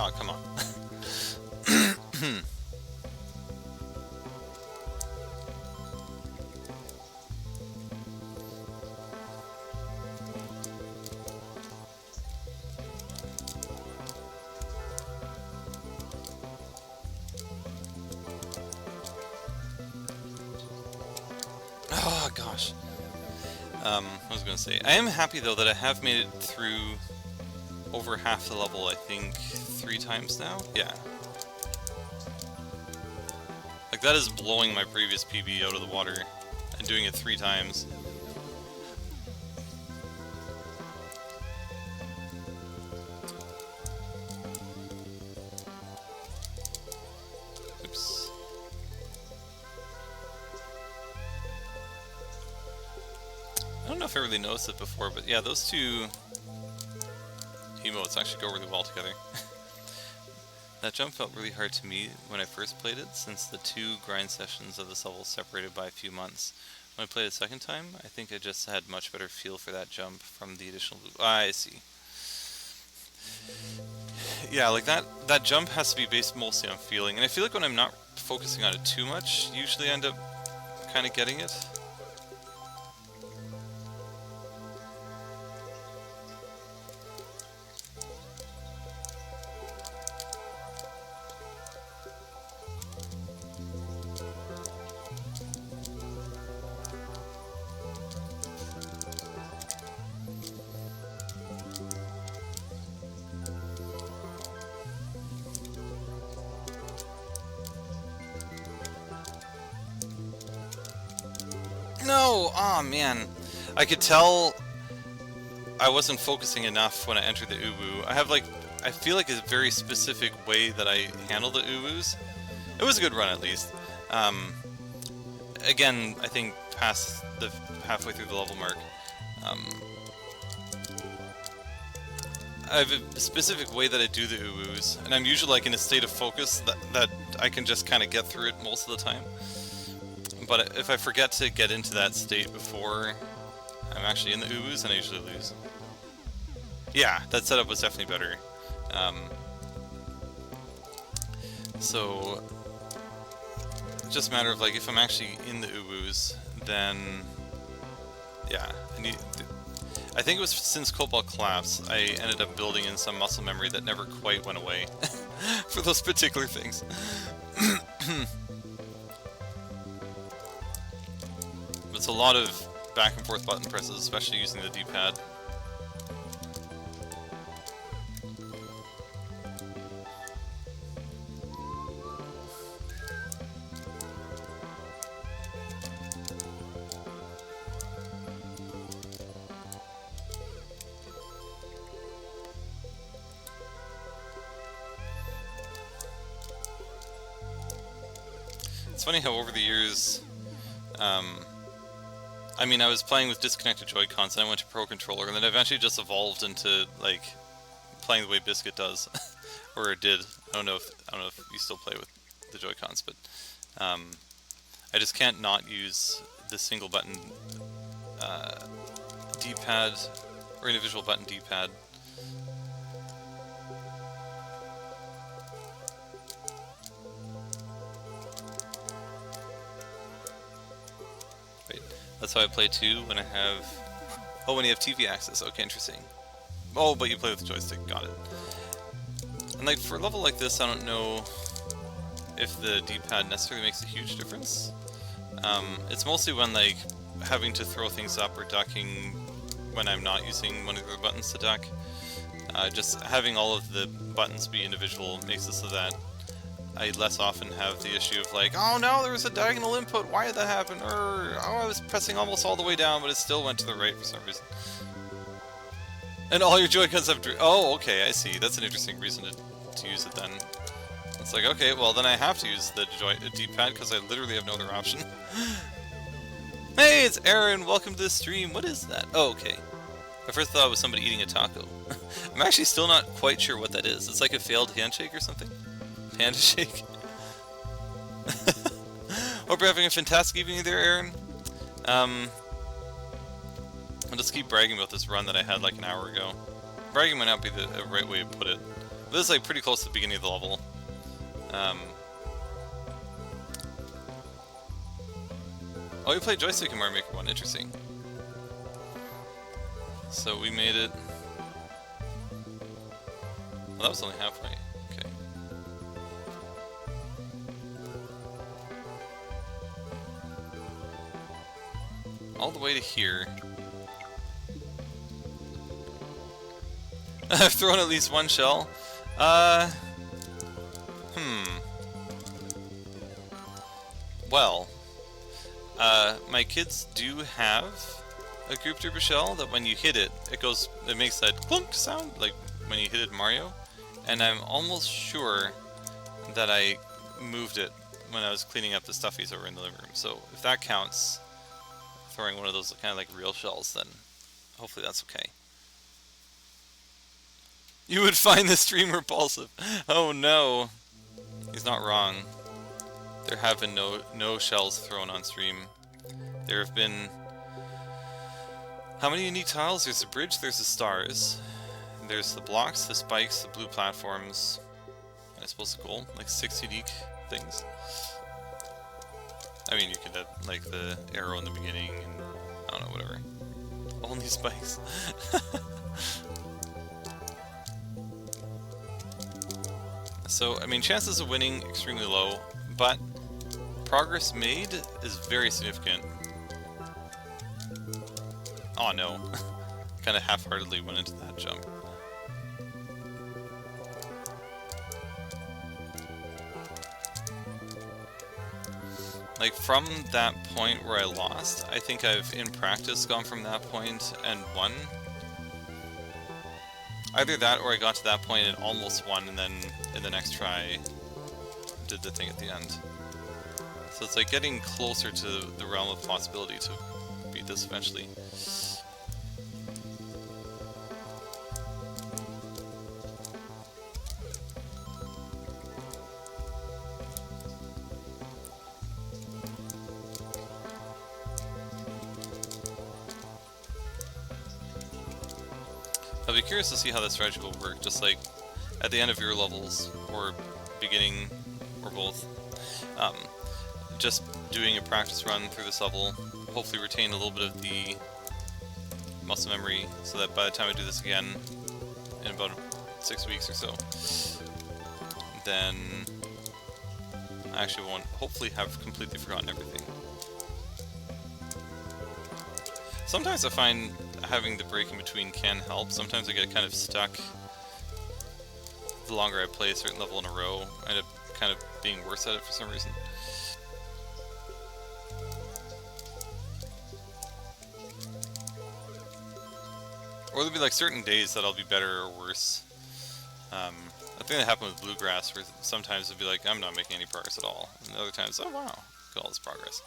Oh, come on. Oh, gosh. I was going to say, I am happy though that I have made it through over half the level, I think, 3 times now? Yeah. Like, that is blowing my previous PB out of the water, and doing it 3 times. Oops. don't know if I really noticed it before, but yeah, those two emotes actually go really well together. That jump felt really hard to me when I first played it, since the 2 grind sessions of this level separated by a few months. When I played it a second time, I think I just had much better feel for that jump from the additional loop. I see. Yeah, like that jump has to be based mostly on feeling, and I feel like when I'm not focusing on it too much, usually I end up kind of getting it. No! Aw, man. I could tell I wasn't focusing enough when I entered the uwu. I feel like a very specific way that I handle the uwus. It was a good run, at least. Again, I think past the halfway through the level mark, I have a specific way that I do the uwus, and I'm usually like in a state of focus that I can just kind of get through it most of the time. But if I forget to get into that state before I'm actually in the uwus, then I usually lose. Yeah, that setup was definitely better. So, it's just a matter of like, if I'm actually in the uwus, then yeah, I think it was since Cobalt Collapse, I ended up building in some muscle memory that never quite went away for those particular things. It's a lot of back and forth button presses, especially using the D-pad. It's funny how over the years, I mean, I was playing with disconnected Joy-Cons, and I went to Pro Controller, and then eventually just evolved into like playing the way Biscuit does, or it did. I don't know if you still play with the Joy-Cons, but I just can't not use the single button D-pad or individual button D-pad. That's how I play too, when I have... Oh, when you have TV access. Okay, interesting. Oh, but you play with the joystick. Got it. And like, for a level like this, I don't know if the D-pad necessarily makes a huge difference. It's mostly when, like, having to throw things up or ducking when I'm not using one of the buttons to duck. Just having all of the buttons be individual makes it so that I less often have the issue of like, oh no, there was a diagonal input, why did that happen? Or, oh, I was pressing almost all the way down, but it still went to the right for some reason. And all your Joy-Cons have... Oh, okay, I see. That's an interesting reason to use it then. It's like, okay, well then I have to use the D-pad because I literally have no other option. Hey, it's Aaron! Welcome to the stream. What is that? Oh, okay. I first thought it was somebody eating a taco. I'm actually still not quite sure what that is. It's like a failed handshake or something? Panda shake. Hope you're having a fantastic evening there, Aaron. I'll just keep bragging about this run that I had like an hour ago. Bragging might not be the right way to put it. But this is like pretty close to the beginning of the level. Oh, you played joystick in Mario Maker 1. Interesting. So we made it... Well, that was only halfway. Okay. All the way to here. I've thrown at least one shell. Well, my kids do have a Group Trooper shell that when you hit it, it makes that clunk sound, like when you hit it in Mario. And I'm almost sure that I moved it when I was cleaning up the stuffies over in the living room. So if that counts, throwing one of those kind of like real shells, then hopefully that's okay. You would find the stream repulsive. Oh no. He's not wrong. There have been no shells thrown on stream. There have been... How many unique tiles? There's the bridge, there's the stars. There's the blocks, the spikes, the blue platforms. And I suppose the goal, like 6 unique things. I mean, you could have like the arrow in the beginning and I don't know, whatever. Only spikes. So, I mean, chances of winning extremely low, but progress made is very significant. Oh no. Kind of half-heartedly went into that jump. Like, from that point where I lost, I think I've, in practice, gone from that point and won. Either that, or I got to that point and almost won, and then in the next try, did the thing at the end. So it's like getting closer to the realm of possibility to beat this eventually. I'll be curious to see how that strategy will work, just like at the end of your levels, or beginning, or both. Just doing a practice run through this level, hopefully retain a little bit of the muscle memory, so that by the time I do this again, in about 6 weeks or so, then I actually won't hopefully have completely forgotten everything. Sometimes I find having the break in between can help. Sometimes I get kind of stuck. The longer I play a certain level in a row, I end up kind of being worse at it for some reason. Or there'll be like certain days that I'll be better or worse. I think that happened with Bluegrass, where sometimes it'll be like, I'm not making any progress at all. And other times, oh wow, look at all this progress.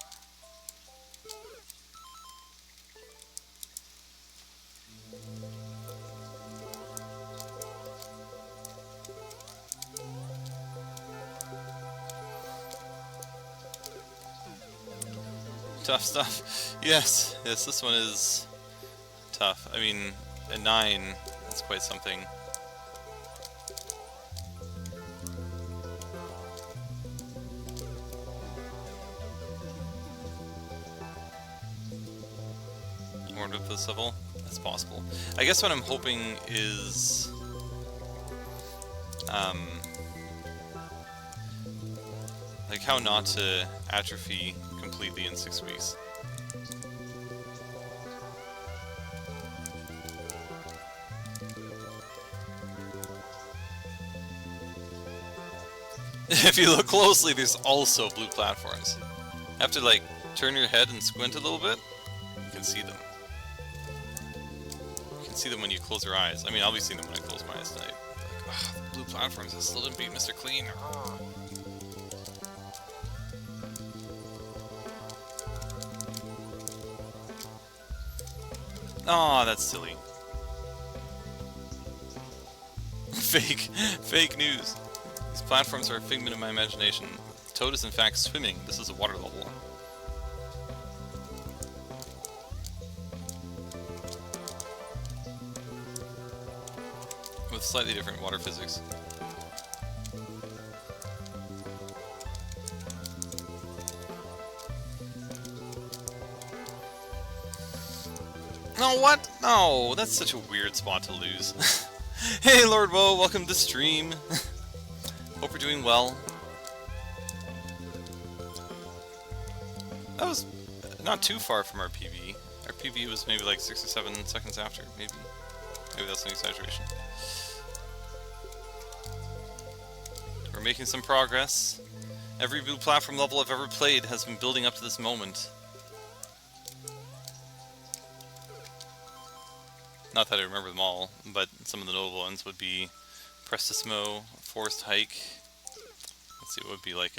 Tough stuff. Yes, this one is tough. I mean, a 9, that's quite something. Warmed up this level? That's possible. I guess what I'm hoping is... like how not to atrophy completely in 6 weeks. If you look closely, there's also blue platforms. You have to like turn your head and squint a little bit. You can see them. You can see them when you close your eyes. I mean, I'll be seeing them when I close my eyes tonight. Like, oh, the blue platforms, I still didn't beat Mr. Clean. Aw, that's silly. Fake news. These platforms are a figment of my imagination. Toad is in fact swimming. This is a water level. With slightly different water physics. No, what? No, that's such a weird spot to lose. Hey, Lord Woe, welcome to stream. Hope you're doing well. That was not too far from our PB. Our PB was maybe like 6 or 7 seconds after, maybe. Maybe that's an exaggeration. We're making some progress. Every blue platform level I've ever played has been building up to this moment. Not that I remember them all, but some of the notable ones would be Prestissimo, Forest Hike. Let's see, what would be like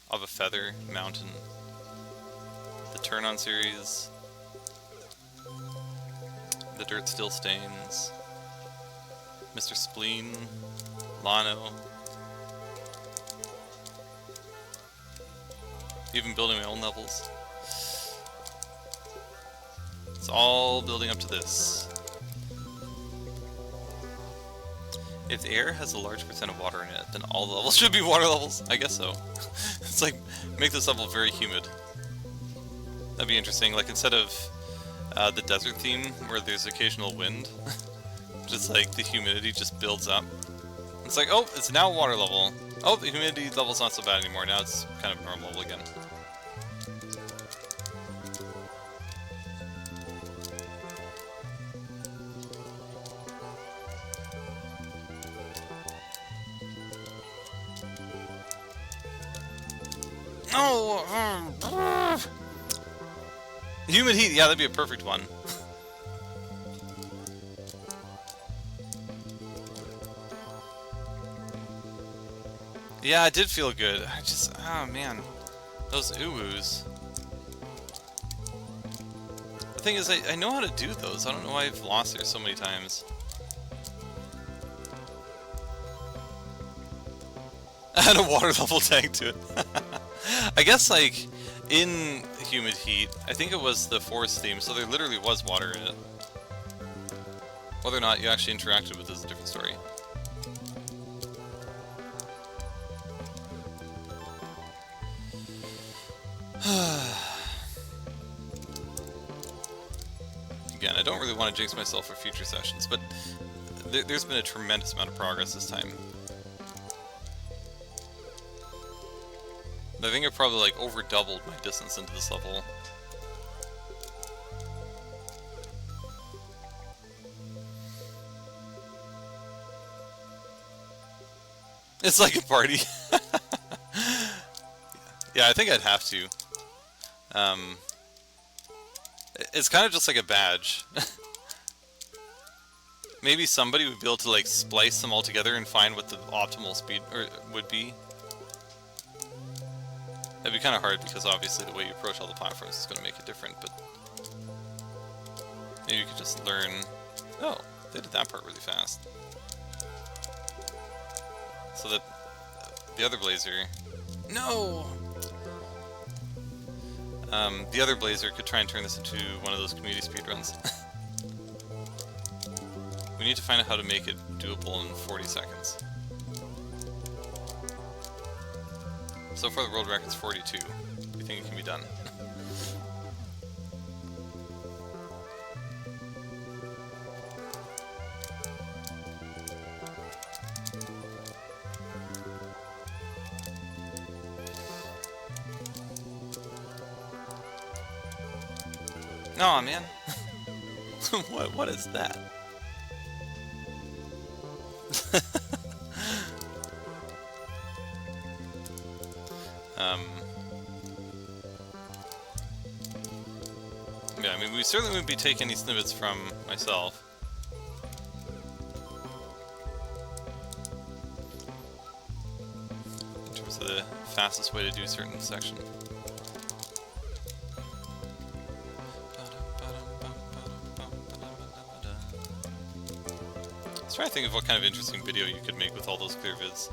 of a feather mountain. The turn-on series. The dirt still stains. Mr. Spleen. Lano. Even building my own levels. It's all building up to this. If the air has a large percent of water in it, then all the levels should be water levels. I guess so. It's like, make this level very humid. That'd be interesting. Like, instead of the desert theme, where there's occasional wind, just like the humidity just builds up. It's like, oh, it's now water level. Oh, the humidity level's not so bad anymore. Now it's kind of normal level again. No! Humid heat, yeah, that'd be a perfect one. Yeah, it did feel good. I just, oh man, those ooh-woos. The thing is, I know how to do those. I don't know why I've lost there so many times. Add a water level tag to it. I guess, like, in humid heat, I think it was the forest theme, so there literally was water in it. Whether or not you actually interacted with it is a different story. Again, I don't really want to jinx myself for future sessions, but there's been a tremendous amount of progress this time. I think I probably like over doubled my distance into this level. It's like a party. Yeah, I think I'd have to. It's kind of just like a badge. Maybe somebody would be able to like splice them all together and find what the optimal speed would be. That'd be kind of hard because obviously the way you approach all the platforms is going to make it different, but maybe you could just learn... Oh, they did that part really fast. So that the other Blazer... No! The other Blazer could try and turn this into one of those community speedruns. We need to find out how to make it doable in 40 seconds. So far the world record's 42. We think it can be done. Aw, man. What is that? Yeah, I mean, we certainly wouldn't be taking any snippets from myself. In terms of the fastest way to do a certain section. Let's try to think of what kind of interesting video you could make with all those clear vids.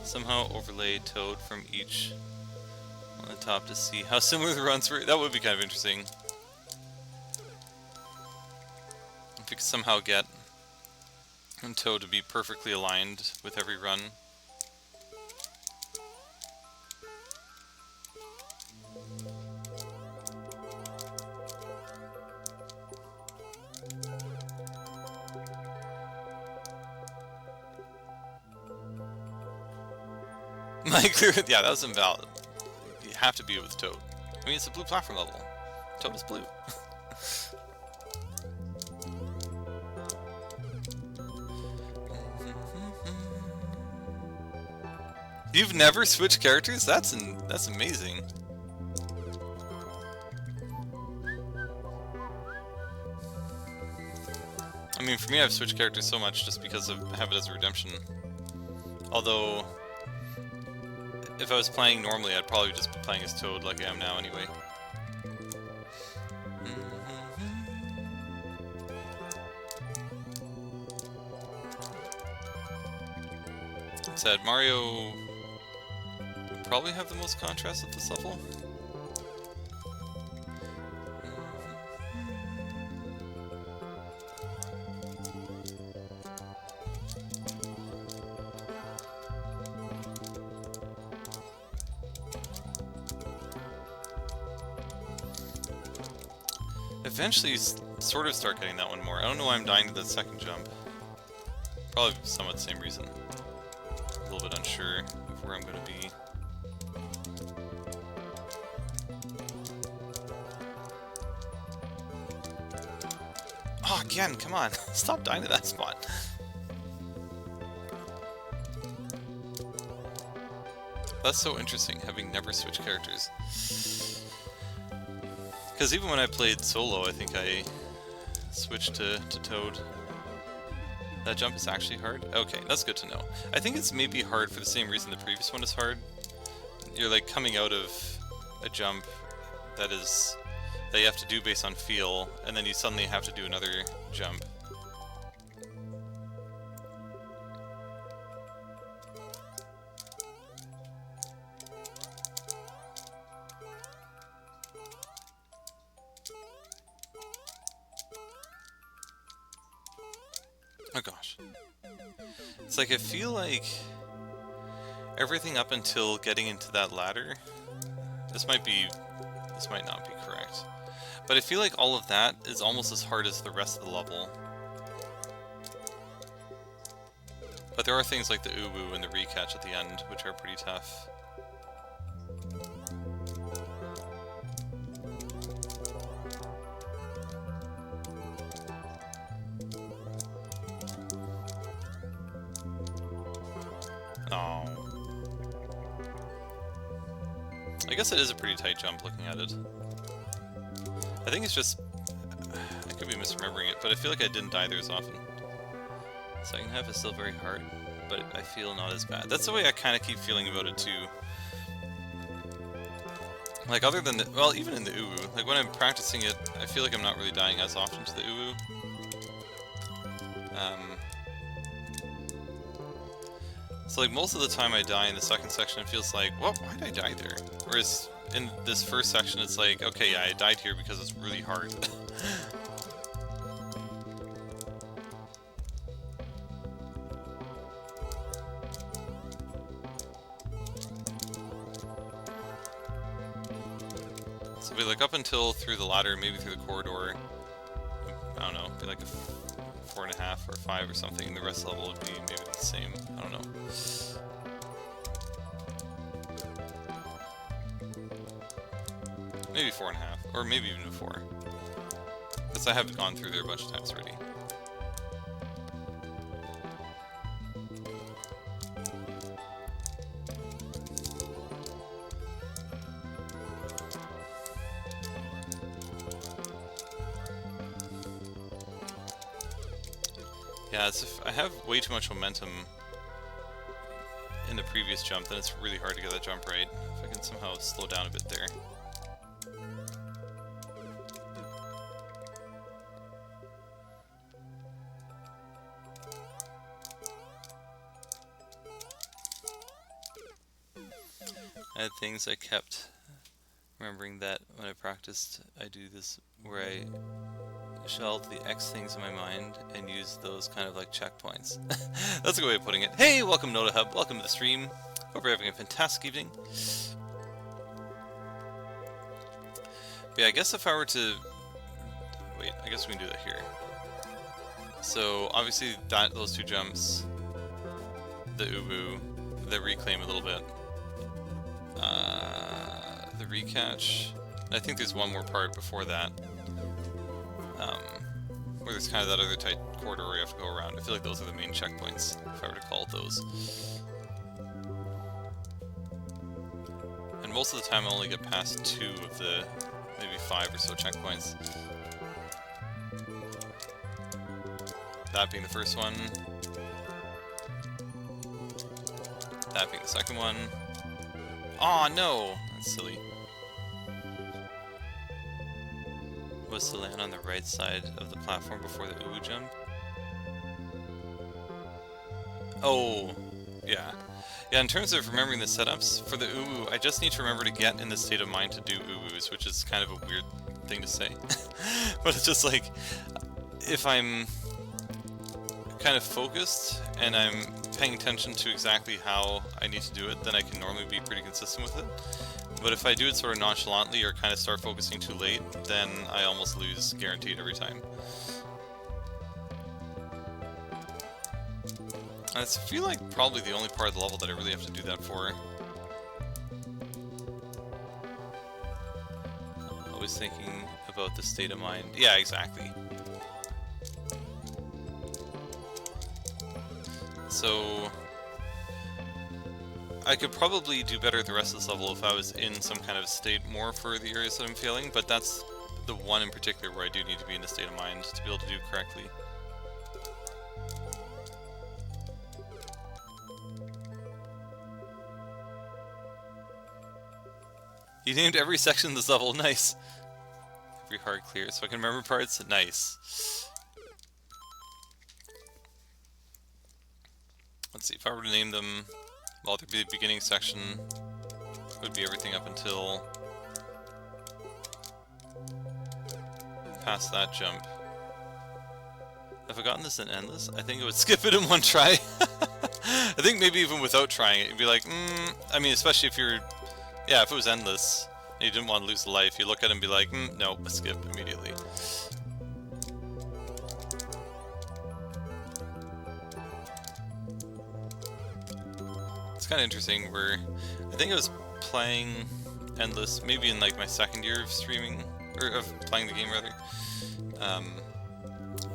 Somehow overlay Toad from each on the top to see how similar the runs were. That would be kind of interesting. If we could somehow get Toad to be perfectly aligned with every run. My clear, yeah, that was invalid. have to be with Toad. I mean, it's a blue platform level. Toad is blue. You've never switched characters? That's amazing. I mean, for me, I've switched characters so much just because I have it as a redemption. Although, if I was playing normally, I'd probably just be playing as Toad like I am now anyway. That said, Mario would probably have the most contrast at this level. Eventually, sort of start getting that one more. I don't know why I'm dying to that second jump. Probably somewhat the same reason. A little bit unsure of where I'm going to be. Oh, again, come on. Stop dying to that spot. That's so interesting, having never switched characters. Because even when I played solo, I think I switched to Toad. That jump is actually hard? Okay, that's good to know. I think it's maybe hard for the same reason the previous one is hard. You're like coming out of a jump that you have to do based on feel, and then you suddenly have to do another jump. Oh gosh. It's like I feel like everything up until getting into that ladder, this might not be correct, but I feel like all of that is almost as hard as the rest of the level. But there are things like the uwu and the recatch at the end, which are pretty tough. Oh. I guess it is a pretty tight jump looking at it. I think it's just... I could be misremembering it, but I feel like I didn't die there as often. Second half is still very hard, but I feel not as bad. That's the way I kind of keep feeling about it too. Like other than the... well, even in the uwu, like when I'm practicing it, I feel like I'm not really dying as often to the uwu. So like most of the time I die in the second section, it feels like, well, why did I die there? Whereas in this first section, it's like, okay, yeah, I died here because it's really hard. So be like up until through the ladder, maybe through the corridor, I don't know, be like a 4.5 or 5 or something, and the rest of the level would be maybe the same. I don't know. Maybe 4.5, or maybe even 4. Because I have gone through there a bunch of times already. Yeah, it's if I have way too much momentum in the previous jump, then it's really hard to get that jump right. If I can somehow slow down a bit there. I had things I kept remembering that when I practiced, I do this where I shelve the X things in my mind and use those kind of like checkpoints. That's a good way of putting it. Hey, welcome Noda Hub, welcome to the stream. Hope you're having a fantastic evening. But yeah, I guess if I were to... wait, I guess we can do that here. So obviously those two jumps, the uwu, the reclaim a little bit. The recatch. I think there's one more part before that, where there's kind of that other tight corridor where you have to go around. I feel like those are the main checkpoints, if I were to call it those. And most of the time I only get past 2 of the maybe 5 or so checkpoints. That being the first one. That being the second one. Aw, no! That's silly. Was to land on the right side of the platform before the uwu jump. Oh, yeah. Yeah, in terms of remembering the setups, for the uwu, I just need to remember to get in the state of mind to do uwus, which is kind of a weird thing to say. But it's just like, if I'm kind of focused and I'm paying attention to exactly how I need to do it, then I can normally be pretty consistent with it. But if I do it sort of nonchalantly or kind of start focusing too late, then I almost lose guaranteed every time. And I feel like probably the only part of the level that I really have to do that for. Always thinking about the state of mind. Yeah, exactly. So I could probably do better at the rest of this level if I was in some kind of state more for the areas that I'm failing, but that's the one in particular where I do need to be in a state of mind to be able to do correctly. You named every section of this level, nice! Every hard clear, so I can remember parts, nice. Let's see, if I were to name them, well, there'd be the beginning section, would be everything up until past that jump. Have I gotten this in endless? I think I would skip it in one try. I think maybe even without trying it, you'd be like, I mean, especially if you're, yeah, if it was endless, and you didn't want to lose the life, you look at it and be like, no, skip immediately. It's kind of interesting where I think I was playing endless maybe in like my second year of streaming, or of playing the game rather,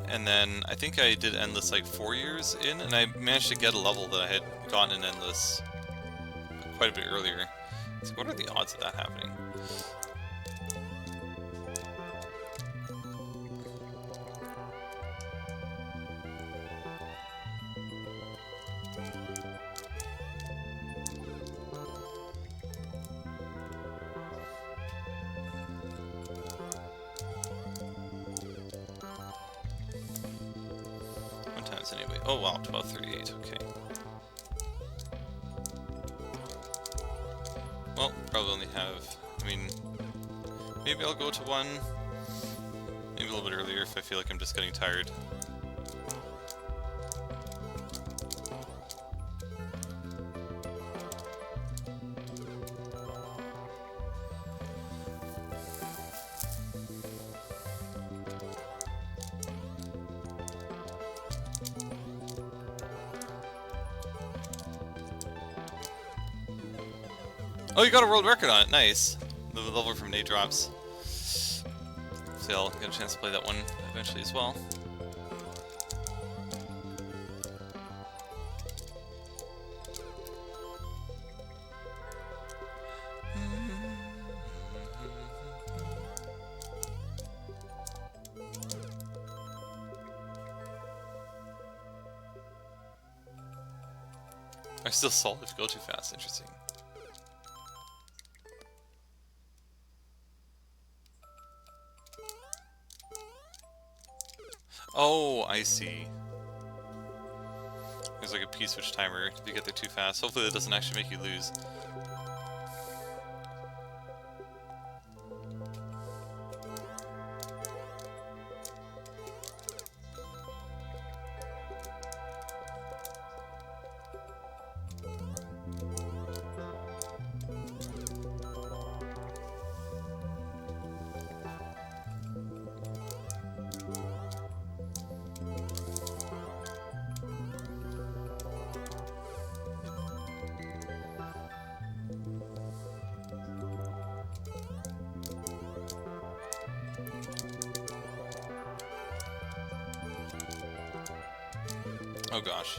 and then I think I did endless like 4 years in, and I managed to get a level that I had gotten in endless quite a bit earlier. So what are the odds of that happening? Anyway. Oh wow, 1238, okay. Well, probably only have, I mean, maybe I'll go to 1, maybe a little bit earlier if I feel like I'm just getting tired. Oh, you got a world record on it, nice. The level from Nade Drops. So I'll get a chance to play that one eventually as well. I still stall if you go too fast, interesting. Oh, I see. There's like a P-switch timer if you get there too fast. Hopefully that doesn't actually make you lose. Oh gosh.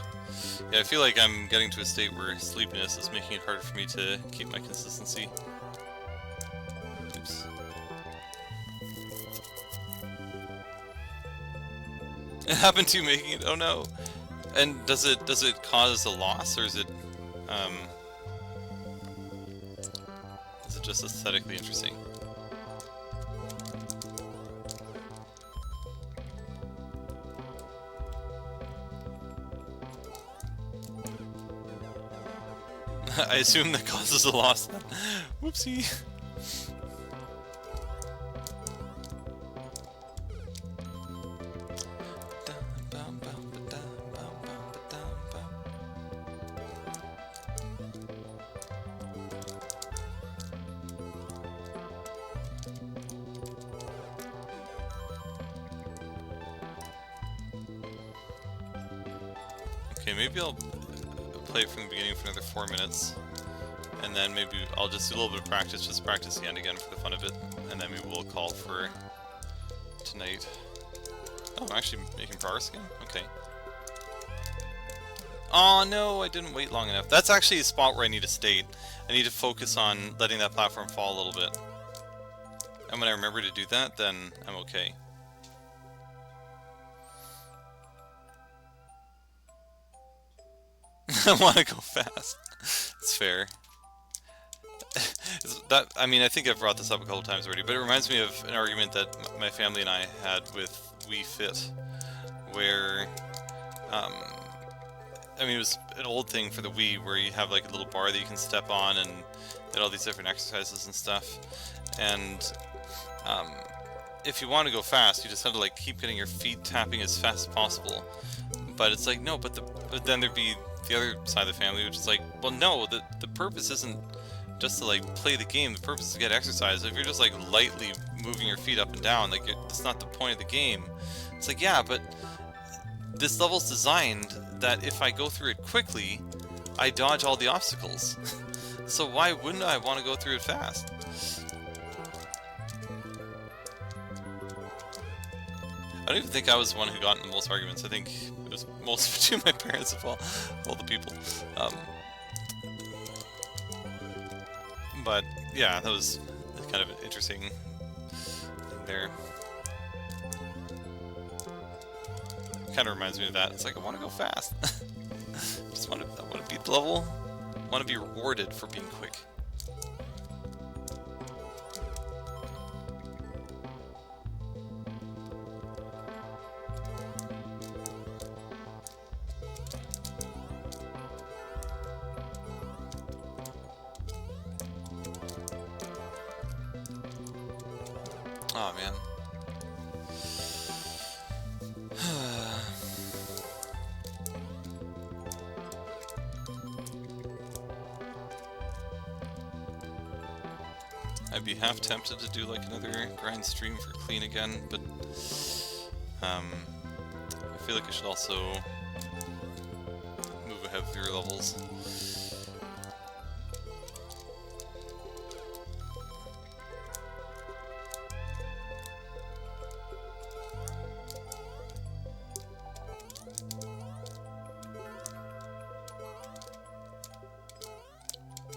Yeah, I feel like I'm getting to a state where sleepiness is making it harder for me to keep my consistency. Oops. It happened to you making it. Oh no. And does it cause a loss, or is it just aesthetically interesting? I assume that causes a loss then. Whoopsie. Okay, maybe I'll play it from the beginning for another 4 minutes, and then maybe I'll just do a little bit of practice, just practice the end again for the fun of it, and then maybe we'll call for tonight. Oh, I'm actually making progress again? Okay. Oh no, I didn't wait long enough. That's actually a spot where I need to state. I need to focus on letting that platform fall a little bit. And when I remember to do that, then I'm okay. I want to go fast. It's fair. I mean, I think I've brought this up a couple times already, but it reminds me of an argument that my family and I had with Wii Fit, where, I mean, it was an old thing for the Wii where you have like a little bar that you can step on and did all these different exercises and stuff, and if you want to go fast, you just have to like keep getting your feet tapping as fast as possible. But it's like, no, but then there'd be the other side of the family, which is like, well, no, the purpose isn't just to like play the game. The purpose is to get exercise. If you're just like lightly moving your feet up and down, like that's not the point of the game. It's like, yeah, but this level's designed that if I go through it quickly, I dodge all the obstacles. So why wouldn't I want to go through it fast? I don't even think I was the one who got in the most arguments. I think it was most between my parents of all the people. But yeah, that was kind of an interesting thing there. Kind of reminds me of that. It's like, I want to go fast. I want to beat the level. I want to be rewarded for being quick. Oh man. I'd be half tempted to do like another grind stream for clean again, but I feel like I should also move ahead with your levels.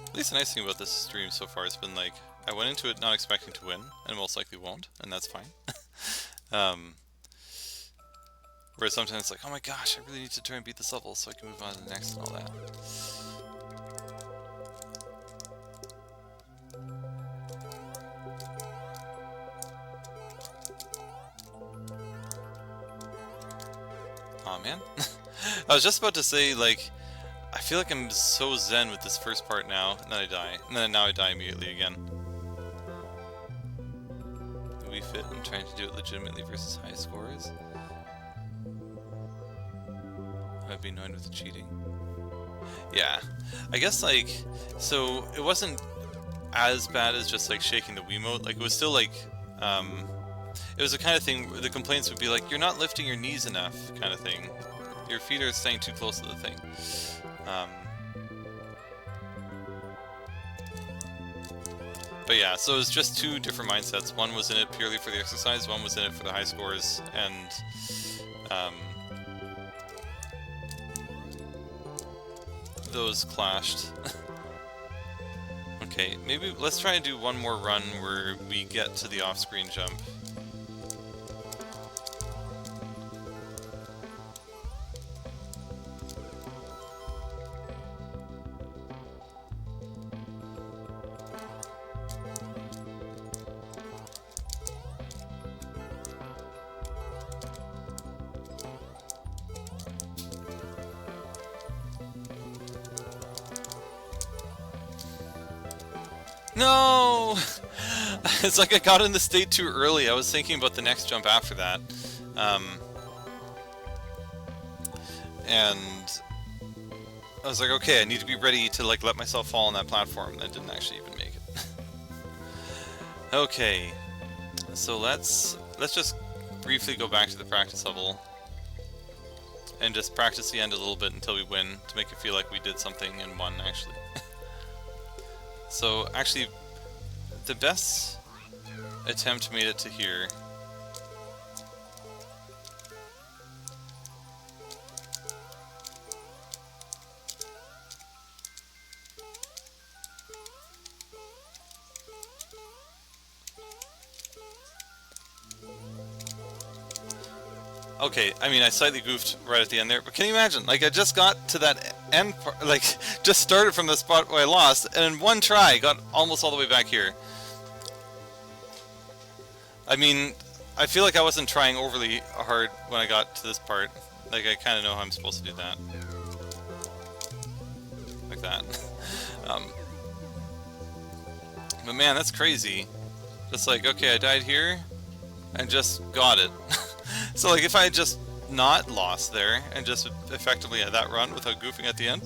At least the nice thing about this stream so far has been like, I went into it not expecting to win, and most likely won't, and that's fine. Whereas sometimes it's like, oh my gosh, I really need to try and beat this level so I can move on to the next and all that. Aw man. I was just about to say, like, I feel like I'm so zen with this first part now, and then I die. And then now I die immediately again. We fit and trying to do it legitimately versus high scores. I'd be annoyed with the cheating. Yeah. I guess, like, so it wasn't as bad as just, like, shaking the Wiimote. Like, it was still, like, it was the kind of thing where the complaints would be like, you're not lifting your knees enough, kind of thing. Your feet are staying too close to the thing. But yeah, so it was just two different mindsets. One was in it purely for the exercise, one was in it for the high scores, and those clashed. Okay, maybe let's try and do one more run where we get to the off-screen jump. No! It's like I got in the state too early. I was thinking about the next jump after that. And I was like, okay, I need to be ready to like let myself fall on that platform. That didn't actually even make it. Okay, so let's just briefly go back to the practice level and just practice the end a little bit until we win to make it feel like we did something and won actually. So actually, the best attempt made it to here. Okay, I mean, I slightly goofed right at the end there, but can you imagine? Like, I just got to that end part, like, just started from the spot where I lost, and in one try, got almost all the way back here. I mean, I feel like I wasn't trying overly hard when I got to this part. Like, I kind of know how I'm supposed to do that. Like that. But man, that's crazy. Just like, okay, I died here, and just got it. So like if I had just not lost there and just effectively had that run without goofing at the end,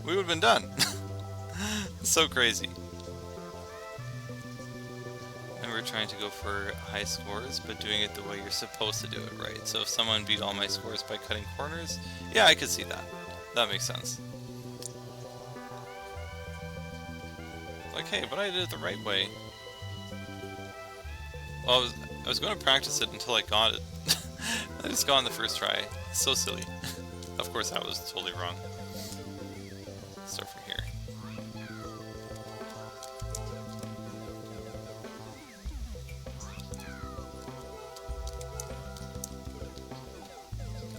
we would have been done. So crazy. And we're trying to go for high scores, but doing it the way you're supposed to do it, right? So if someone beat all my scores by cutting corners, yeah, I could see that. That makes sense. Like, hey, but I did it the right way. Well, I was going to practice it until I got it. I just got on the first try. So silly. Of course, that was totally wrong. Let's start from here.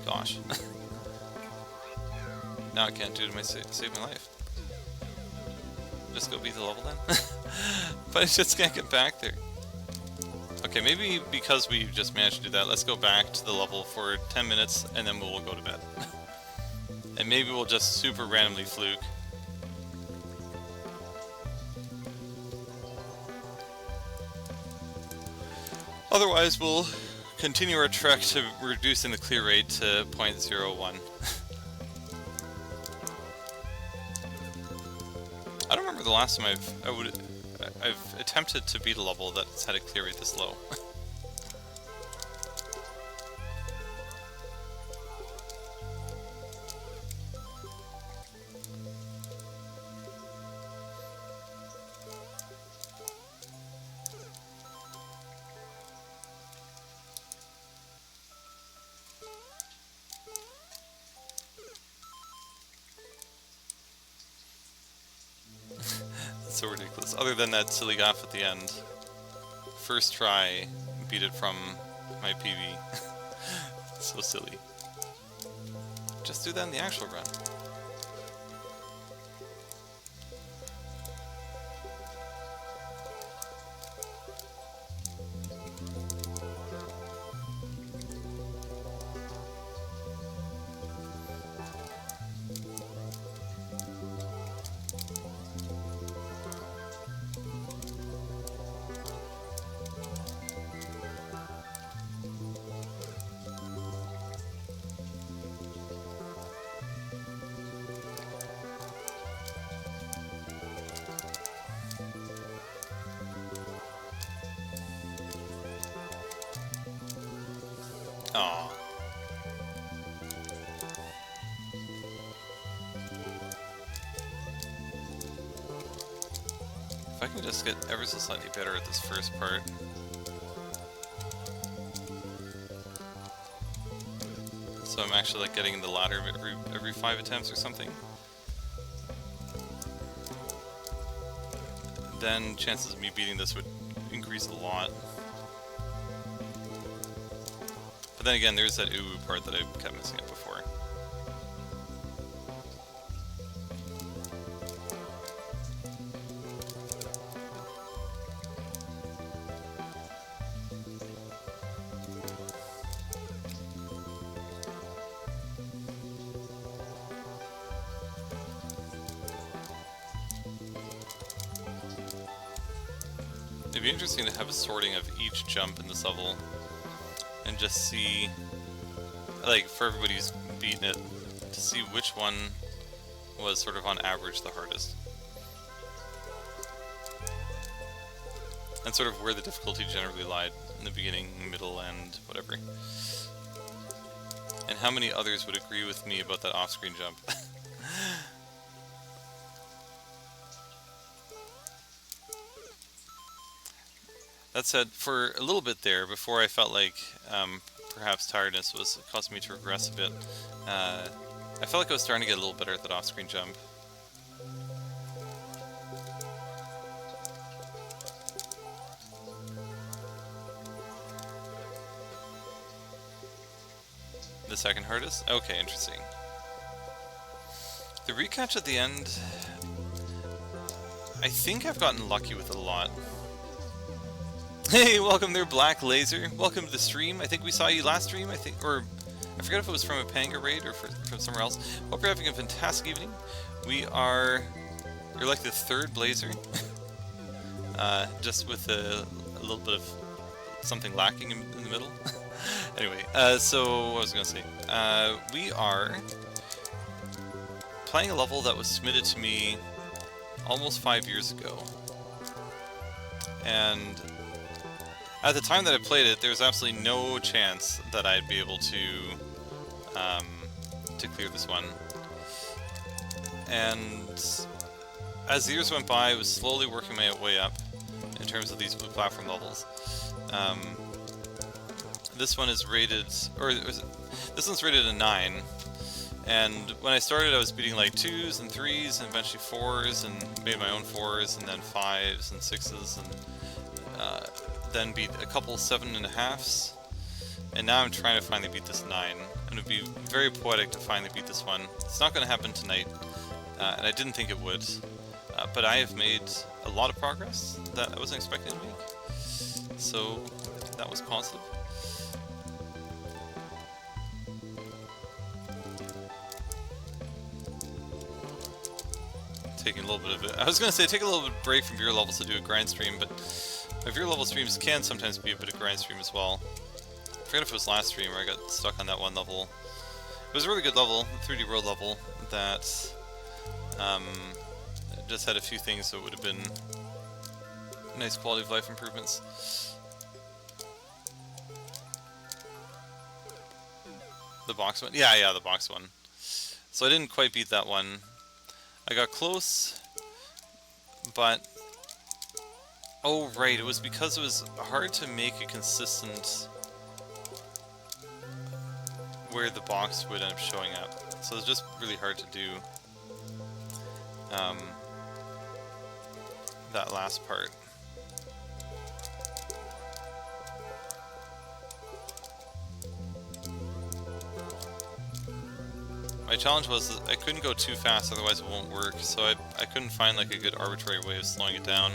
Gosh. Now I can't do it to save my life. Just go beat the level then? But I just can't get back there. Okay, maybe because we just managed to do that, let's go back to the level for 10 minutes and then we'll go to bed. And maybe we'll just super randomly fluke. Otherwise, we'll continue our trek to reducing the clear rate to 0.01. I don't remember the last time I've attempted to beat a level that's had a clear rate this low. So ridiculous. Other than that silly gaff at the end. First try, beat it from my PV. So silly. Just do that in the actual run. Aww. If I can just get ever so slightly better at this first part. So I'm actually like getting in the ladder every 5 attempts or something. then chances of me beating this would increase a lot. But then again, there's that ooh part that I kept messing up before. It'd be interesting to have a sorting of each jump in this level and just see, like, for everybody who's beaten it, to see which one was sort of on average the hardest. And sort of where the difficulty generally lied, in the beginning, middle, and whatever. And how many others would agree with me about that off-screen jump. That said, for a little bit there, before I felt like perhaps tiredness was causing me to regress a bit, I felt like I was starting to get a little better at that off-screen jump. The second hardest? Okay, interesting. The recatch at the end, I think I've gotten lucky with it a lot. Hey, welcome there, Black Laser. Welcome to the stream. I think we saw you last stream, I forget if it was from a Panga raid or from somewhere else. Hope you're having a fantastic evening. You're like the third Blazer. Just with a little bit of something lacking in the middle. Anyway, so what was I going to say? We are playing a level that was submitted to me almost 5 years ago. And at the time that I played it, there was absolutely no chance that I'd be able to clear this one. And as the years went by, I was slowly working my way up in terms of these blue platform levels. This one is rated, this one's rated a 9. And when I started, I was beating like 2s and 3s and eventually 4s, and made my own 4s, and then 5s and 6s, and then beat a couple 7.5s, and now I'm trying to finally beat this 9. And it would be very poetic to finally beat this one. It's not going to happen tonight, and I didn't think it would, but I have made a lot of progress that I wasn't expecting to make, so that was positive. Taking a little bit of it. I was going to say take a little bit of break from viewer levels to do a grind stream, but my viewer level streams can sometimes be a bit of grind stream as well. I forget if it was last stream where I got stuck on that one level. It was a really good level, 3D World level, that just had a few things that would have been nice quality of life improvements. The box one? Yeah, the box one. So I didn't quite beat that one. I got close, but... Oh, right, it was because it was hard to make a consistent where the box would end up showing up. So it's just really hard to do that last part. My challenge was that I couldn't go too fast, otherwise it won't work, so I couldn't find like a good arbitrary way of slowing it down.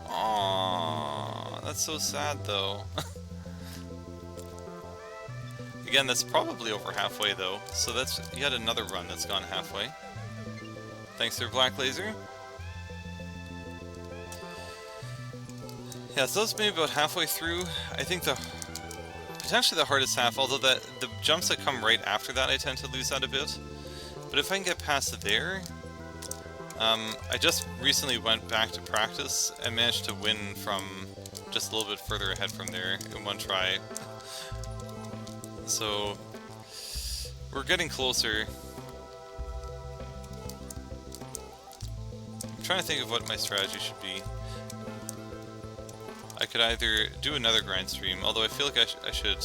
Aww, that's so sad though. Again, that's probably over halfway though, so that's yet another run that's gone halfway. Thanks there, Black Laser. Yeah, so that's maybe about halfway through. I think potentially the hardest half, although the jumps that come right after that I tend to lose that a bit. But if I can get past there, I just recently went back to practice and managed to win from just a little bit further ahead from there in one try. So we're getting closer. I'm trying to think of what my strategy should be. I could either do another grind stream, although I feel like I should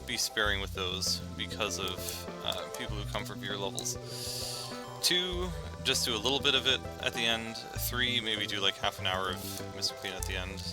be sparing with those because of people who come for beer levels. 2, just do a little bit of it at the end. 3, maybe do like half an hour of Mr. Clean at the end.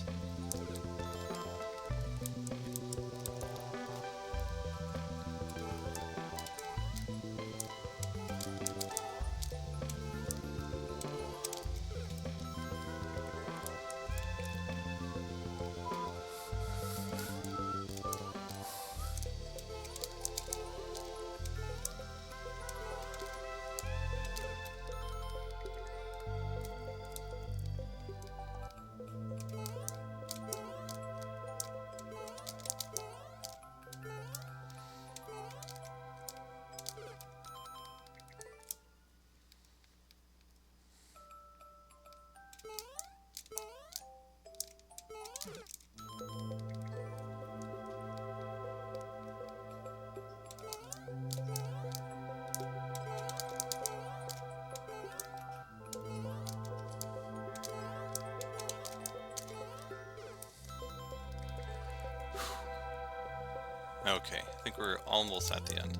Okay, I think we're almost at the end.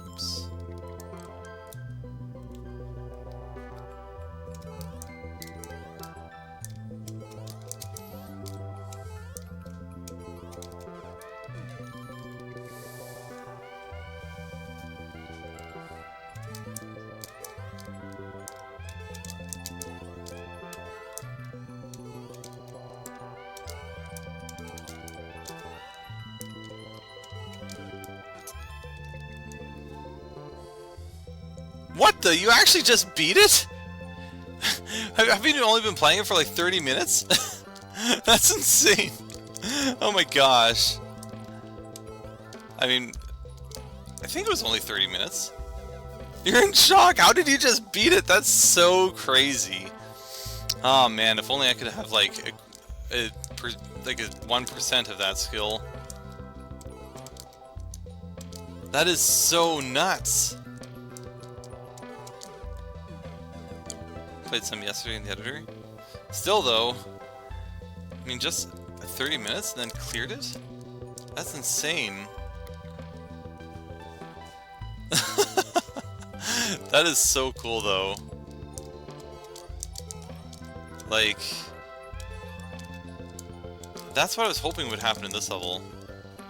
Oops. What the? You actually just beat it? Have you only been playing it for like 30 minutes? That's insane. Oh my gosh. I mean, I think it was only 30 minutes. You're in shock. How did you just beat it? That's so crazy. Oh man, if only I could have like a 1% of that skill. That is so nuts. Played some yesterday in the editor. Still though, I mean, just 30 minutes and then cleared it? That's insane. That is so cool though. Like, that's what I was hoping would happen in this level.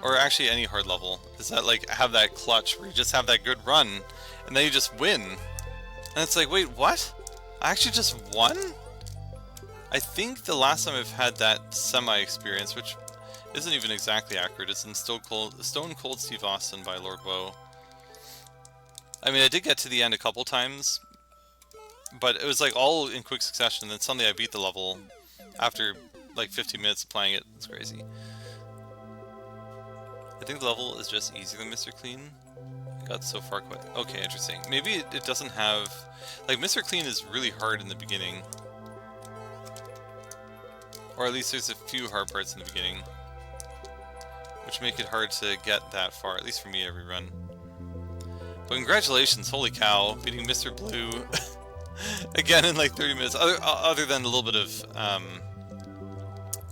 Or actually any hard level. Is that like, have that clutch where you just have that good run and then you just win. And it's like, wait, what? I actually just won? I think the last time I've had that semi-experience, which isn't even exactly accurate, it's in Stone Cold Steve Austin by Lord Woe. I mean, I did get to the end a couple times, but it was like all in quick succession, and then suddenly I beat the level after like 15 minutes of playing it. It's crazy. I think the level is just easier than Mr. Clean. Got so far quite... Okay, interesting. Maybe it doesn't have... Like, Mr. Clean is really hard in the beginning. Or at least there's a few hard parts in the beginning, which make it hard to get that far, at least for me every run. But congratulations, holy cow, beating Mr. Blue again in like 30 minutes, other than a little bit of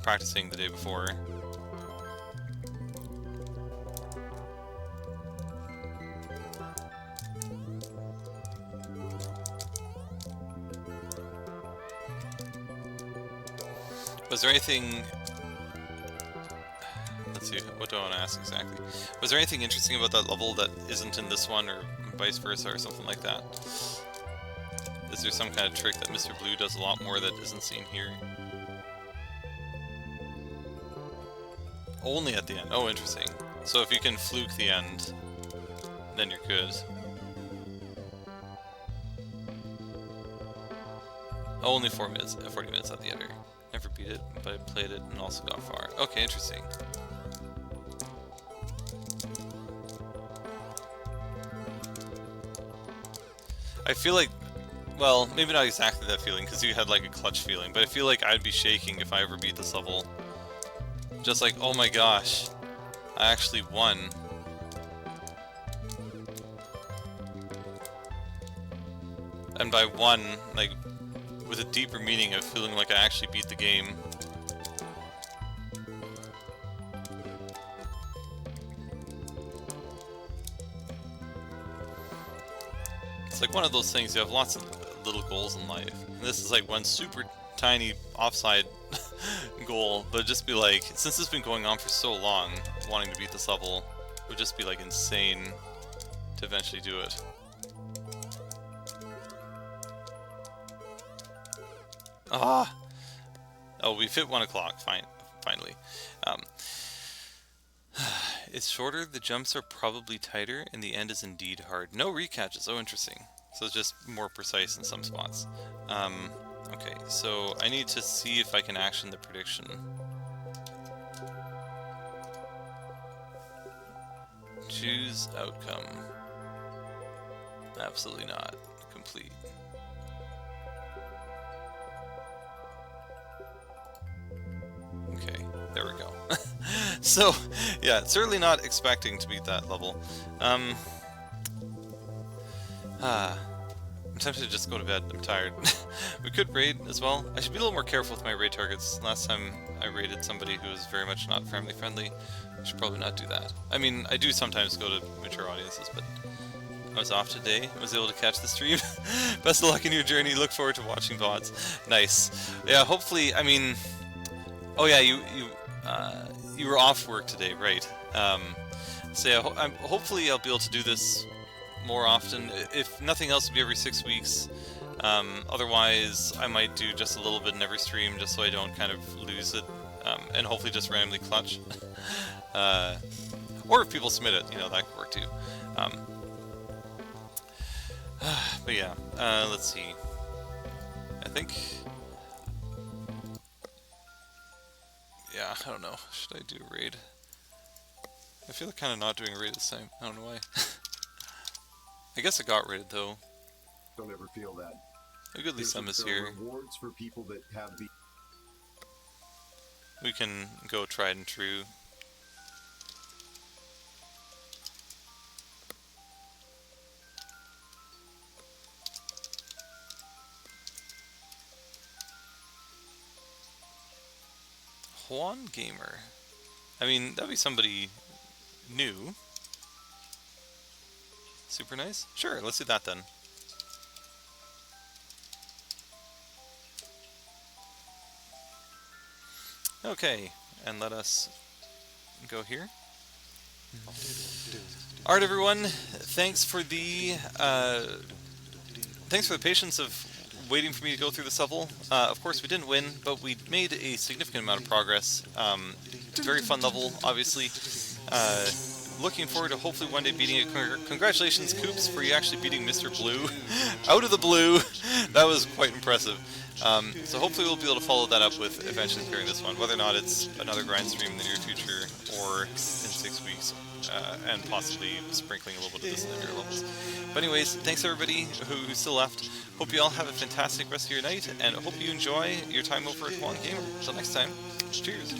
practicing the day before. Was there anything... Let's see, what do I want to ask exactly? Was there anything interesting about that level that isn't in this one, or vice versa, or something like that? Is there some kind of trick that Mr. Blue does a lot more that isn't seen here? Only at the end. Oh, interesting. So if you can fluke the end, then you're good. Oh, only 40 minutes at the editor. Never beat it, but I played it and also got far. Okay, interesting. I feel like, well, maybe not exactly that feeling, because you had like a clutch feeling, but I feel like I'd be shaking if I ever beat this level. Just like, oh my gosh, I actually won. And by won, like, with a deeper meaning of feeling like I actually beat the game. It's like one of those things, you have lots of little goals in life. And this is like one super tiny offside goal, but just be like, since it's been going on for so long, wanting to beat this level would just be like insane to eventually do it. Ah! Oh, we've hit 1 o'clock, finally. It's shorter, the jumps are probably tighter, and the end is indeed hard. No recatches, oh interesting. So it's just more precise in some spots. Okay, so I need to see if I can action the prediction. Choose outcome. Absolutely not. Complete. Okay, there we go. So, yeah, certainly not expecting to beat that level. I'm tempted to just go to bed. I'm tired. We could raid as well. I should be a little more careful with my raid targets. Last time I raided somebody who was very much not family friendly. I should probably not do that. I mean, I do sometimes go to mature audiences, but I was off today. I was able to catch the stream. Best of luck in your journey. Look forward to watching VODs. Nice. Yeah, hopefully, I mean... Oh yeah, you were off work today, right? So yeah, hopefully I'll be able to do this more often. If nothing else, it'll be every 6 weeks. Otherwise, I might do just a little bit in every stream, just so I don't kind of lose it, and hopefully just randomly clutch. Or if people submit it, you know, that could work too. But yeah, let's see. I think... Yeah, I don't know. Should I do a raid? I feel like kind of not doing a raid this time. I don't know why. I guess I got raided though. Don't ever feel that. A goodly sum is here. Rewards for people that have the... We can go tried and true. Juan Gamer. I mean, that'd be somebody new. Super nice? Sure, let's do that then. Okay, and let us go here. Alright everyone, thanks for the patience of waiting for me to go through this level. Of course we didn't win, but we made a significant amount of progress. Very fun level, obviously. Looking forward to hopefully one day beating it. Congratulations, Coops, for you actually beating Mr. Blue out of the blue. That was quite impressive. So hopefully we'll be able to follow that up with eventually clearing this one, whether or not it's another grind stream in the near future or in 6 weeks, and possibly sprinkling a little bit of this in the newer levels. But anyways, thanks everybody who still left. Hope you all have a fantastic rest of your night, and hope you enjoy your time over at Juan Gamer. Until next time, cheers.